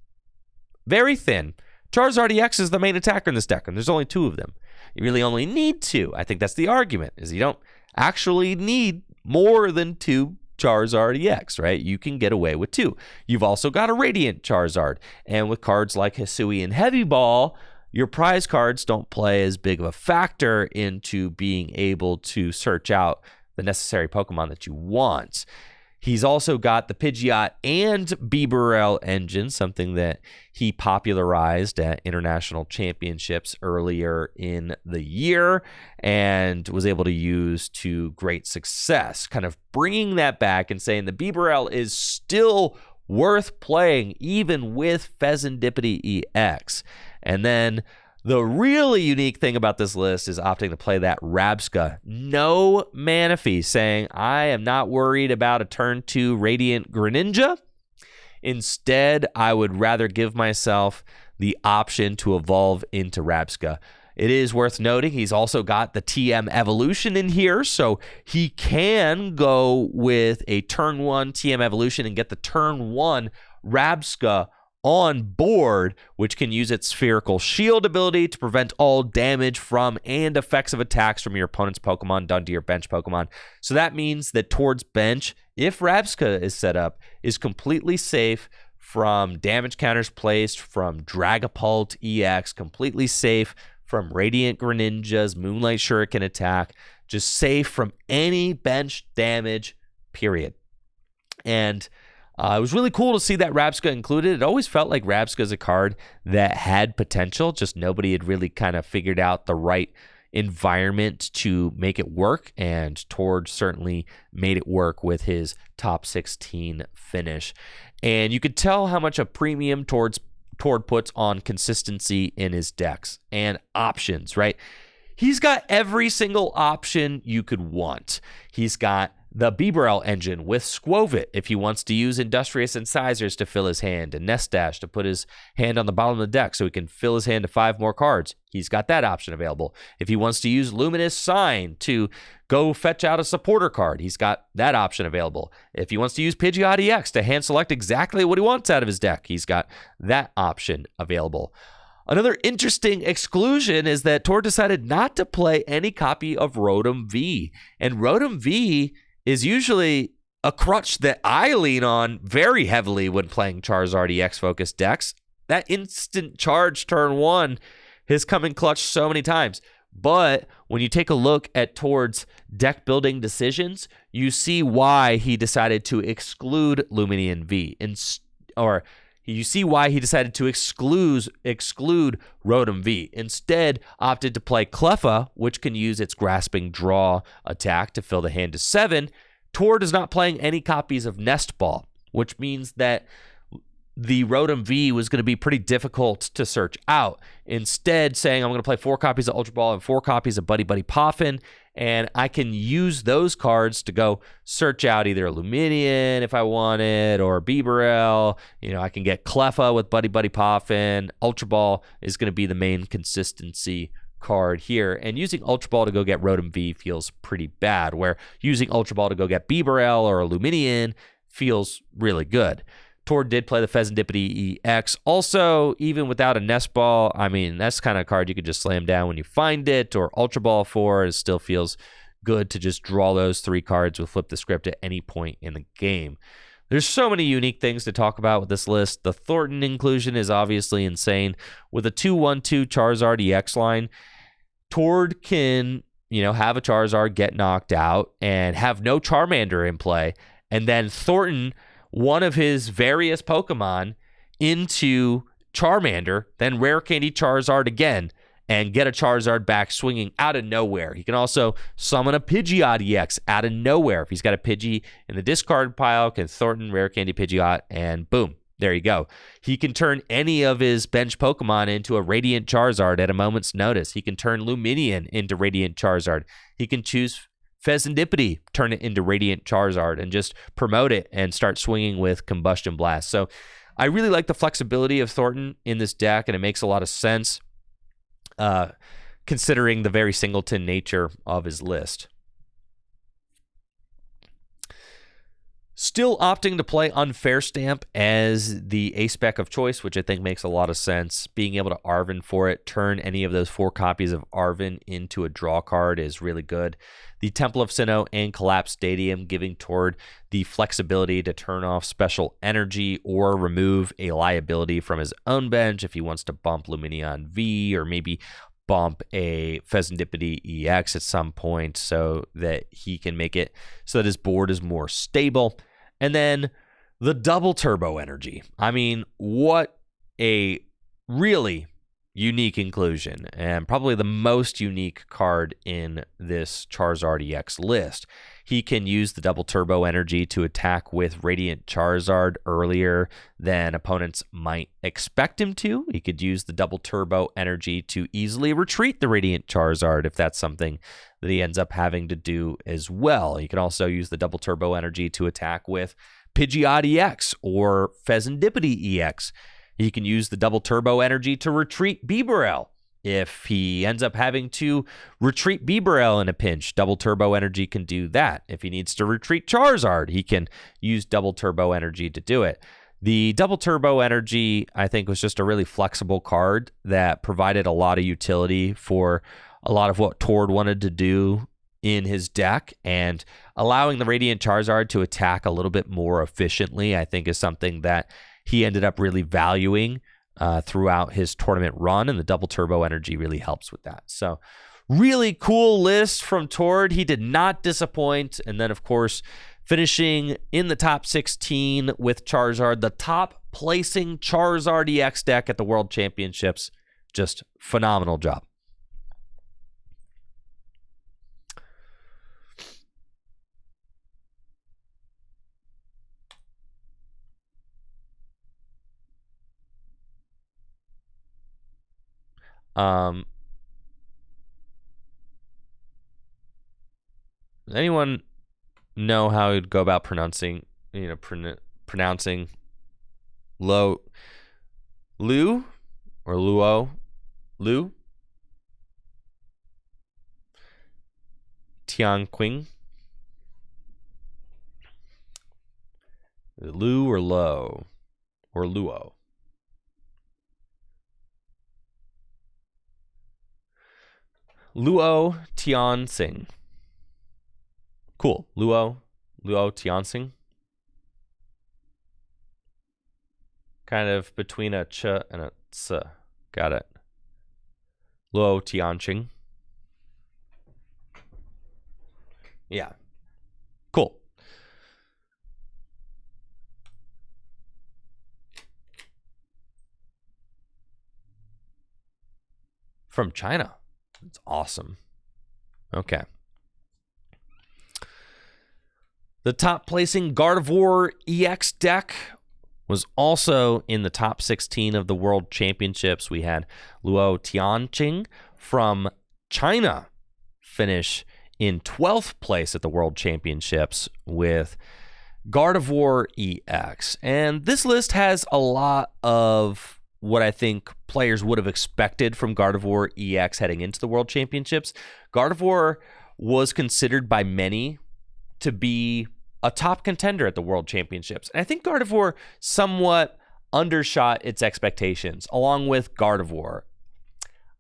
very thin. Charizard EX is the main attacker in this deck, and there's only 2 of them. You really only need 2. I think that's the argument, is you don't actually need more than 2 Charizard EX, right? You can get away with 2. You've also got a Radiant Charizard, and with cards like Hisui and Heavy Ball, your prize cards don't play as big of a factor into being able to search out the necessary Pokemon that you want. He's also got the Pidgeot and Bibarel engine, something that he popularized at international championships earlier in the year and was able to use to great success, kind of bringing that back and saying the Bibarel is still worth playing even with Fezandipiti EX. And then the really unique thing about this list is opting to play that Rabsca. No Manaphy, saying, I am not worried about a turn 2 Radiant Greninja. Instead, I would rather give myself the option to evolve into Rabsca. It is worth noting he's also got the TM Evolution in here, so he can go with a turn 1 TM Evolution and get the turn 1 Rabsca on board, which can use its Spherical Shield ability to prevent all damage from and effects of attacks from your opponent's Pokemon done to your bench Pokemon. So that means that Tord's bench, if Rabsca is set up, is completely safe from damage counters placed from Dragapult EX, completely safe from Radiant Greninja's Moonlight Shuriken attack, just safe from any bench damage, period. And it was really cool to see that Rabsca included. It always felt like Rabsca is a card that had potential, just nobody had really kind of figured out the right environment to make it work, and Tord certainly made it work with his top 16 finish. And you could tell how much a premium Tord puts on consistency in his decks and options, right? He's got every single option you could want. He's got the Bibarel engine with Squovit if he wants to use Industrious Incisors to fill his hand, and Nestash to put his hand on the bottom of the deck so he can fill his hand to 5 more cards. He's got that option available. If he wants to use Luminous Sign to go fetch out a supporter card, he's got that option available. If he wants to use Pidgeot EX to hand select exactly what he wants out of his deck, he's got that option available. Another interesting exclusion is that Tord decided not to play any copy of Rotom V, and Rotom V is usually a crutch that I lean on very heavily when playing Charizard EX focused decks. That instant charge turn 1 has come in clutch so many times. But when you take a look at Tord's deck building decisions, you see why he decided to exclude Lumineon V. You see why he decided to exclude Rotom V. Instead, opted to play Cleffa, which can use its Grasping Draw attack to fill the hand to 7. Tord is not playing any copies of Nest Ball, which means that the Rotom V was going to be pretty difficult to search out. Instead, saying I'm going to play 4 copies of Ultra Ball and 4 copies of Buddy Buddy Poffin, and I can use those cards to go search out either Luminion if I want it, or Bibarel. I can get Cleffa with Buddy Buddy Poffin. Ultra Ball is going to be the main consistency card here, and using Ultra Ball to go get Rotom V feels pretty bad, where using Ultra Ball to go get Bibarel or a Luminion feels really good. Tord did play the Pheasantipity EX. Also, even without a Nest Ball, that's the kind of card you could just slam down when you find it, or Ultra Ball for. It still feels good to just draw those 3 cards with Flip the Script at any point in the game. There's so many unique things to talk about with this list. The Thornton inclusion is obviously insane. With a 2-1-2 Charizard EX line, Tord can, have a Charizard get knocked out and have no Charmander in play, and then Thornton one of his various Pokemon into Charmander, then Rare Candy Charizard again, and get a Charizard back swinging out of nowhere. He can also summon a Pidgeot EX out of nowhere. If he's got a Pidgey in the discard pile, can Thornton, Rare Candy Pidgeot, and boom, there you go. He can turn any of his bench Pokemon into a Radiant Charizard at a moment's notice. He can turn Luminion into Radiant Charizard. He can choose Pheasantipity, turn it into Radiant Charizard, and just promote it and start swinging with Combustion Blast. So I really like the flexibility of Thornton in this deck, and it makes a lot of sense considering the very singleton nature of his list. Still opting to play Unfair Stamp as the A-Spec of choice, which I think makes a lot of sense. Being able to Arven for it, turn any of those 4 copies of Arven into a draw card is really good. The Temple of Sinnoh and Collapse Stadium giving Tord the flexibility to turn off special energy or remove a liability from his own bench if he wants to bump Lumineon V, or maybe bump a Pheasantipity EX at some point so that he can make it so that his board is more stable. And then the double turbo energy. What a really unique inclusion, and probably the most unique card in this Charizard EX list. He can use the double turbo energy to attack with Radiant Charizard earlier than opponents might expect him to. He could use the double turbo energy to easily retreat the Radiant Charizard if that's something that he ends up having to do as well. He can also use the double turbo energy to attack with Pidgeot EX or Pheasantipity EX. He can use the double turbo energy to retreat Bibarel. If he ends up having to retreat Bibarel in a pinch, double turbo energy can do that. If he needs to retreat Charizard, he can use double turbo energy to do it. The double turbo energy, I think, was just a really flexible card that provided a lot of utility for a lot of what Tord wanted to do in his deck, and allowing the Radiant Charizard to attack a little bit more efficiently, I think, is something that he ended up really valuing throughout his tournament run, and the double turbo energy really helps with that. So really cool list from Tord. He did not disappoint. And then, of course, finishing in the top 16 with Charizard, the top placing Charizard EX deck at the World Championships. Just phenomenal job. Anyone know how you'd go about pronouncing Lu or Luo? Lu? Tianqing? Lu or Lo? Or Luo? Luo Tianxing. Cool. Luo Tianxing. Kind of between a ch and a ts. Got it. Luo Tianxing. Yeah. Cool. From China. It's awesome. Okay. The top placing Gardevoir EX deck was also in the top 16 of the World Championships. We had Luo Tianqing from China finish in 12th place at the World Championships with Gardevoir EX. And this list has a lot of what I think players would have expected from Gardevoir EX heading into the World Championships. Gardevoir was considered by many to be a top contender at the World Championships. And I think Gardevoir somewhat undershot its expectations, along with Gardevoir.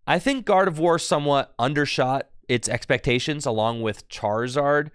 I think Gardevoir somewhat undershot its expectations, along with Charizard.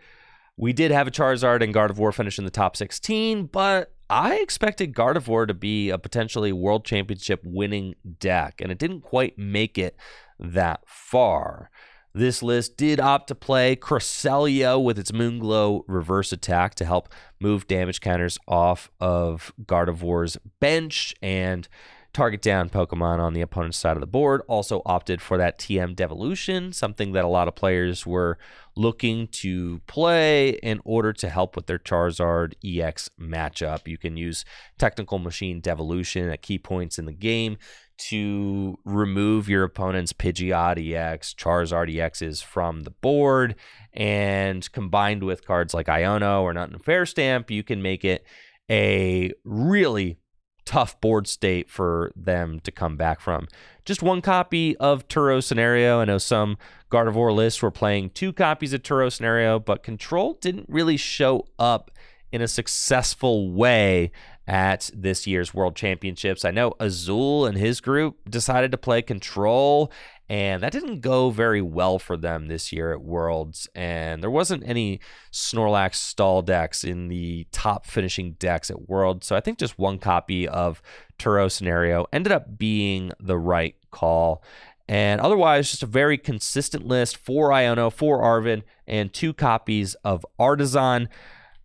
We did have a Charizard and Gardevoir finish in the top 16, but I expected Gardevoir to be a potentially World Championship winning deck, and it didn't quite make it that far. This list did opt to play Cresselia with its Moonglow reverse attack to help move damage counters off of Gardevoir's bench and target down Pokemon on the opponent's side of the board. Also opted for that TM Devolution, something that a lot of players were looking to play in order to help with their Charizard EX matchup. You can use Technical Machine Devolution at key points in the game to remove your opponent's Pidgeot EX, Charizard EXs from the board, and combined with cards like Iono or Nut and Fair Stamp, you can make it a really tough board state for them to come back from. Just one copy of Turo Scenario. I know some Gardevoir lists were playing 2 copies of Turo Scenario, but Control didn't really show up in a successful way at this year's World Championships. I know Azul and his group decided to play Control, and that didn't go very well for them this year at Worlds, and there wasn't any Snorlax stall decks in the top finishing decks at Worlds, so I think just one copy of Turo Scenario ended up being the right call. And otherwise, just a very consistent list: 4 Iono, 4 Arven, and 2 copies of Artisan,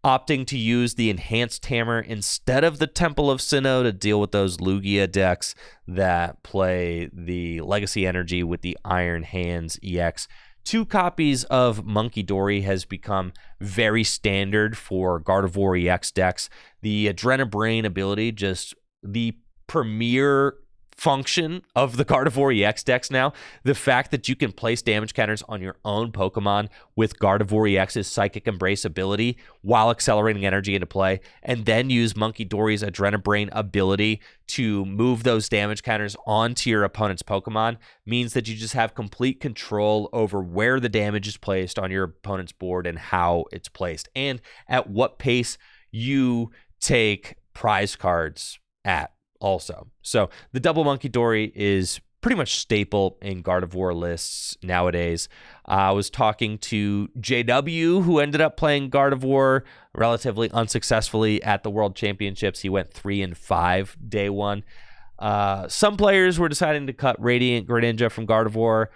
opting to use the Enhanced Hammer instead of the Temple of Sinnoh to deal with those Lugia decks that play the Legacy Energy with the Iron Hands EX. 2 copies of Monkey Dory has become very standard for Gardevoir EX decks. The Adrenabrain ability, just the premier function of the Gardevoir EX decks now. The fact that you can place damage counters on your own Pokemon with Gardevoir EX's Psychic Embrace ability while accelerating energy into play, and then use Monkey Dory's Adrenabrain ability to move those damage counters onto your opponent's Pokemon, means that you just have complete control over where the damage is placed on your opponent's board and how it's placed, and at what pace you take prize cards at. Also, so the double Monkey Dory is pretty much staple in Gardevoir lists nowadays. I was talking to JW, who ended up playing Gardevoir relatively unsuccessfully at the World Championships. He went 3-5 day one. Some players were deciding to cut Radiant Greninja from Gardevoir.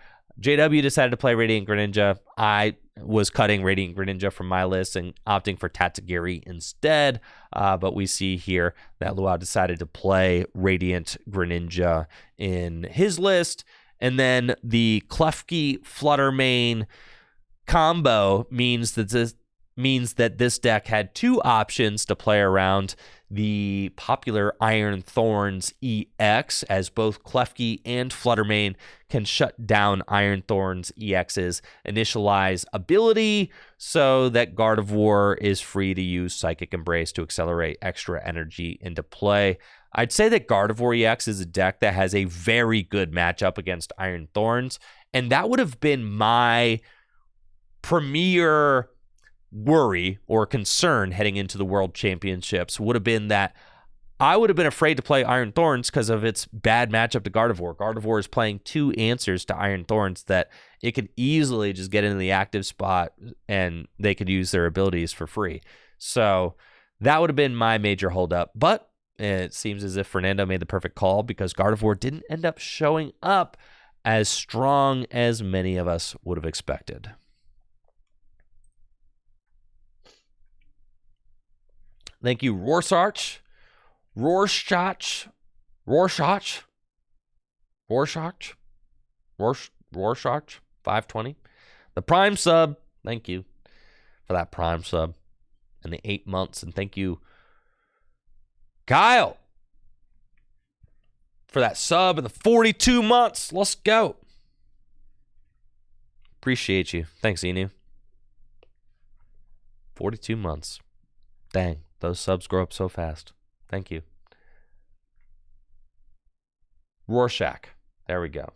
JW decided to play Radiant Greninja. I was cutting Radiant Greninja from my list and opting for Tatsugiri instead. But we see here that Luau decided to play Radiant Greninja in his list. And then the Klefki Fluttermane combo means that this deck had two options to play around the popular Iron Thorns EX, as both Klefki and Fluttermane can shut down Iron Thorns EX's initialize ability, so that Gardevoir is free to use Psychic Embrace to accelerate extra energy into play. I'd say that Gardevoir EX is a deck that has a very good matchup against Iron Thorns, and that would have been my premier worry or concern heading into the World Championships, would have been that I would have been afraid to play Iron Thorns because of its bad matchup to Gardevoir. Gardevoir is playing two answers to Iron Thorns that it could easily just get into the active spot and they could use their abilities for free. So that would have been my major holdup. But it seems as if Fernando made the perfect call, because Gardevoir didn't end up showing up as strong as many of us would have expected. Thank you, Rorschach 520. The Prime sub. Thank you for that Prime sub and the 8 months. And thank you, Kyle, for that sub and the 42 months. Let's go. Appreciate you. Thanks, Enu. 42 months. Dang. Those subs grow up so fast. Thank you. Rorschach. There we go.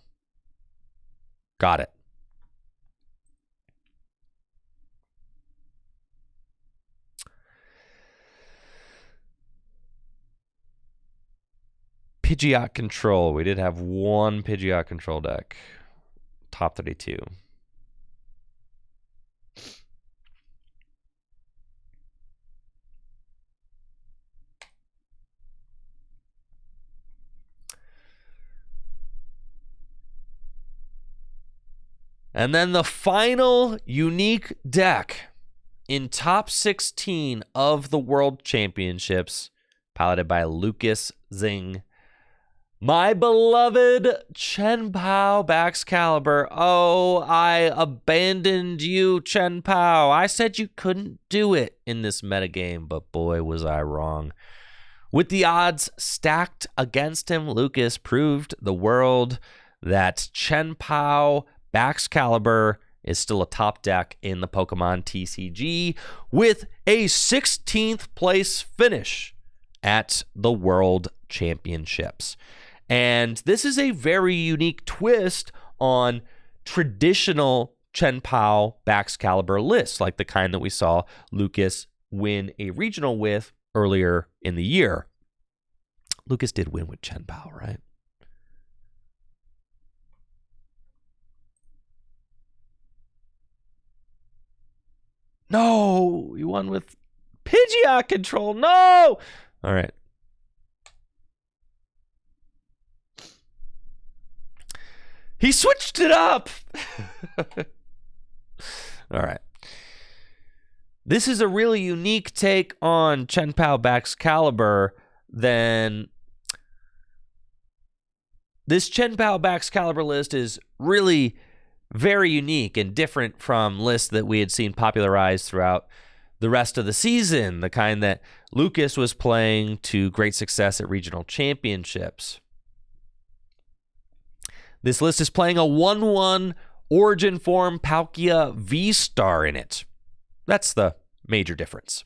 Got it. Pidgeot Control. We did have one Pidgeot Control deck. Top 32. And then the final unique deck in top 16 of the World Championships, piloted by Lucas Zing. My beloved Chen-Pao Baxcalibur. Oh, I abandoned you, Chen-Pao. I said you couldn't do it in this metagame, but boy, was I wrong. With the odds stacked against him, Lucas proved the world that Chen-Pao Baxcalibur is still a top deck in the Pokemon TCG, with a 16th place finish at the World Championships. And this is a very unique twist on traditional Chen-Pao Baxcalibur lists, like the kind that we saw Lucas win a regional with earlier in the year. Lucas did win with Chen-Pao, right? No, he won with Pidgeot Control. No! All right. He switched it up. All right. This is a really unique take on Chen-Pao Baxcalibur. Then this Chen-Pao Baxcalibur list is really very unique and different from lists that we had seen popularized throughout the rest of the season, the kind that Lucas was playing to great success at regional championships. This list is playing a 1/1 Origin Form Palkia V-Star in it. That's the major difference.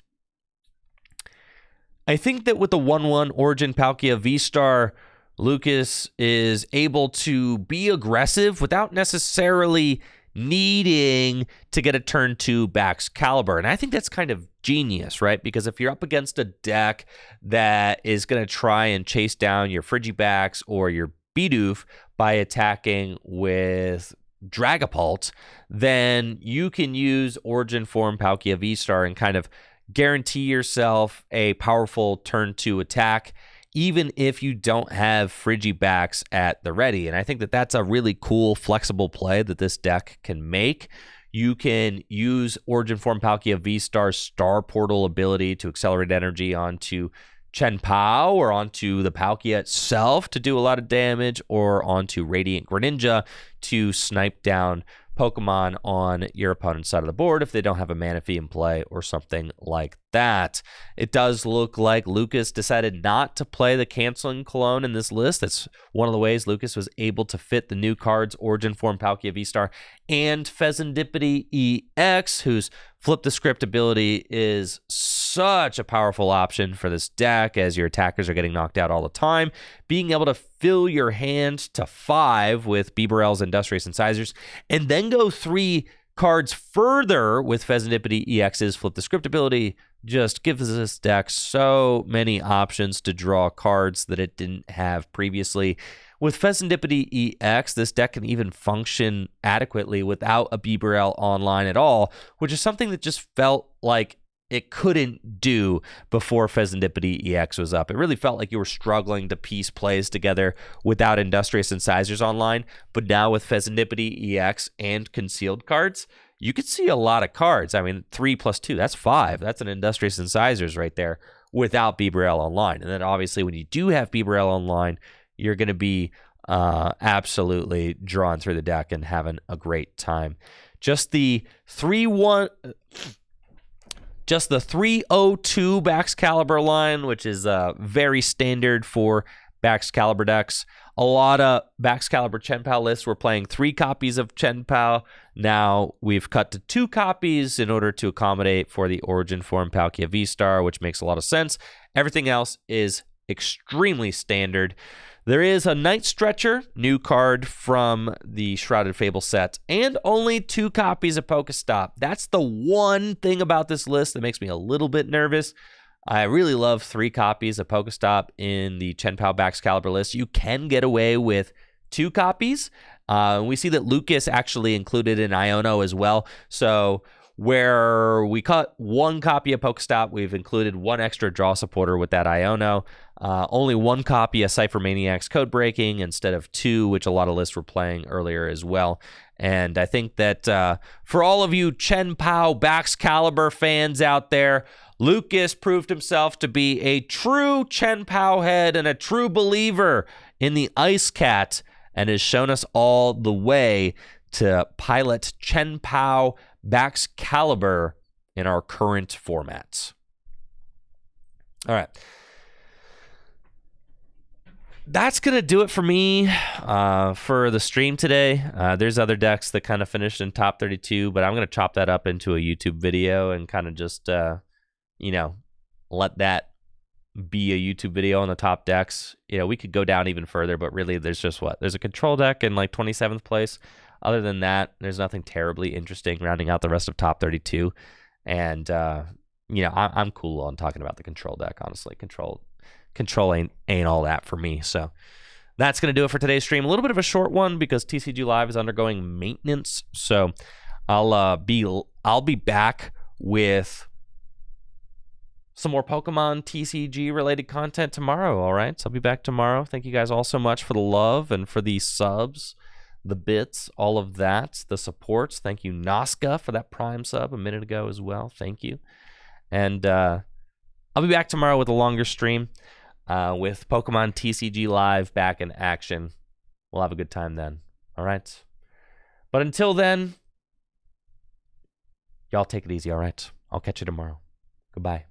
I think that with the 1/1 Origin Palkia V-Star, Lucas is able to be aggressive without necessarily needing to get a turn 2 Baxcalibur. And I think that's kind of genius, right? Because if you're up against a deck that is going to try and chase down your Frigibax or your Bidoof by attacking with Dragapult, then you can use Origin Form Palkia V-Star and kind of guarantee yourself a powerful turn 2 attack even if you don't have Frigibacks at the ready. And I think that that's a really cool, flexible play that this deck can make. You can use Origin Form Palkia V-Star's Star Portal ability to accelerate energy onto Chen Pao or onto the Palkia itself to do a lot of damage, or onto Radiant Greninja to snipe down Pokemon on your opponent's side of the board if they don't have a Manaphy in play or something like that. It does look like Lucas decided not to play the Canceling Cologne in this list. That's one of the ways Lucas was able to fit the new cards, Origin Form Palkia V-Star and Pheasantipity EX, whose Flip the Script ability is such a powerful option for this deck as your attackers are getting knocked out all the time. Being able to fill your hand to 5 with Bibarel's Industrious Incisors and then go 3 cards further with Pheasantipity EX's Flip the Script ability just gives this deck so many options to draw cards that it didn't have previously. With Pheasantipity EX, this deck can even function adequately without a Bibarel online at all, which is something that just felt like it couldn't do before Pheasantipity EX was up. It really felt like you were struggling to piece plays together without Industrious Incisors online, but now with Pheasantipity EX and concealed cards, you could see a lot of cards. I mean, 3 + 2, that's 5. That's an Industrious Incisors right there without Bibarel online. And then obviously when you do have Bibarel online, you're going to be absolutely drawn through the deck and having a great time. Just the 302 Baxcalibur line, which is very standard for Baxcalibur decks. A lot of Baxcalibur Chen-Pao lists were playing 3 copies of Chen-Pao. Now we've cut to 2 copies in order to accommodate for the Origin Form Palkia V-Star, which makes a lot of sense. Everything else is extremely standard. There is a Night Stretcher, new card from the Shrouded Fable set, and only 2 copies of Pokestop. That's the one thing about this list that makes me a little bit nervous. I really love 3 copies of Pokestop in the Chen-Pao Baxcalibur list. You can get away with 2 copies. We see that Lucas actually included an Iono as well. So where we cut 1 copy of Pokestop, we've included 1 extra draw supporter with that Iono. Only 1 copy of Cypher Maniac's Code Breaking instead of 2, which a lot of lists were playing earlier as well. And I think that for all of you Chen-Pao Baxcalibur fans out there, Lucas proved himself to be a true Chen-Pao head and a true believer in the Ice Cat, and has shown us all the way to pilot Chen-Pao Baxcalibur in our current formats. All right. That's going to do it for me for the stream today. There's other decks that kind of finished in top 32, but I'm going to chop that up into a YouTube video and kind of just, let that be a YouTube video on the top decks. We could go down even further, but really there's just there's a control deck in like 27th place. Other than that, there's nothing terribly interesting rounding out the rest of top 32. And, I'm cool on talking about the control deck, honestly. Control ain't all that for me. So that's going to do it for today's stream. A little bit of a short one because TCG Live is undergoing maintenance. So I'll be back with some more Pokemon TCG related content tomorrow. All right. So I'll be back tomorrow. Thank you guys all so much for the love and for the subs, the bits, all of that, the supports. Thank you, Nazca, for that Prime sub a minute ago as well. Thank you. And I'll be back tomorrow with a longer stream with Pokemon TCG Live back in action. We'll have a good time then. All right. But until then, y'all take it easy. All right. I'll catch you tomorrow. Goodbye.